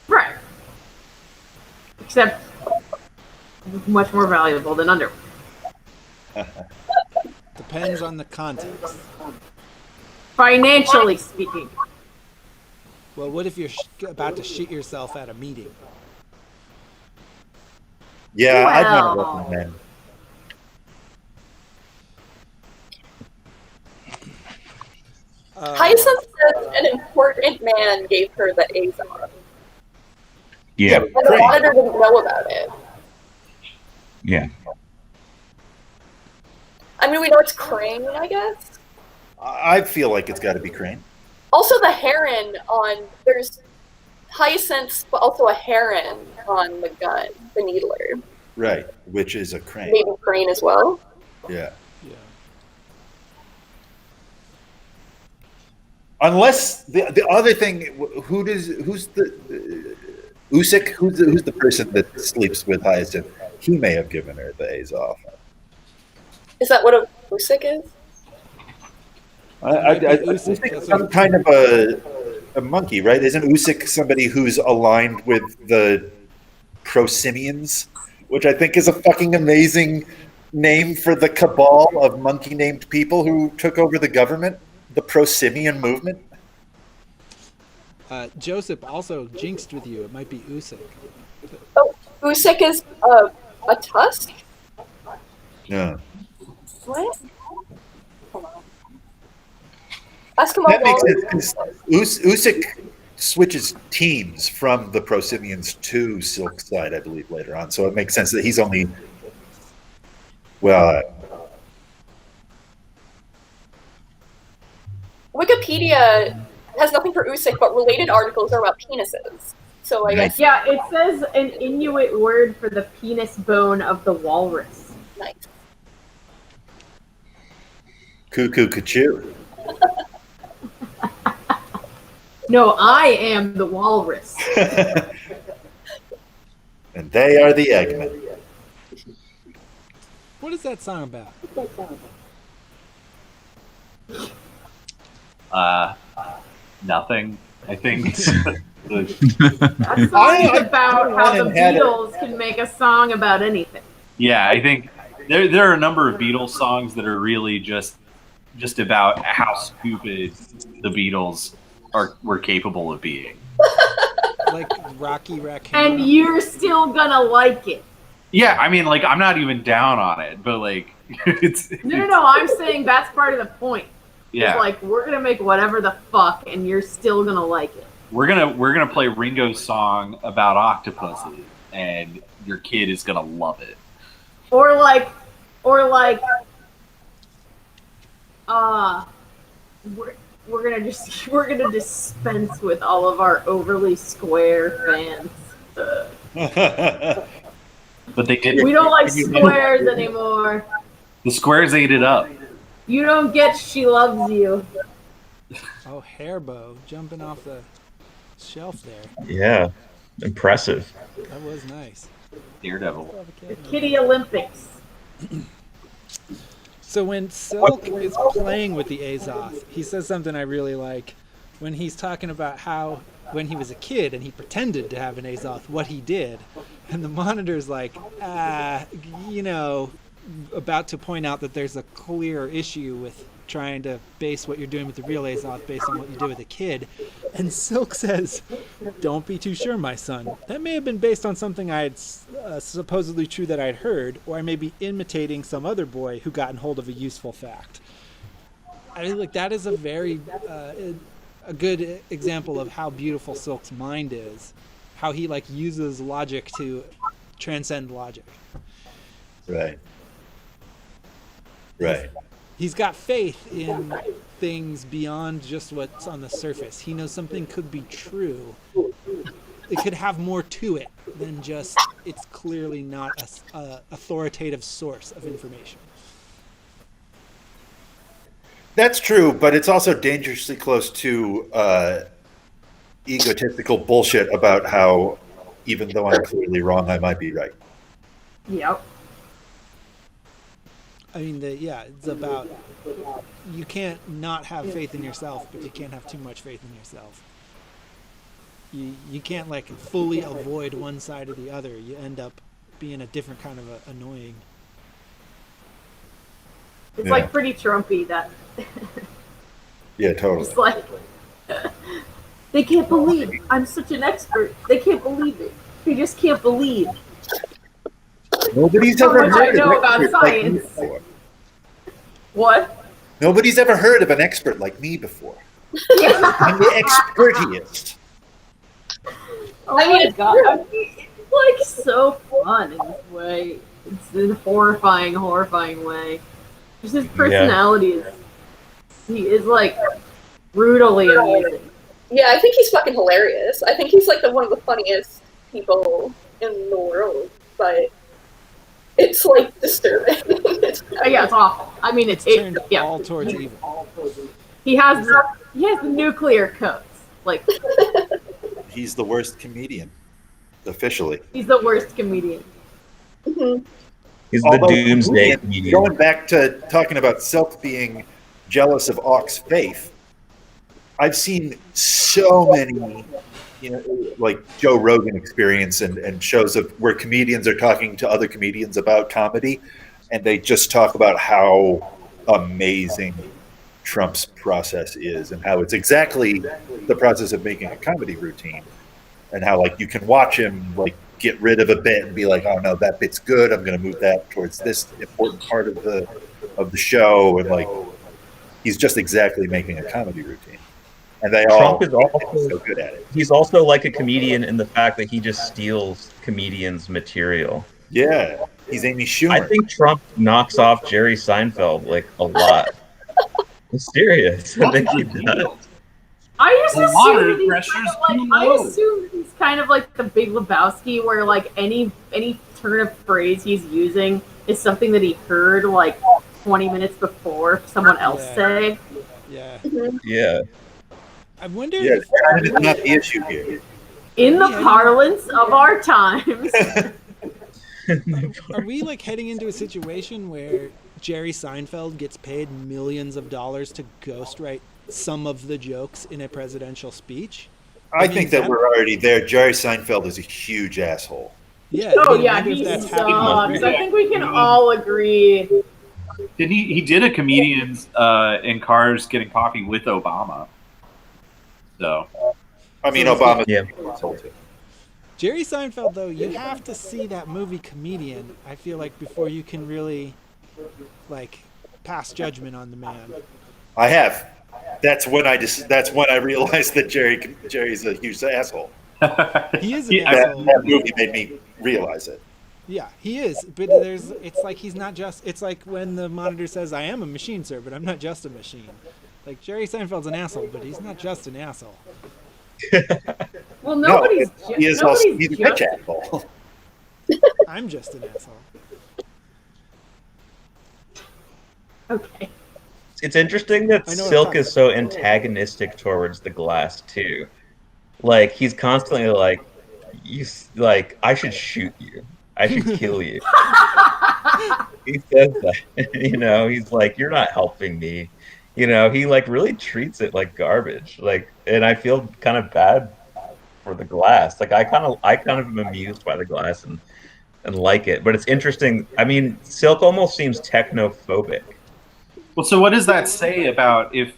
Right. Except much more valuable than underwear. Depends on the context. Financially speaking. Well, what if you're about to shit yourself at a meeting? Yeah, I'd Well. not recommend. Hyacinth said an important man gave her the Azon. Yeah. And the monitor didn't know about it. Yeah. I mean, we know it's Crane, I guess. I feel like it's got to be Crane. Also, the heron on there's Hyacinth, but also a heron on the gun, the needler. Right, which is a Crane. Maybe Crane as well. Yeah. Yeah. Unless the other thing, who's the Usyk? Who's the person that sleeps with Hyacinth? He may have given her the Azov. Is that what a Usyk is? Usyk's some kind of a monkey, right? Isn't Usyk somebody who's aligned with the Prosimians, which I think is a fucking amazing name for the cabal of monkey-named people who took over the government, the Prosimian movement? Joseph also jinxed with you. It might be Usyk. Oh, Usyk is a tusk? Yeah. What? Hold on. Ask him That makes all. sense, 'cause Usyk switches teams from the Prosimians to Silk Side, I believe, later on. So it makes sense that he's only... Well... Wikipedia has nothing for Usyk, but related articles are about penises. So I guess Yeah, it says an Inuit word for the penis bone of the walrus. nice. Cuckoo Cachoo. No, I am the walrus. And they are the Eggmen. What is that song about? Nothing. I think. That song is about how the Beatles can make a song about anything. Yeah, I think there are a number of Beatles songs that are really just about how stupid the Beatles were capable of being. Like Rocky Raccoon. And you're still gonna like it. Yeah, I mean, like, I'm not even down on it, but like, it's No, I'm saying that's part of the point. yeah. It's like, we're gonna make whatever the fuck, and you're still gonna like it. We're gonna play Ringo's song about octopuses, and your kid is gonna love it. Or like, we're gonna dispense with all of our overly square fans. But they did. We don't like squares anymore. The squares ate it up. You don't get She Loves You. Oh, Hairbow jumping off the shelf there. Yeah. Impressive. That was nice. Daredevil. The Kitty Olympics. So when Silk is playing with the Azoth, he says something I really like. When he's talking about how when he was a kid and he pretended to have an Azoth, what he did. And the monitor's like, about to point out that there's a clear issue with trying to base what you're doing with the real Azoth based on what you did with a kid. And Silk says, "Don't be too sure, my son. That may have been based on something I had supposedly true that I'd heard, or I may be imitating some other boy who gotten hold of a useful fact." I mean, like, that is a very a good example of how beautiful Silk's mind is. How he like uses logic to transcend logic. Right. Right. He's got faith in things beyond just what's on the surface. He knows something could be true. It could have more to it than just it's clearly not a authoritative source of information. That's true, but it's also dangerously close to egotistical bullshit about how, even though I'm clearly wrong, I might be right. Yep. I mean, it's about you can't not have faith in yourself, but you can't have too much faith in yourself. You can't like fully avoid one side or the other. You end up being a different kind of annoying. It's like pretty Trumpy that. Yeah, totally. It's like they can't believe I'm such an expert. They can't believe it. They just can't believe. Nobody's How ever much I heard know of about an expert like me science. before. What? Nobody's ever heard of an expert like me before. Yeah. I'm the expertiest. Oh my god. I mean, it's like so fun in this way. It's in a horrifying way. Just his personality he is like brutally amusing. Yeah, I think he's fucking hilarious. I think he's like one of the funniest people in the world, but it's like disturbing. Yeah, it's awful. I mean, It's turned all towards evil. He has the nuclear codes. Like He's the worst comedian, officially. he's the worst comedian. He's the doomsday comedian. Going back to talking about Silk being jealous of Auk's faith, I've seen so many, like Joe Rogan Experience and shows of where comedians are talking to other comedians about comedy, and they just talk about how amazing Trump's process is and how it's exactly the process of making a comedy routine, and how like you can watch him like get rid of a bit and be like, oh no, that bit's good, I'm going to move that towards this important part of the show, and like he's just exactly making a comedy routine. And they Trump all is also so good at it. He's also like a comedian in the fact that he just steals comedians' material. Yeah, he's Amy Schumer. I think Trump knocks off Jerry Seinfeld like a lot. I'm serious. I think he does. I just water assume he's pressure's kind of too like, I low. assume he's kind of like the Big Lebowski, where like any turn of phrase he's using is something that he heard like 20 minutes before someone else say. Yeah. Yeah. I wonder Yeah, if that is not the issue here. In the parlance of our times. are we like heading into a situation where Jerry Seinfeld gets paid millions of dollars to ghostwrite some of the jokes in a presidential speech? I think that we're already there. Jerry Seinfeld is a huge asshole. Yeah. Oh I mean, I yeah, wonder if he that's sucks. happening. I think we can all agree. Did he did a comedians in cars getting coffee with Obama. So I mean, So Obama. Yeah. Jerry Seinfeld, though, you have to see that movie Comedian, I feel like, before you can really like pass judgment on the man. I have. That's when I realized that Jerry's a huge asshole. He is an Yeah, asshole. That movie made me realize it. Yeah, he is. But it's like he's not just. It's like when the monitor says, "I am a machine, sir, but I'm not just a machine." Like Jerry Seinfeld's an asshole, but he's not just an asshole. Well, nobody's he's a bitch asshole. I'm just an asshole. Okay. It's interesting that I know what I'm Silk talking is so antagonistic towards the Glass too. Like he's constantly like, I should shoot you. I should kill you. He says that. He's like, you're not helping me. He like really treats it like garbage. Like, and I feel kind of bad for the Glass. Like I kind of am amused by the Glass and like it. But it's interesting. I mean, Silk almost seems technophobic. Well, so what does that say about if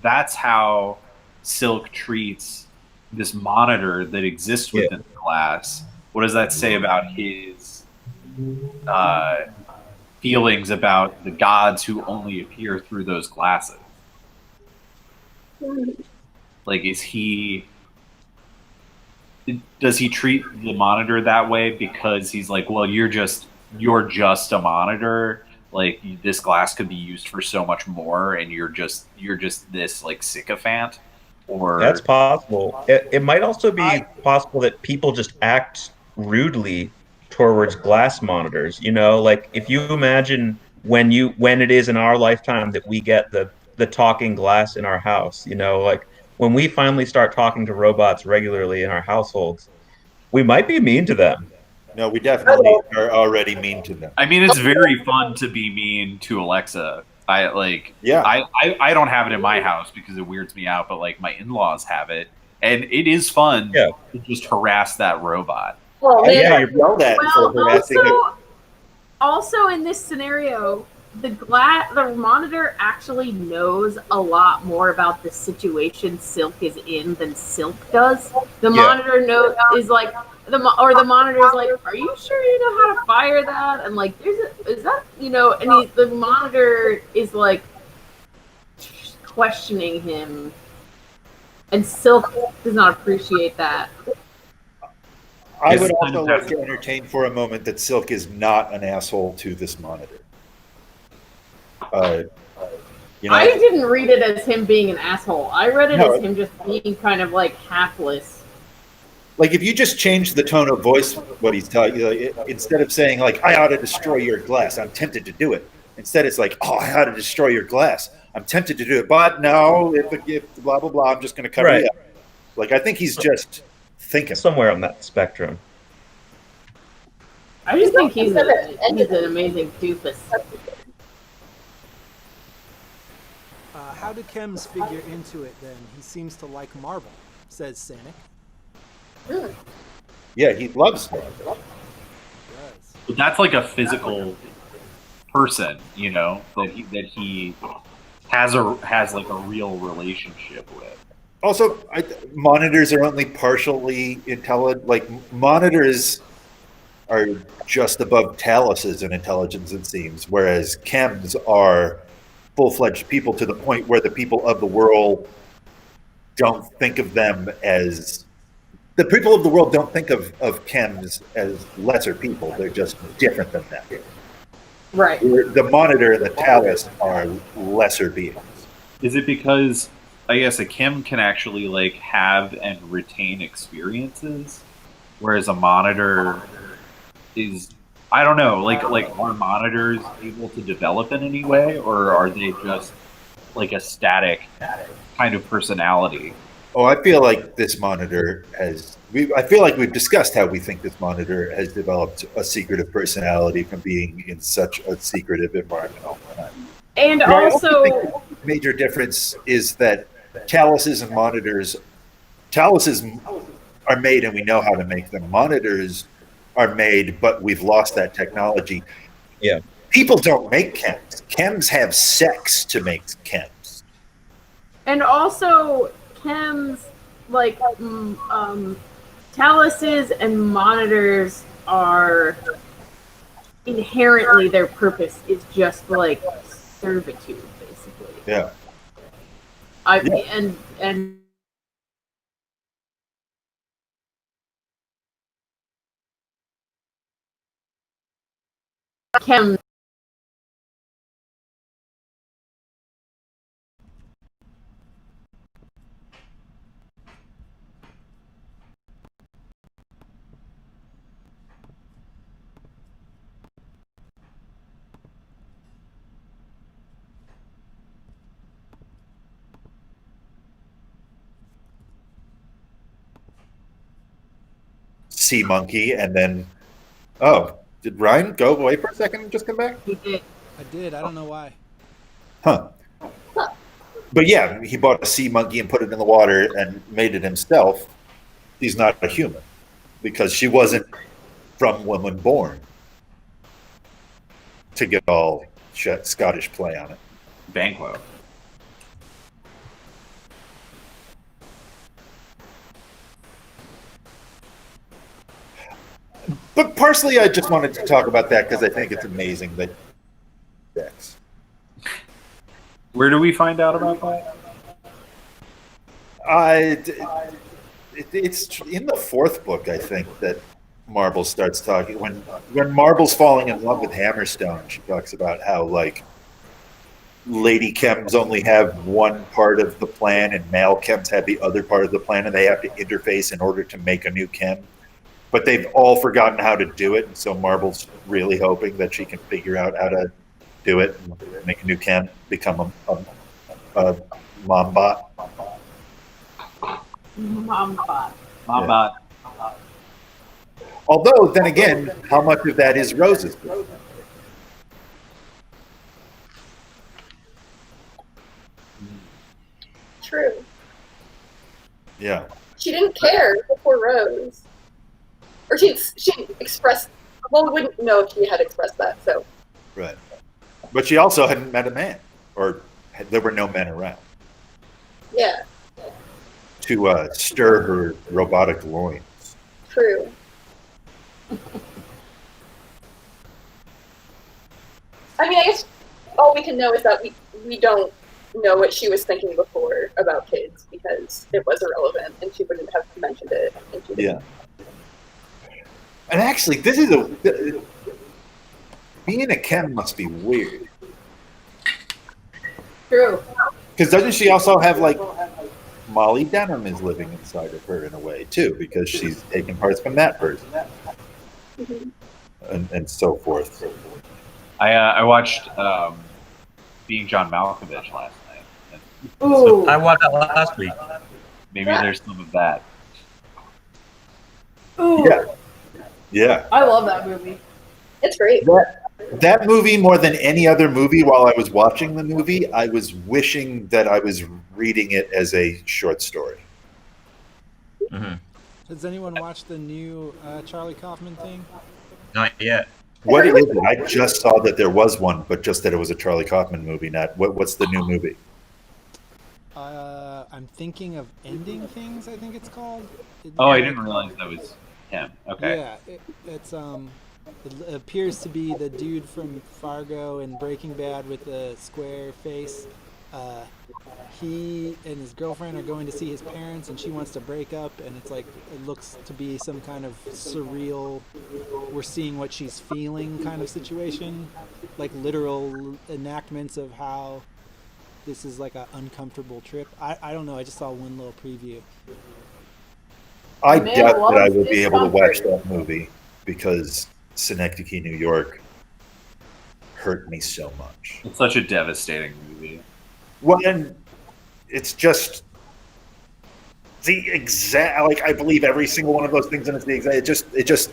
that's how Silk treats this monitor that exists within the Glass? What does that say about his feelings about the gods who only appear through those glasses? Like, is he does he treat the monitor that way because he's like, well, you're just a monitor. Like this glass could be used for so much more, and you're just this like sycophant. Or That's possible. It might also be possible that people just act rudely towards glass monitors. You know, like if you imagine when it is in our lifetime that we get the talking glass in our house, you know, like when we finally start talking to robots regularly in our households, we might be mean to them. No, we definitely are already mean to them. I mean, it's very fun to be mean to Alexa. Yeah. I don't have it in my house because it weirds me out, but like my in-laws have it, and it is fun to just harass that robot. Well, man, Yeah, you're Yell that for harassing also in this scenario, the monitor actually knows a lot more about the situation Silk is in than Silk does. The monitor is like the monitor is like, "Are you sure you know how to fire that?" And like, is that And the monitor is like questioning him, and Silk does not appreciate that. I would also like to entertain for a moment that Silk is not an asshole to this monitor. I didn't read it as him being an asshole. I read it as him just being kind of like hapless. Like if you just change the tone of voice, what he's telling you, instead of saying like, "I ought to destroy your glass," I'm tempted to do it. Instead, it's like, "Oh, I ought to destroy your glass. I'm tempted to do it, but no, if blah blah blah, I'm just going to cover you up." Like I think he's just thinking somewhere on that spectrum. I just think he's an amazing doofus. How do chems figure into it then? He seems to like marble, says Sanic. Yeah, he loves marble. But that's like a physical person, that he has like a real relationship with. Also, monitors are only partially intelligent. Like monitors are just above taluses in intelligence, it seems, whereas chems are full-fledged people to the point where the people of the world don't think of them as the people of the world don't think of chems as lesser people. They're just different than them. Right. The monitor and the talus are lesser beings. Is it because I guess a chem can actually like have and retain experiences, whereas a monitor is, I don't know, like are monitors able to develop in any way, or are they just like a static kind of personality? Oh, I feel like this monitor I feel like we've discussed how we think this monitor has developed a secretive personality from being in such a secretive environment all the time. And but also, I think the major difference is that taluses and monitors, taluses are made and we know how to make them. Monitors are made, but we've lost that technology. Yeah. People don't make chems. Chems have sex to make chems. And also, chems, like, taluses and monitors are inherently, their purpose is just like servitude, basically. Yeah. And chem. Sea monkey, and then did Ryan go away for a second and just come back? He did. I did. I don't know why. Huh. But yeah, he bought a sea monkey and put it in the water and made it himself. He's not a human because she wasn't from woman born. To get all Scottish play on it. Banquo. But partially, I just wanted to talk about that because I think it's amazing that sex. Where do we find out about that? it's in the fourth book, I think, that Marble starts talking when Marble's falling in love with Hammerstone. She talks about how like Lady Chems only have one part of the plan, and male Chems have the other part of the plan, and they have to interface in order to make a new Chem. But they've all forgotten how to do it, and so Marble's really hoping that she can figure out how to do it and make a new Chem, become a mom bot. Mom. Although, then again, how much of that is Rose's? True. Yeah. She didn't care before Rose. Or she expressed, well, we wouldn't know if she had expressed that, so. Right. But she also hadn't met a man, or there were no men around Yeah, to stir her robotic loins. true. I mean, I guess all we can know is that we don't know what she was thinking before about kids because it was irrelevant and she wouldn't have mentioned it. And she didn't. And actually, being a Chem must be weird. True. Because doesn't she also have like Molly Denham is living inside of her in a way too, because she's taking parts from that person, and so forth. I watched Being John Malkovich last night. Ooh. I watched that last week. Maybe there's some of that. Ooh. Yeah. I love that movie. It's great. That movie, more than any other movie, while I was watching the movie, I was wishing that I was reading it as a short story. Mm-hmm. Has anyone watched the new Charlie Kaufman thing? Not yet. What is it? I just saw that there was one, but just that it was a Charlie Kaufman movie. Not what's the new movie? I'm thinking of Ending Things, I think it's called. I didn't realize that was him. Okay. Yeah, it appears to be the dude from Fargo and Breaking Bad with the square face. He and his girlfriend are going to see his parents, and she wants to break up, and it's like it looks to be some kind of surreal, we're seeing what she's feeling kind of situation, like literal enactments of how this is like an uncomfortable trip. I don't know. I just saw one little preview. I doubt that I will be able to watch that movie because Synecdoche, New York hurt me so much. It's such a devastating movie. Well, and it's just the exact, like, I believe every single one of those things, and it's the exact, it just,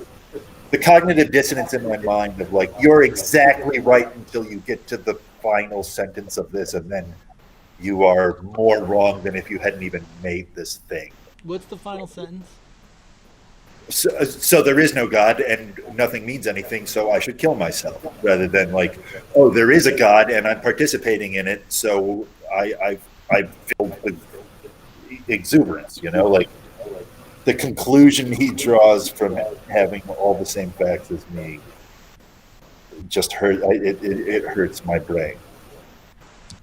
the cognitive dissonance in my mind of like, you're exactly right until you get to the final sentence of this, and then you are more wrong than if you hadn't even made this thing. What's the final sentence? So there is no God and nothing means anything, so I should kill myself, rather than like, oh, there is a God and I'm participating in it, so I'm filled with exuberance, you know, like the conclusion he draws from having all the same facts as me just hurt. It hurts my brain.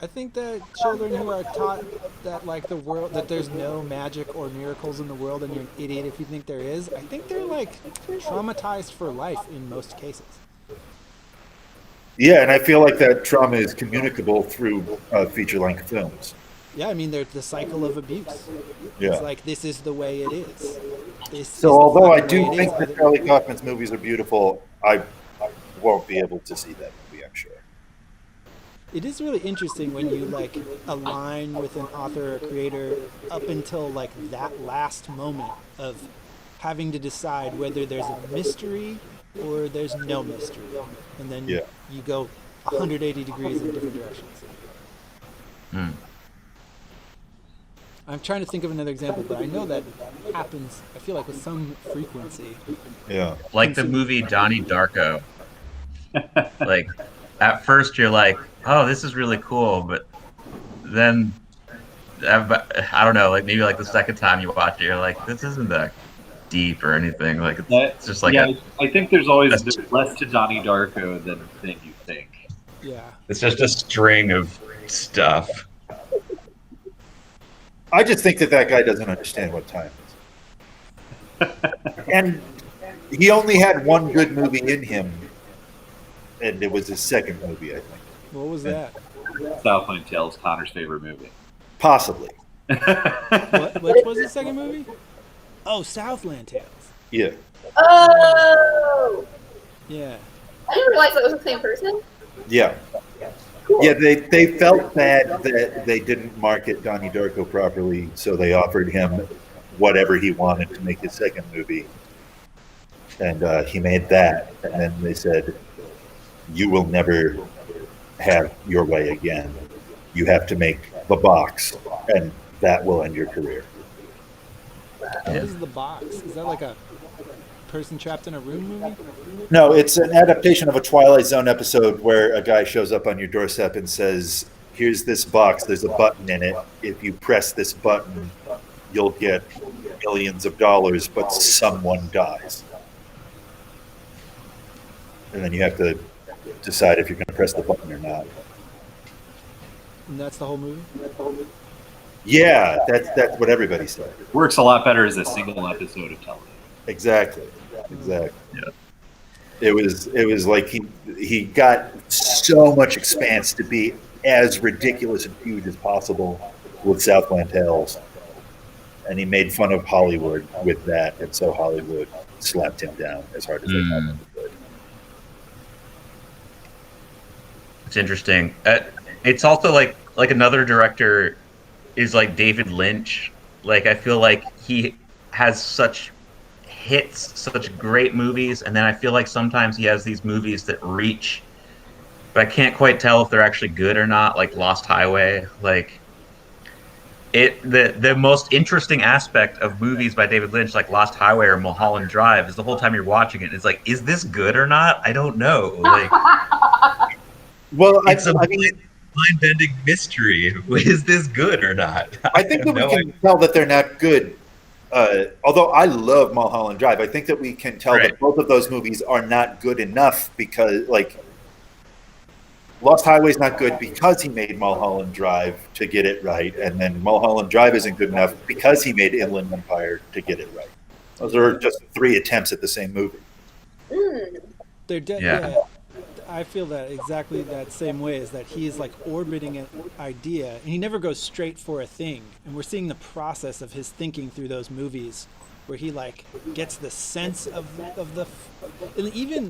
I think that children who are taught that like the world, that there's no magic or miracles in the world and you're an idiot if you think there is, I think they're like traumatized for life in most cases. Yeah, and I feel like that trauma is communicable through feature-length films. Yeah, I mean, they're the cycle of abuse. Yeah. It's like, this is the way it is. So although I do think that Charlie Kaufman's movies are beautiful, I won't be able to see that movie, I'm sure. It is really interesting when you like align with an author or creator up until like that last moment of having to decide whether there's a mystery or there's no mystery, and then you go 180 degrees in different directions. I'm trying to think of another example, but I know that happens, I feel like, with some frequency. Yeah. Like the movie Donnie Darko. Like, at first you're like, oh, this is really cool, but then, I don't know, like maybe like the second time you watch it, you're like, this isn't that deep or anything. Like, it's just like I think there's always less to Donnie Darko than you think. Yeah. It's just a string of stuff. I just think that guy doesn't understand what time is. And he only had one good movie in him, and it was his second movie, I think. What was that? Southland Tales, Connor's favorite movie. Possibly. Which was his second movie? Oh, Southland Tales. Yeah. Oh! Yeah. I didn't realize that was the same person. Yeah. Cool. Yeah, they felt bad that they didn't market Donnie Darko properly, so they offered him whatever he wanted to make his second movie. And he made that, and then they said, "You will never have your way again. You have to make The Box, and that will end your career." What is The Box? Is that like a person trapped in a room movie? No, it's an adaptation of a Twilight Zone episode where a guy shows up on your doorstep and says, "Here's this box, there's a button in it. If you press this button, you'll get millions of dollars, but someone dies." And then you have to decide if you're going to press the button or not. And that's the whole movie? Yeah, that's what everybody said. Works a lot better as a single episode of television. Exactly. Yeah. It was like he got so much expanse to be as ridiculous and huge as possible with Southland Tales, and he made fun of Hollywood with that, and so Hollywood slapped him down as hard as they possibly could. It's interesting. It's also like another director is like David Lynch. Like I feel like he has such hits, such great movies, and then I feel like sometimes he has these movies that reach, but I can't quite tell if they're actually good or not. Like Lost Highway, like the most interesting aspect of movies by David Lynch, like Lost Highway or Mulholland Drive, is the whole time you're watching it, it's like, is this good or not? I don't know. Like. Well, it's a mind-bending mystery. Is this good or not? I think that we can tell that they're not good. Although I love Mulholland Drive, I think that we can tell that both of those movies are not good enough because, like, Lost Highway's not good because he made Mulholland Drive to get it right, and then Mulholland Drive isn't good enough because he made Inland Empire to get it right. Those are just three attempts at the same movie. They're yeah. I feel that exactly that same way, is that he's like orbiting an idea and he never goes straight for a thing. And we're seeing the process of his thinking through those movies where he like gets the sense of the, and even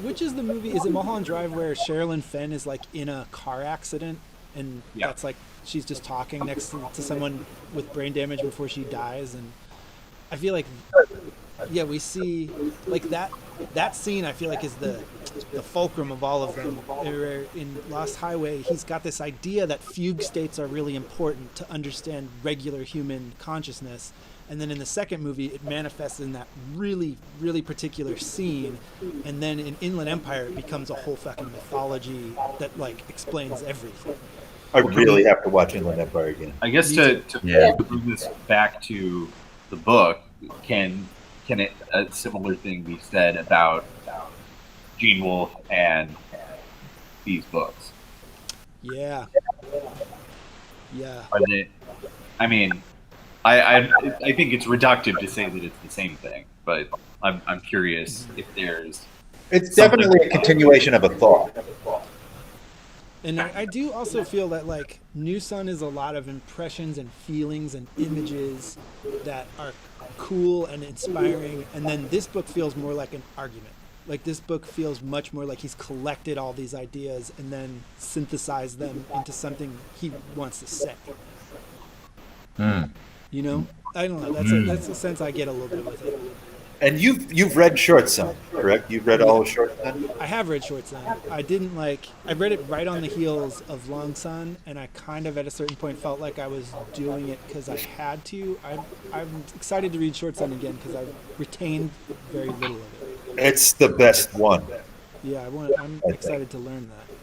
which is the movie, is it Mulholland Drive where Sherilyn Fenn is like in a car accident and that's like, she's just talking next to someone with brain damage before she dies. And I feel like, yeah, we see like that scene I feel like is the fulcrum of all of them. In Lost Highway, he's got this idea that fugue states are really important to understand regular human consciousness, and then in the second movie it manifests in that really, really particular scene, and then in Inland Empire it becomes a whole fucking mythology that like explains everything. I really have to watch Inland Empire again. I guess to bring this back to the book, can a similar thing be said about Gene Wolfe and these books? Yeah. Are they, I mean, I think it's reductive to say that it's the same thing, but I'm curious if there's. It's definitely a continuation of a thought. And I do also feel that like New Sun is a lot of impressions and feelings and images that are cool and inspiring, and then this book feels more like an argument. Like this book feels much more like he's collected all these ideas and then synthesized them into something he wants to say. You know, I don't know. That's a sense I get a little bit with it. And you've read Short Sun, correct? You've read all of Short Sun? I have read Short Sun. I didn't like. I read it right on the heels of Long Sun, and I kind of at a certain point felt like I was doing it because I had to. I'm excited to read Short Sun again because I retained very little of it. It's the best one. Yeah, I'm excited to learn that.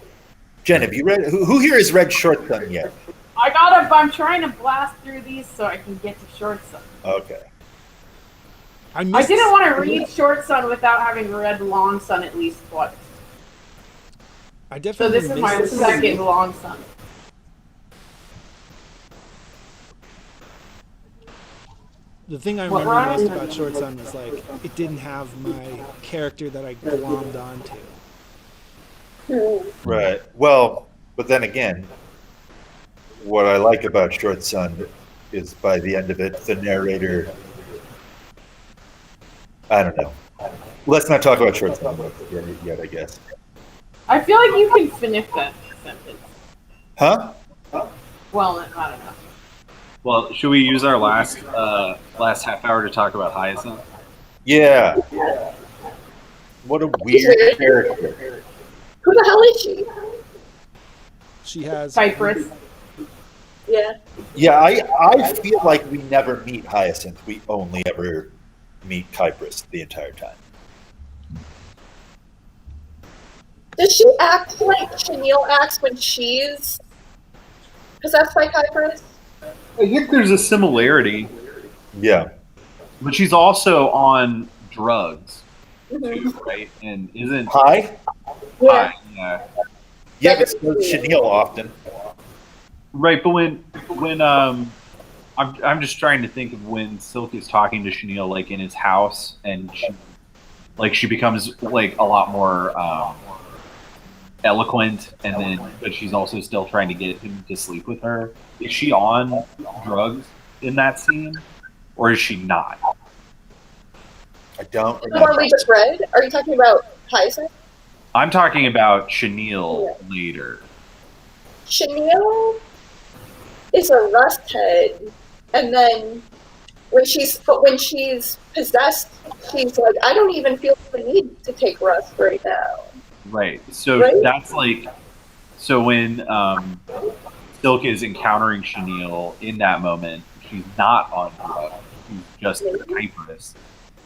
Jen, have you read? Who here has read Short Sun yet? I'm trying to blast through these so I can get to Short Sun. Okay. I didn't want to read Short Sun without having read Long Sun at least twice. So this is my second Long Sun. The thing I remember most about Short Sun was like it didn't have my character that I glommed onto. Right. Well, but then again, what I like about Short Sun is by the end of it, the narrator. I don't know. Let's not talk about Short Sun yet, I guess. I feel like you can finish that sentence. Huh? Well, I don't know. Well, should we use our last half hour to talk about Hyacinth? Yeah. What a weird character. Who the hell is she? She has Cypress. Yeah. Yeah, I feel like we never meet Hyacinth. We only ever meet Kypris the entire time. Does she act like Chenille acts when she's possessed by Kypris? I think there's a similarity, Yeah. but she's also on drugs Mm-hmm. too, right? And isn't Hi? Yeah. yeah. Yeah, but so does Chenille often. Right, but when I'm just trying to think of when Silk is talking to Chenille like in his house, and she becomes like a lot more eloquent, and then but she's also still trying to get him to sleep with her. Is she on drugs in that scene, or is she not? I don't The remember. one we just read? Are you talking about Hyacinth? I'm talking about Chenille later. Chenille is a rust head, and then when she's possessed, she's like, I don't even feel the need to take rust right now. Right. So Right? that's like, so when Silk is encountering Chenille in that moment, she's not on drugs. She's just Kypris.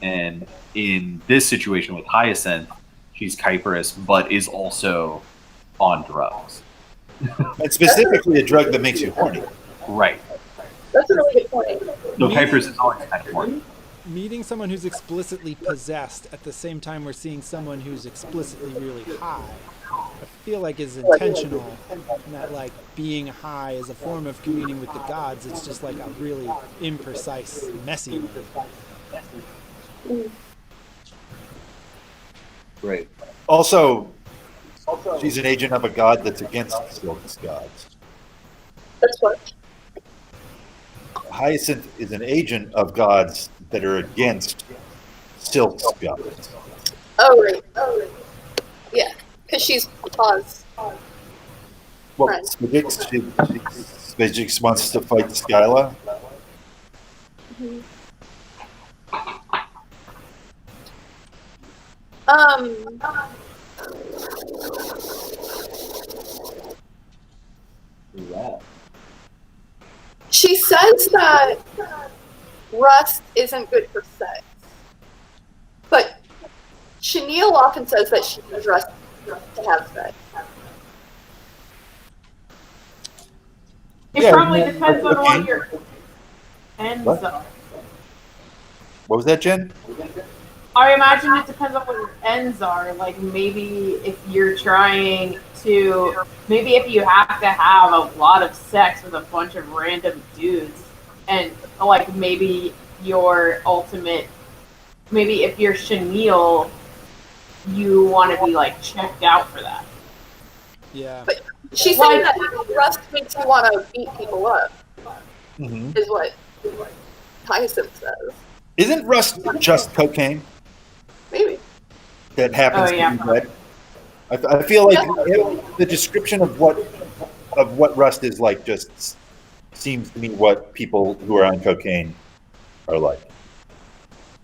And in this situation with Hyacinth, she's Kypris, but is also on drugs. And specifically a drug that makes you horny. Right. That's a really good point. So Kypris is always kind of horny. meeting someone who's explicitly possessed at the same time we're seeing someone who's explicitly really high. I feel like is intentional, not like being high is a form of communing with the gods. It's just like a really imprecise, messy one. Right. Also, she's an agent of a god that's against Silk's gods. That's what. Hyacinth is an agent of gods that are against Silk's gods. Oh, right. Oh, right. Yeah, because she's Paz. Well, Right. Spagix wants to fight Skyla. Mm-hmm. She says that rust isn't good for sex, but Chenille often says that she needs rust to have sex. It Yeah, probably yeah, depends on okay. what your ends What? are. What was that, Jen? I imagine it depends on what your ends are. Like maybe if you're trying to, maybe if you have to have a lot of sex with a bunch of random dudes, and like maybe your ultimate, maybe if you're Chenille, you want to be like checked out for that. Yeah. But she's saying that rust makes you want to beat people up, Mm-hmm. is what Hyacinth says. Isn't rust just cocaine Maybe. that happens Oh, yeah. to be red? I feel like the description of what rust is like just seems to me what people who are on cocaine are like.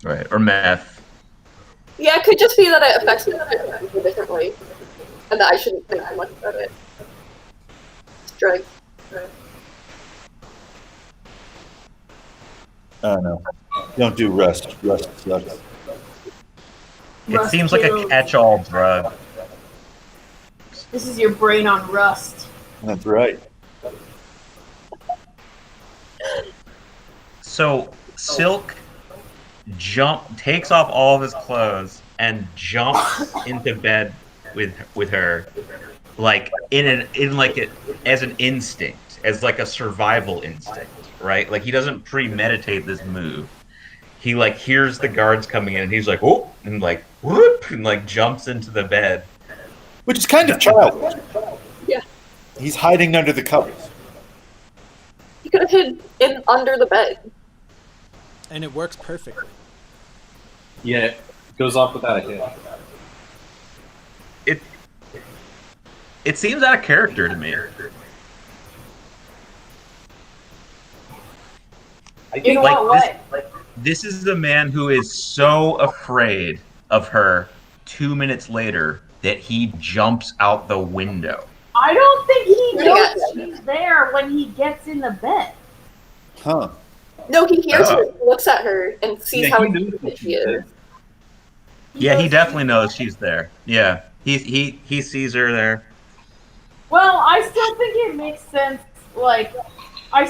Right. Or meth. Yeah, it could just be that it affects people differently, and that I shouldn't think too much about it. It's drugs. I don't know. Don't do rust. Rust sucks. It Rust seems like a kills. catch-all drug. This is your brain on rust. That's right. So Silk takes off all of his clothes and jumps into bed with her, like as an instinct, as like a survival instinct, right? Like he doesn't premeditate this move. he like hears the guards coming in, and he's like, "Oh!" and like whoop, and like jumps into the bed, which is kind of childish. Yeah. He's hiding under the covers. He could have hid in under the bed. And it works perfectly. Yeah, it goes off without a hit. It seems out of character to me. In what way? This is a man who is so afraid of her 2 minutes later that he jumps out the window. I don't think he Yeah. knows she's there when he gets in the bed. Huh. No, he hears her, looks at her, and sees Yeah, how he knows excited that she is. Yeah, he definitely knows she's there. Yeah, he sees her there. Well, I still think it makes sense. Like, I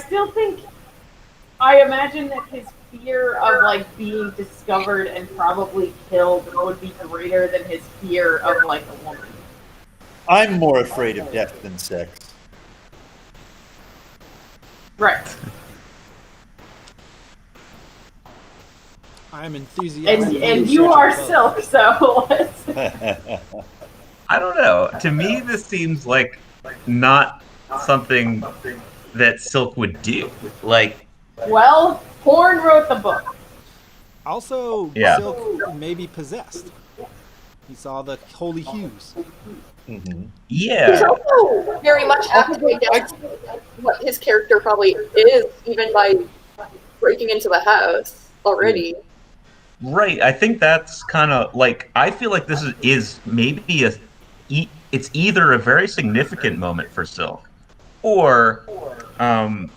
imagine that his fear of like being discovered and probably killed would be greater than his fear of like a woman. I'm more afraid of death than sex. Right. I'm enthusiastic. And you are Silk, so let's. I don't know. To me, this seems like not something that Silk would do. Like, Well, Horn wrote the book. Also, Yeah. Silk may be possessed. He saw the holy hues. He's yeah, also very much halfway down what his character probably is, even by breaking into the house already. right. I think that's kind of like, I feel like this is maybe it's either a very significant moment for Silk, or I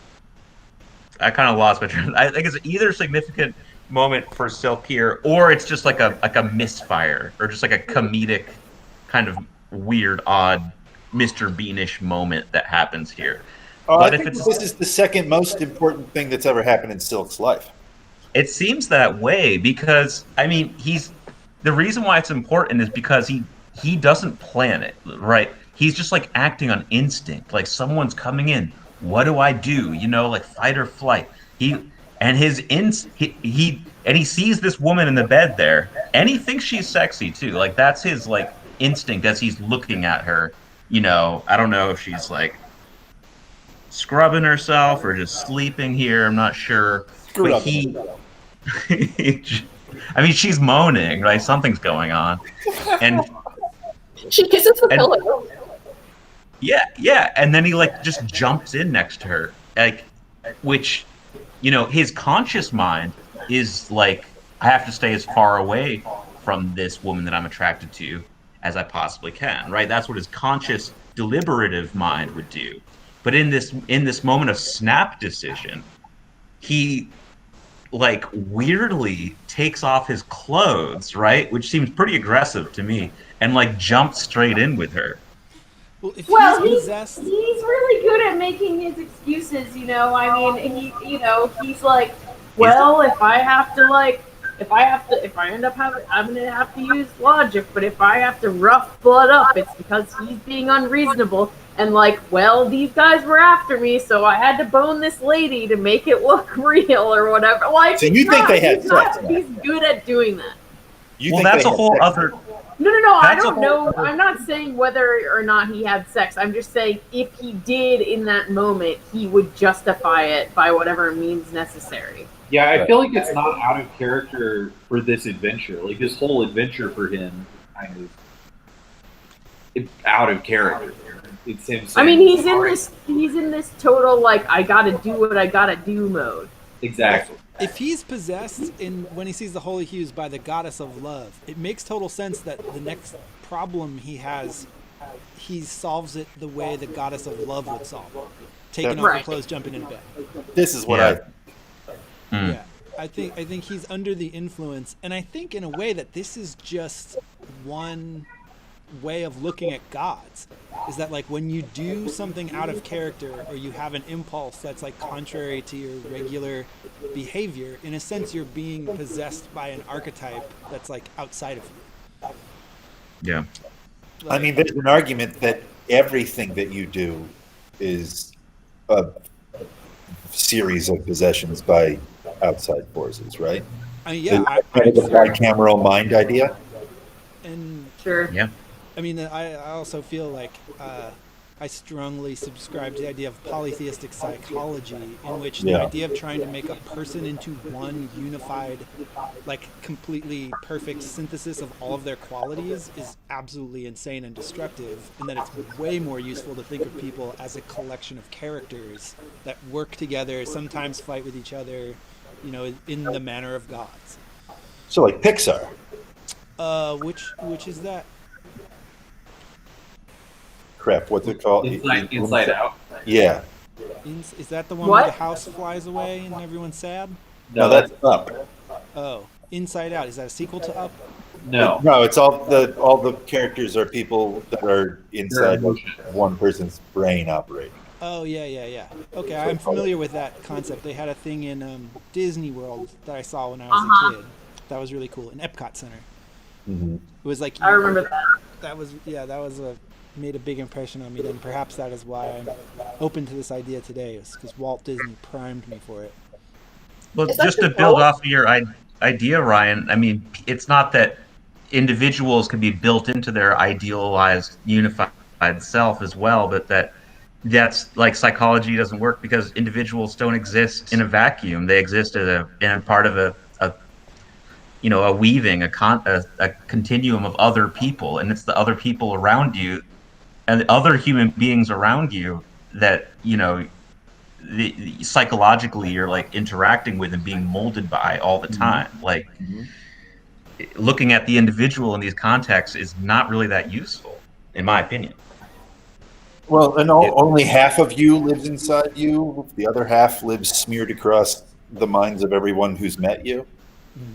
kind of lost my train. I think it's either a significant moment for Silk here, or it's just like a misfire, or just like a comedic kind of weird, odd Mr. Beanish moment that happens here. I But if think it's this is the second most important thing that's ever happened in Silk's life. It seems that way because, I mean, the reason why it's important is because he doesn't plan it, right? He's just like acting on instinct. Like, someone's coming in. What do I do? You know, like fight or flight. He sees this woman in the bed there, and he thinks she's sexy too. Like, that's his like instinct as he's looking at her. You know, I don't know if she's like scrubbing herself or just sleeping here. I'm not sure. But I mean, she's moaning, right? Something's going on, and She kisses the pillow. yeah, and then he like just jumps in next to her, like, which, you know, his conscious mind is like, I have to stay as far away from this woman that I'm attracted to as I possibly can, right? That's what his conscious, deliberative mind would do. But in this moment of snap decision, he like weirdly takes off his clothes, right? Which seems pretty aggressive to me, and like jumps straight in with her. Well, if Well, he's he's possessed, really good at making his excuses, you know. I mean, he's like, well, if I end up having, I'm gonna have to use logic, but if I have to rough blood up, it's because he's being unreasonable. And like, well, these guys were after me, so I had to bone this lady to make it look real or whatever. Like, So you think they had sex? He's good at doing that. Well, that's a whole other. No, I That's a don't whole know. other- I'm not saying whether or not he had sex. I'm just saying if he did in that moment, he would justify it by whatever means necessary. Yeah, I feel like it's not out of character for this adventure. Like, this whole adventure for him, kind of, it's out of character. It's him saying, I mean, he's in this total like I gotta do what I gotta do mode. Exactly. if he's possessed when he sees the holy hues by the goddess of love, it makes total sense that the next problem he has, he solves it the way the goddess of love would solve it. Taking off the clothes, jumping into bed. This is what Yeah, I think he's under the influence, and I think in a way that this is just one way of looking at gods. Is that like when you do something out of character or you have an impulse that's like contrary to your regular behavior, in a sense you're being possessed by an archetype that's like outside of you. Yeah. I mean, there's an argument that everything that you do is a series of possessions by outside forces, right? I mean, yeah, Kind of the bicameral mind idea. and Sure. Yeah. I mean, I also feel like I strongly subscribe to the idea of polytheistic psychology, in which the Yeah. idea of trying to make a person into one unified, like completely perfect synthesis of all of their qualities is absolutely insane and destructive, and that it's way more useful to think of people as a collection of characters that work together, sometimes fight with each other, you know, in the manner of gods. So like Pixar. Which is that? Crap, what's it called? Inside Out. Yeah. Is that the one What? where the house flies away and everyone's sad? No, that's Up. Oh, Inside Out. Is that a sequel to Up? No. No, it's all the characters are people that are inside one person's brain operating. Oh, yeah. Okay, I'm familiar with that concept. They had a thing in Disney World that I saw when I was a kid. That was really cool in Epcot Center. Mm-hmm. It was like I remember that. that was made a big impression on me. Then perhaps that is why I'm open to this idea today, is because Walt Disney primed me for it. Well, Is that just to your build goal? off of your idea, Ryan, I mean, it's not that individuals can be built into their idealized, unified self as well, but that's like psychology doesn't work because individuals don't exist in a vacuum. They exist as in a part of a weaving, a continuum of other people, and it's the other people around you and the other human beings around you that psychologically you're like interacting with and being molded by all the time. Like looking at the individual in these contexts is not really that useful, in my opinion. Well, and only half of you lives inside you. The other half lives smeared across the minds of everyone who's met you.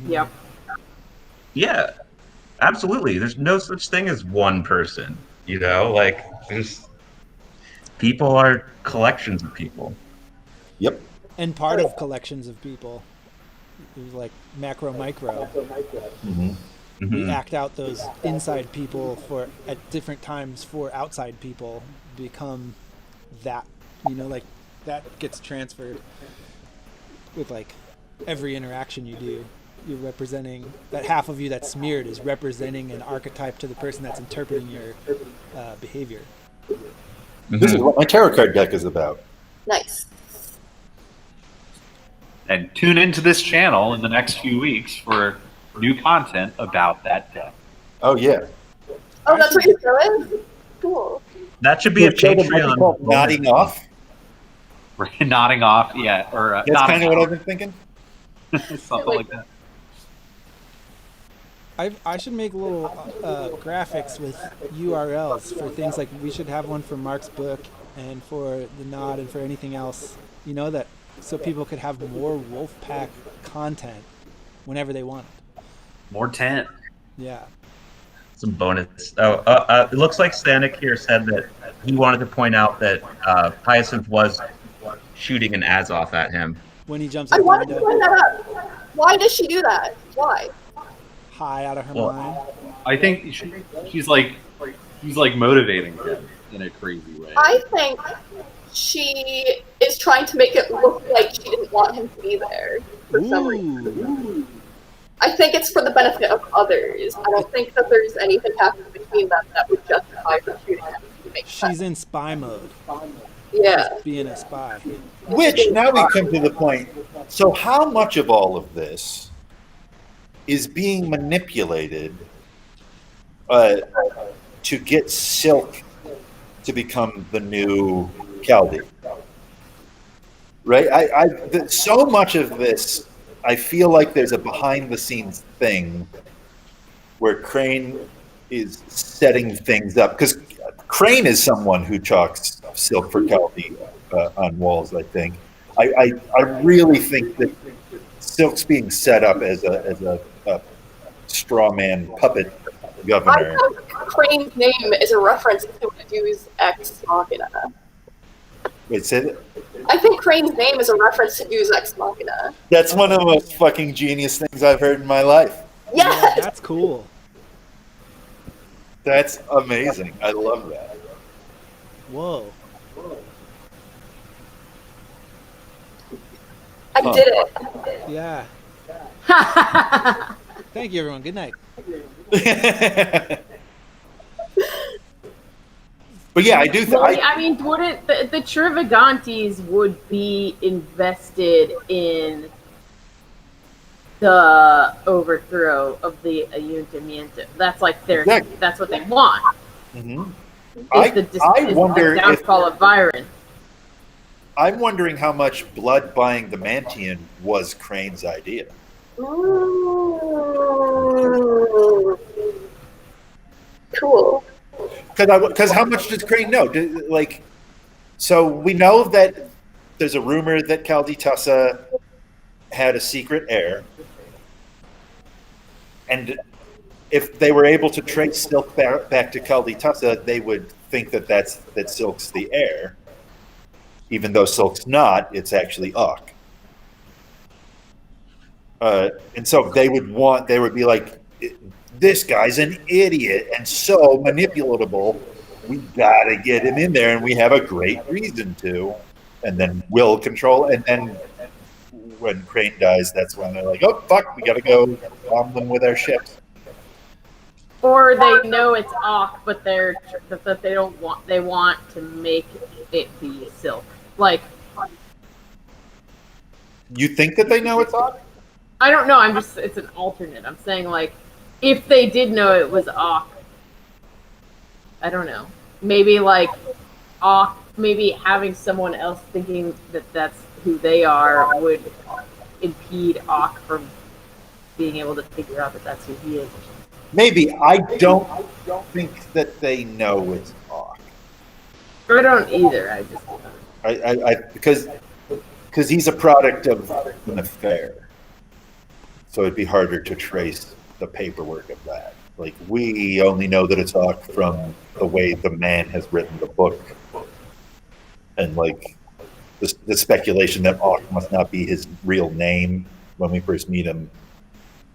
Yep. Yeah, absolutely. There's no such thing as one person. Like there's people are collections of people. Yep. And part of collections of people, like macro, micro. Mm-hmm. We act out those inside people for at different times for outside people become that, like that gets transferred with like every interaction you do. You're representing that half of you that's smeared is representing an archetype to the person that's interpreting your behavior. This is what my tarot card deck is about. Nice. And tune into this channel in the next few weeks for new content about that deck. Oh yeah. Oh, that's what you're doing? Cool. That should be a Patreon. Nodding off. We're nodding off, yeah, or That's kind of what I've been thinking. something like that. I should make little graphics with URLs for things like we should have one for Mark's book and for the Nod and for anything else, that so people could have more Wolfpack content whenever they want it. More 10. Yeah. Some bonus. It looks like Stanek here said that he wanted to point out that Hyacinth was shooting an Azoth at him. When he jumps I out the wanted to window, bring that up. Why does she do that? Why? high out of her Well, mind. I think she's like motivating him in a crazy way. I think she is trying to make it look like she didn't want him to be there for some reason. I think it's for the benefit of others. I don't think that there's anything happening between them that would justify her shooting him. She's in spy mode. Yeah. Just being a spy. Which, now we come to the point, so how much of all of this is being manipulated to get Silk to become the new Chaldee? Right? So much of this, I feel like there's a behind-the-scenes thing where Crane is setting things up. Because Crane is someone who chalks Silk for Chaldee on walls, I think. I really think that Silk's being set up as a straw man puppet governor. I think Crane's name is a reference to a Deus Ex Machina. Wait, say that? I think Crane's name is a reference to Deus Ex Machina. That's one of the most fucking genius things I've heard in my life. Yes! Yeah, that's cool. That's amazing. I love that. Whoa. I did it. Yeah. Thank you, everyone. Good night. But yeah, I do. Well, I mean, wouldn't the Trivagantes would be invested in the overthrow of the Ayuntamiento? That's like their. Exactly. That's what they want. Mm-hmm. I wonder the downfall of Byron. I'm wondering how much blood buying the Mantian was Crane's idea. Ooh. Cool. Because how much does Crane know? So we know that there's a rumor that Kalditassa had a secret heir, and if they were able to trace Silk back to Kalditassa, they would think that Silk's the heir, even though Silk's not. It's actually Ock. And so they would be like, this guy's an idiot and so manipulatable. We gotta get him in there, and we have a great reason to. And then we'll control. And then when Crane dies, that's when they're like, oh fuck, we gotta go bomb them with our ships. Or they know it's Ock, but they don't want. They want to make it be Silk. Like, you think that they know it's Ock? I don't know. It's an alternate. I'm saying, like, if they did know it was Ock, I don't know. Maybe like Ock, maybe having someone else thinking that that's who they are would impede Ock from being able to figure out that that's who he is. Maybe. I don't think that they know it's Ock. I don't either. I just because he's a product of an affair. So it'd be harder to trace the paperwork of that. Like, we only know that it's Ock from the way the man has written the book. And, like, the speculation that Ock must not be his real name when we first meet him.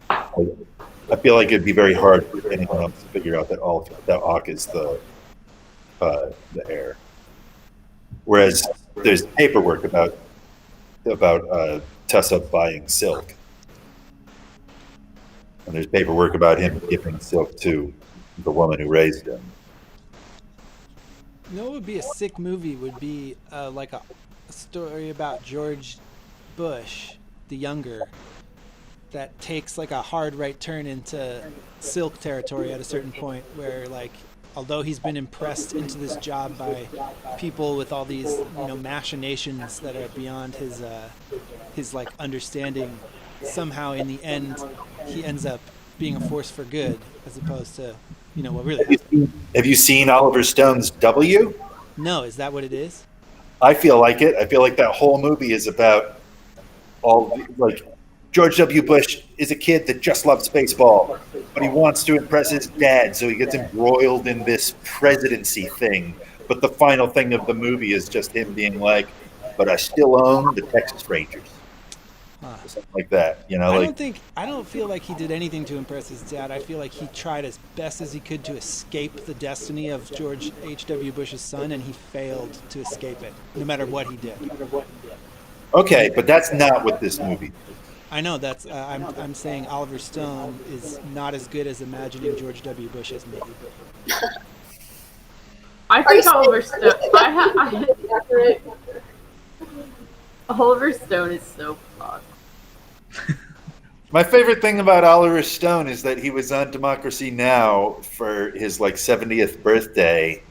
I feel like it'd be very hard for anyone else to figure out that Ock is the heir. Whereas there's paperwork about Tessa buying Silk. And there's paperwork about him giving Silk to the woman who raised him. You know what would be a sick movie would be like a story about George Bush, the younger, that takes like a hard right turn into Silk territory at a certain point where, like, although he's been impressed into this job by people with all these, machinations that are beyond his like understanding, somehow in the end he ends up being a force for good as opposed to what really happened. Have you seen Oliver Stone's W? No, is that what it is? I feel like it. I feel like that whole movie is about George W. Bush is a kid that just loves baseball, but he wants to impress his dad, so he gets embroiled in this presidency thing. But the final thing of the movie is just him being like, but I still own the Texas Rangers. Something like that, I don't feel like he did anything to impress his dad. I feel like he tried as best as he could to escape the destiny of George H.W. Bush's son, and he failed to escape it, no matter what he did. Okay, but that's not what this movie. I know that's. I'm saying Oliver Stone is not as good as imagining George W. Bush as me. I think Oliver Stone. Oliver Stone is so fucked. My favorite thing about Oliver Stone is that he was on Democracy Now! For his 70th birthday,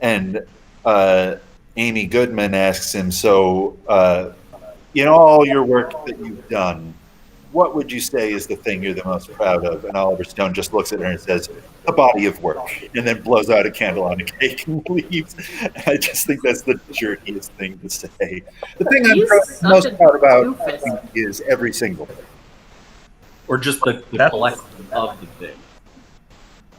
and Amy Goodman asks him, so in all your work that you've done, what would you say is the thing you're the most proud of? And Oliver Stone just looks at her and says, the body of work, and then blows out a candle on a cake and leaves. I just think that's the jerkiest thing to say. The thing I'm most proud about is every single thing. Or just the collection of the thing.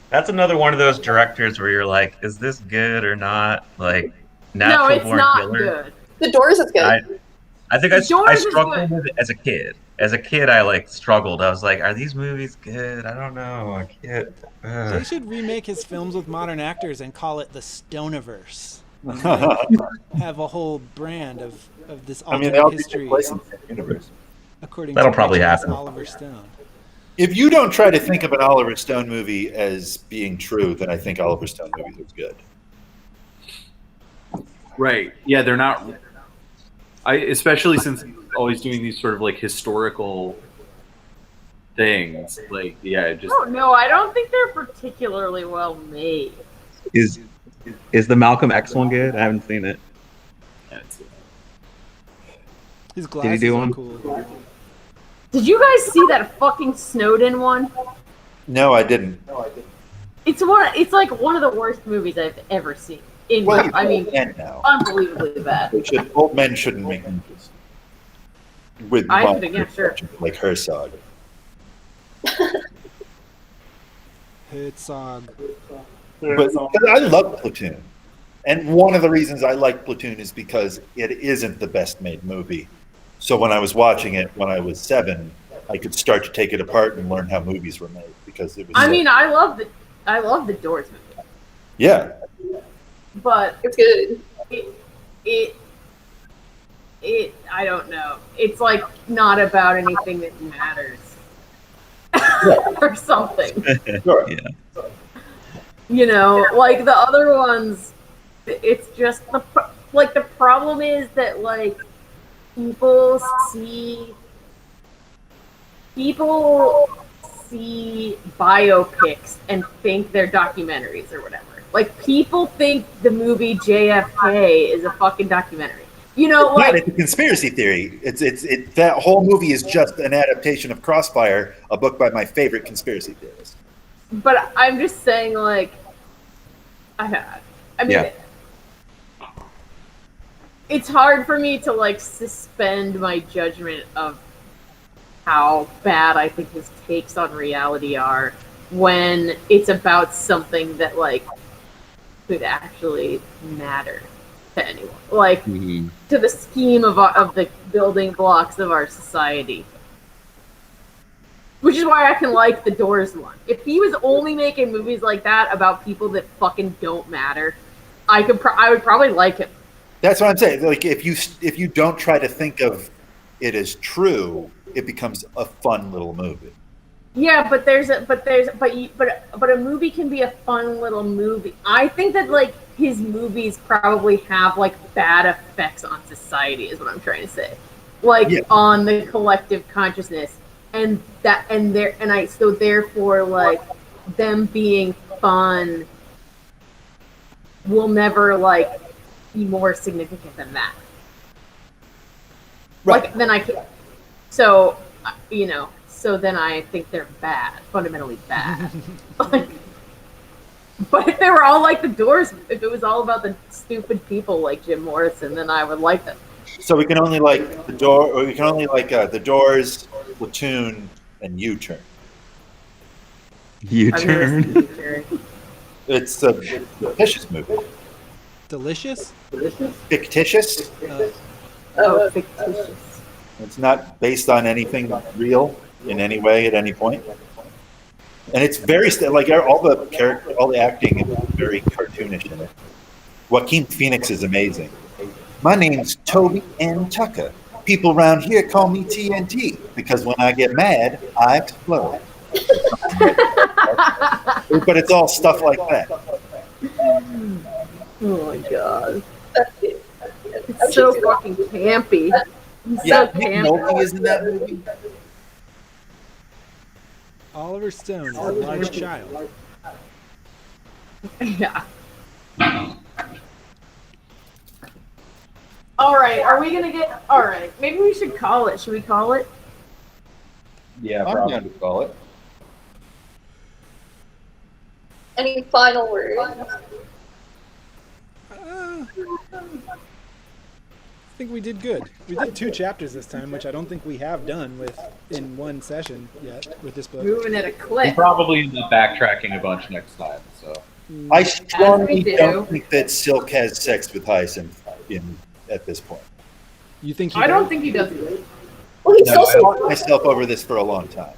That's another one of those directors where you're like, is this good or not? Like, No, it's not killer. good. The Doors is good. I think I struggled with it as a kid. As a kid, I struggled. I was like, are these movies good? I don't know. I can't. They should remake his films with modern actors and call it the Stoneverse. Have a whole brand of this alternate history. Place in the universe. According That'll to probably Mitch, that's happen. Oliver Stone. If you don't try to think of an Oliver Stone movie as being true, then I think Oliver Stone movies are good. Right. Yeah, they're not. Especially since he's always doing these sort of like historical things. Like, yeah, just. Oh no, I don't think they're particularly well made. Is the Malcolm X one good? I haven't seen it. His glasses do are one? cool. Did you guys see that fucking Snowden one? No, I didn't. It's like one of the worst movies I've ever seen. Well, I mean, now. unbelievably bad. Old men shouldn't make movies. With Yeah, sure. like Herzog. Herzog. But I love Platoon. And one of the reasons I like Platoon is because it isn't the best made movie. So when I was watching it when I was 7, I could start to take it apart and learn how movies were made because it was. I mean, I love the Doors movie, yeah, but It's good. it I don't know. It's like not about anything that matters or something. sure. Yeah. You know, like the other ones, it's just the problem is that like people see biopics and think they're documentaries or whatever. Like people think the movie JFK is a fucking documentary. You know, Yeah, like it's a conspiracy theory. It's that whole movie is just an adaptation of Crossfire, a book by my favorite conspiracy theorist. but I'm just saying like I mean Yeah. it's hard for me to like suspend my judgment of how bad I think his takes on reality are when it's about something that like could actually matter to anyone, like Mhm. to the scheme of the building blocks of our society. Which is why I can like the Doors one. If he was only making movies like that about people that fucking don't matter, I would probably like him. That's what I'm saying. Like if you don't try to think of it as true, it becomes a fun little movie. Yeah, but a movie can be a fun little movie. I think that like his movies probably have like bad effects on society, is what I'm trying to say, like on the collective consciousness, so therefore like them being fun will never like be more significant than that. Right. Like then I can, so you know. So then I think they're bad, fundamentally bad. Like, but if they were all like the Doors, if it was all about the stupid people like Jim Morrison, then I would like them. So we can only like the the Doors, Platoon, and U-Turn. I've never seen U-Turn. It's a fictitious movie. Delicious? Fictitious. Oh, fictitious. It's not based on anything real in any way at any point, and it's very like all the acting is very cartoonish in it. Joaquin Phoenix is amazing. My name's Toby N. Tucker. People around here call me TNT because when I get mad, I explode. But it's all stuff like that. Oh my god, it's so fucking campy. It's Yeah, so Nick campy. Nolte is in that movie. Oliver Stone is a large child. Yeah. All right, are we gonna get? All right, maybe we should call it. Should we call it? Yeah, I'm probably. going to call it. Any final words? I think we did good. We did 2 chapters this time, which I don't think we have done in one session yet with this book. Moving at a We clip. probably end up backtracking a bunch next time. So I strongly do. don't think that Silk has sex with Hyacinth at this point. You think he I don't does? think he does it. Well, he's No, I also fought myself over this for a long time.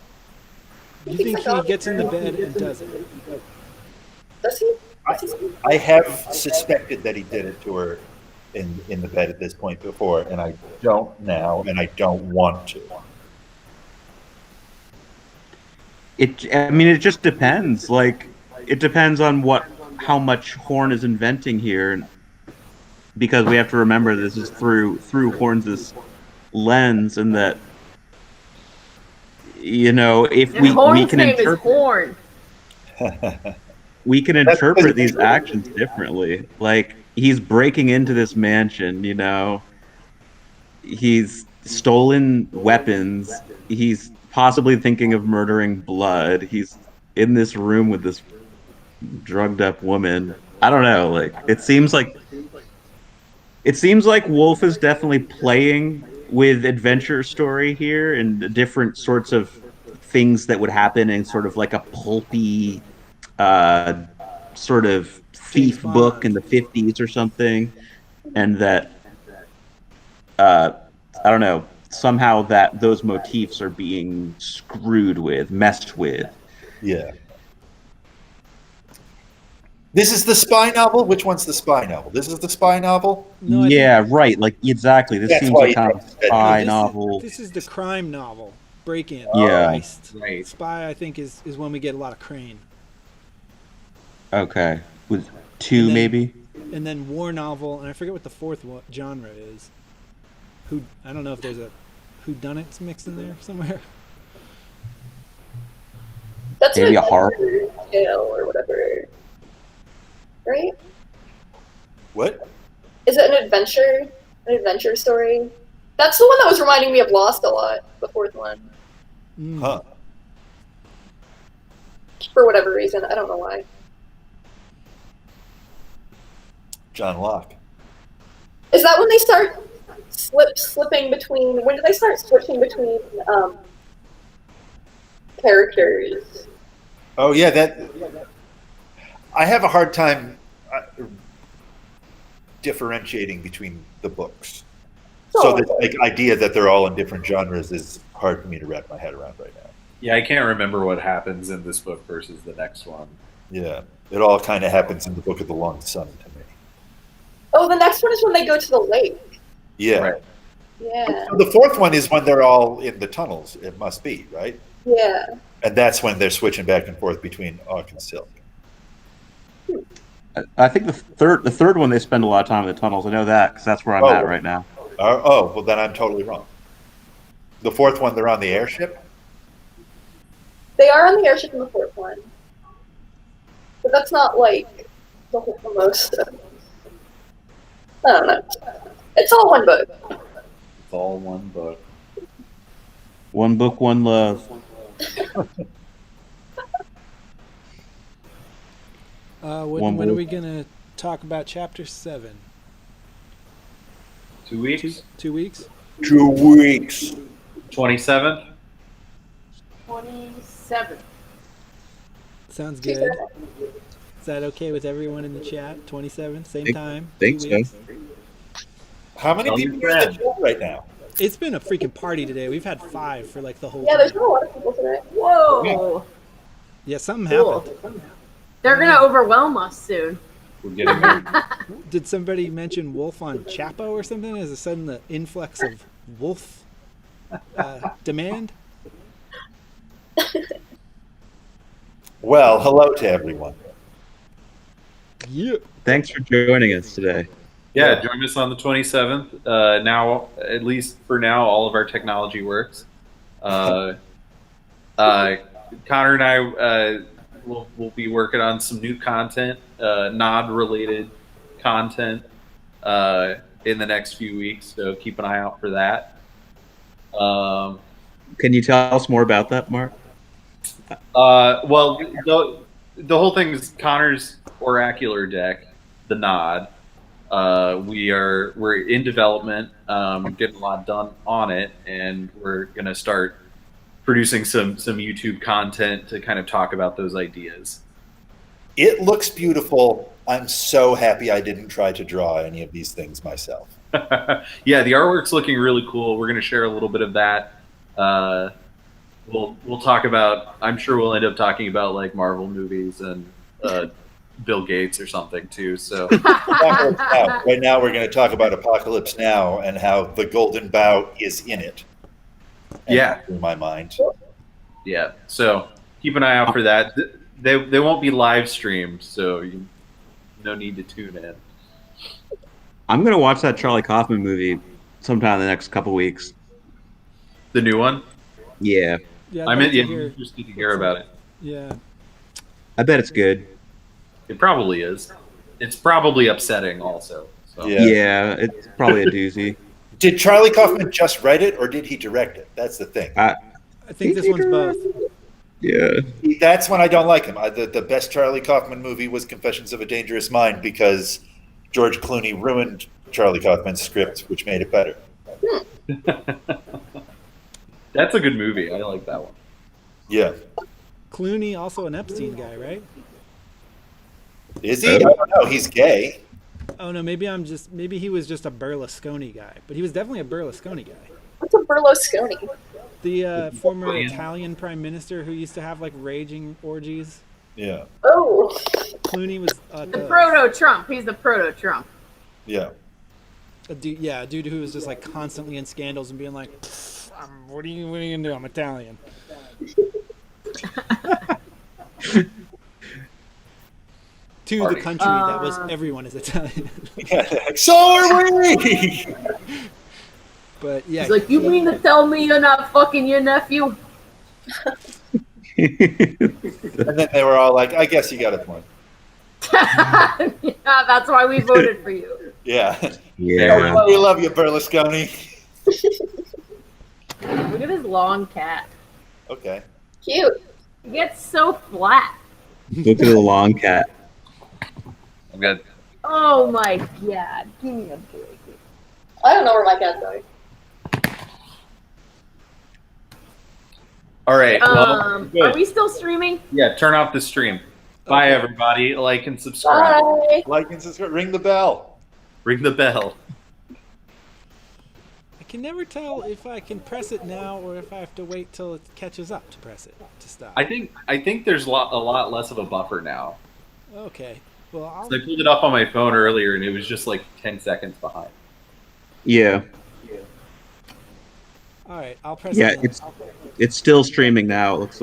You think he gets in the bed and does it? does he? I have suspected that he did it to her in the bed at this point before, and I don't now, and I don't want to. I mean, it just depends. Like, it depends on how much Horn is inventing here, because we have to remember this is through Horn's lens, and that if And we Horn's can name is interpret Horn. we can interpret these actions differently. Like, he's breaking into this mansion, he's stolen weapons, he's possibly thinking of murdering Blood, he's in this room with this drugged up woman. I don't know, like, it seems like Wolfe is definitely playing with adventure story here and different sorts of things that would happen in sort of like a pulpy sort of thief book in the 50s or something, and that uh, I don't know, somehow that those motifs are being messed with. Yeah. This is the spy novel? Which one's the spy novel? This is the spy novel? No, Yeah, right. Like, exactly. This seems like kind of a spy novel. This is the crime novel. Break-in. Yeah. Heist. Right. Spy, I think, is when we get a lot of Crane. Okay. With two, maybe? And then war novel, and I forget what the fourth genre is. I don't know if there's a whodunits mixed in there somewhere. That's Maybe a an horror tale or whatever, right? What? Is it an adventure story? That's the one that was reminding me of Lost a lot. The fourth one, Huh. for whatever reason, I don't know why. John Locke. Is that when they start slipping between? When did they start switching between characters? Oh yeah, that. I have a hard time differentiating between the books. So the idea that they're all in different genres is hard for me to wrap my head around right now. Yeah, I can't remember what happens in this book versus the next one. Yeah, it all kind of happens in the Book of the Long Sun to me. Oh, the next one is when they go to the lake. Yeah. Right. Yeah. So the fourth one is when they're all in the tunnels. It must be, right? Yeah. And that's when they're switching back and forth between Auk and Silk. I think the third one they spend a lot of time in the tunnels. I know that because that's where I'm at right now. Well, then I'm totally wrong. The fourth one, they're on the airship? They are on the airship in the fourth one. But that's not like the most. I don't know. It's all one book. It's all one book. One book, one love. When are we gonna talk about chapter 7? 2 weeks? 2 weeks? 2 weeks. 27th? 27. Sounds good. Is that okay with everyone in the chat? 27, same time? Think 2 so. weeks? How many people are in the chat right now? It's been a freaking party today. We've had 5 for like the whole Yeah, time. there's been a lot of people today. Whoa. Yeah, something Cool. happened. They're going to overwhelm us soon. We're getting there. Did somebody mention Wolf on Chapo or something? Is a sudden the influx of Wolf demand? Well, hello to everyone. Yeah. Thanks for joining us today. Yeah, join us on the 27th. Now, at least for now, all of our technology works. Connor and I we'll be working on some new content, Nod-related content, in the next few weeks. So keep an eye out for that. Can you tell us more about that, Mark? Well, the whole thing is Connor's oracular deck, the Nod. We're in development, getting a lot done on it, and we're gonna start producing some YouTube content to kind of talk about those ideas. It looks beautiful. I'm so happy I didn't try to draw any of these things myself. Yeah, the artwork's looking really cool. We're gonna share a little bit of that. We'll talk about. I'm sure we'll end up talking about like Marvel movies and Bill Gates or something too. So right now we're going to talk about Apocalypse Now and how the Golden Bough is in it. Yeah, in my mind. yeah. So keep an eye out for that. They won't be live streamed, so no need to tune in. I'm gonna watch that Charlie Kaufman movie sometime in the next couple weeks. The new one? Yeah, Yeah, I'm I'd like to interested to hear about it. Yeah. I bet it's good. It probably is. It's probably upsetting also. So. Yeah, it's probably a doozy. Did Charlie Kaufman just write it, or did he direct it? That's the thing. I think this one's both. Yeah. That's when I don't like him. The best Charlie Kaufman movie was Confessions of a Dangerous Mind because George Clooney ruined Charlie Kaufman's script, which made it better. That's a good movie. I like that one. Yeah. Clooney, also an Epstein guy, right? Is he? I don't know. He's gay. Oh no, maybe he was just a Berlusconi guy, but he was definitely a Berlusconi guy. What's a Berlusconi? The former Italian prime minister who used to have like raging orgies. Yeah. Oh. Clooney was The proto-Trump. He's the proto-Trump. Yeah. a dude who was just like constantly in scandals and being like, what are you gonna do? I'm Italian. To the country that was everyone is Italian. So are we. But yeah, He's like, you mean to tell me you're not fucking your nephew? And then they were all like, I guess you got a point. Yeah, that's why we voted for you. Yeah. Yeah. Oh, we love you, Berlusconi. Look at his long cat. Okay. Cute. It gets so flat. Look at the long cat. I've got. Oh my god. Give me a break. I don't know where my cat's going. All right. Are Good. we still streaming? Yeah, turn off the stream. Bye, everybody. Like and subscribe. Bye. Like and subscribe. Ring the bell. Ring the bell. I can never tell if I can press it now or if I have to wait till it catches up to press it to stop. I think there's a lot less of a buffer now. Okay. Well, I'll... So I pulled it up on my phone earlier, and it was just like 10 seconds behind. Yeah. All right. I'll press Yeah, it. it's still streaming now, it looks like.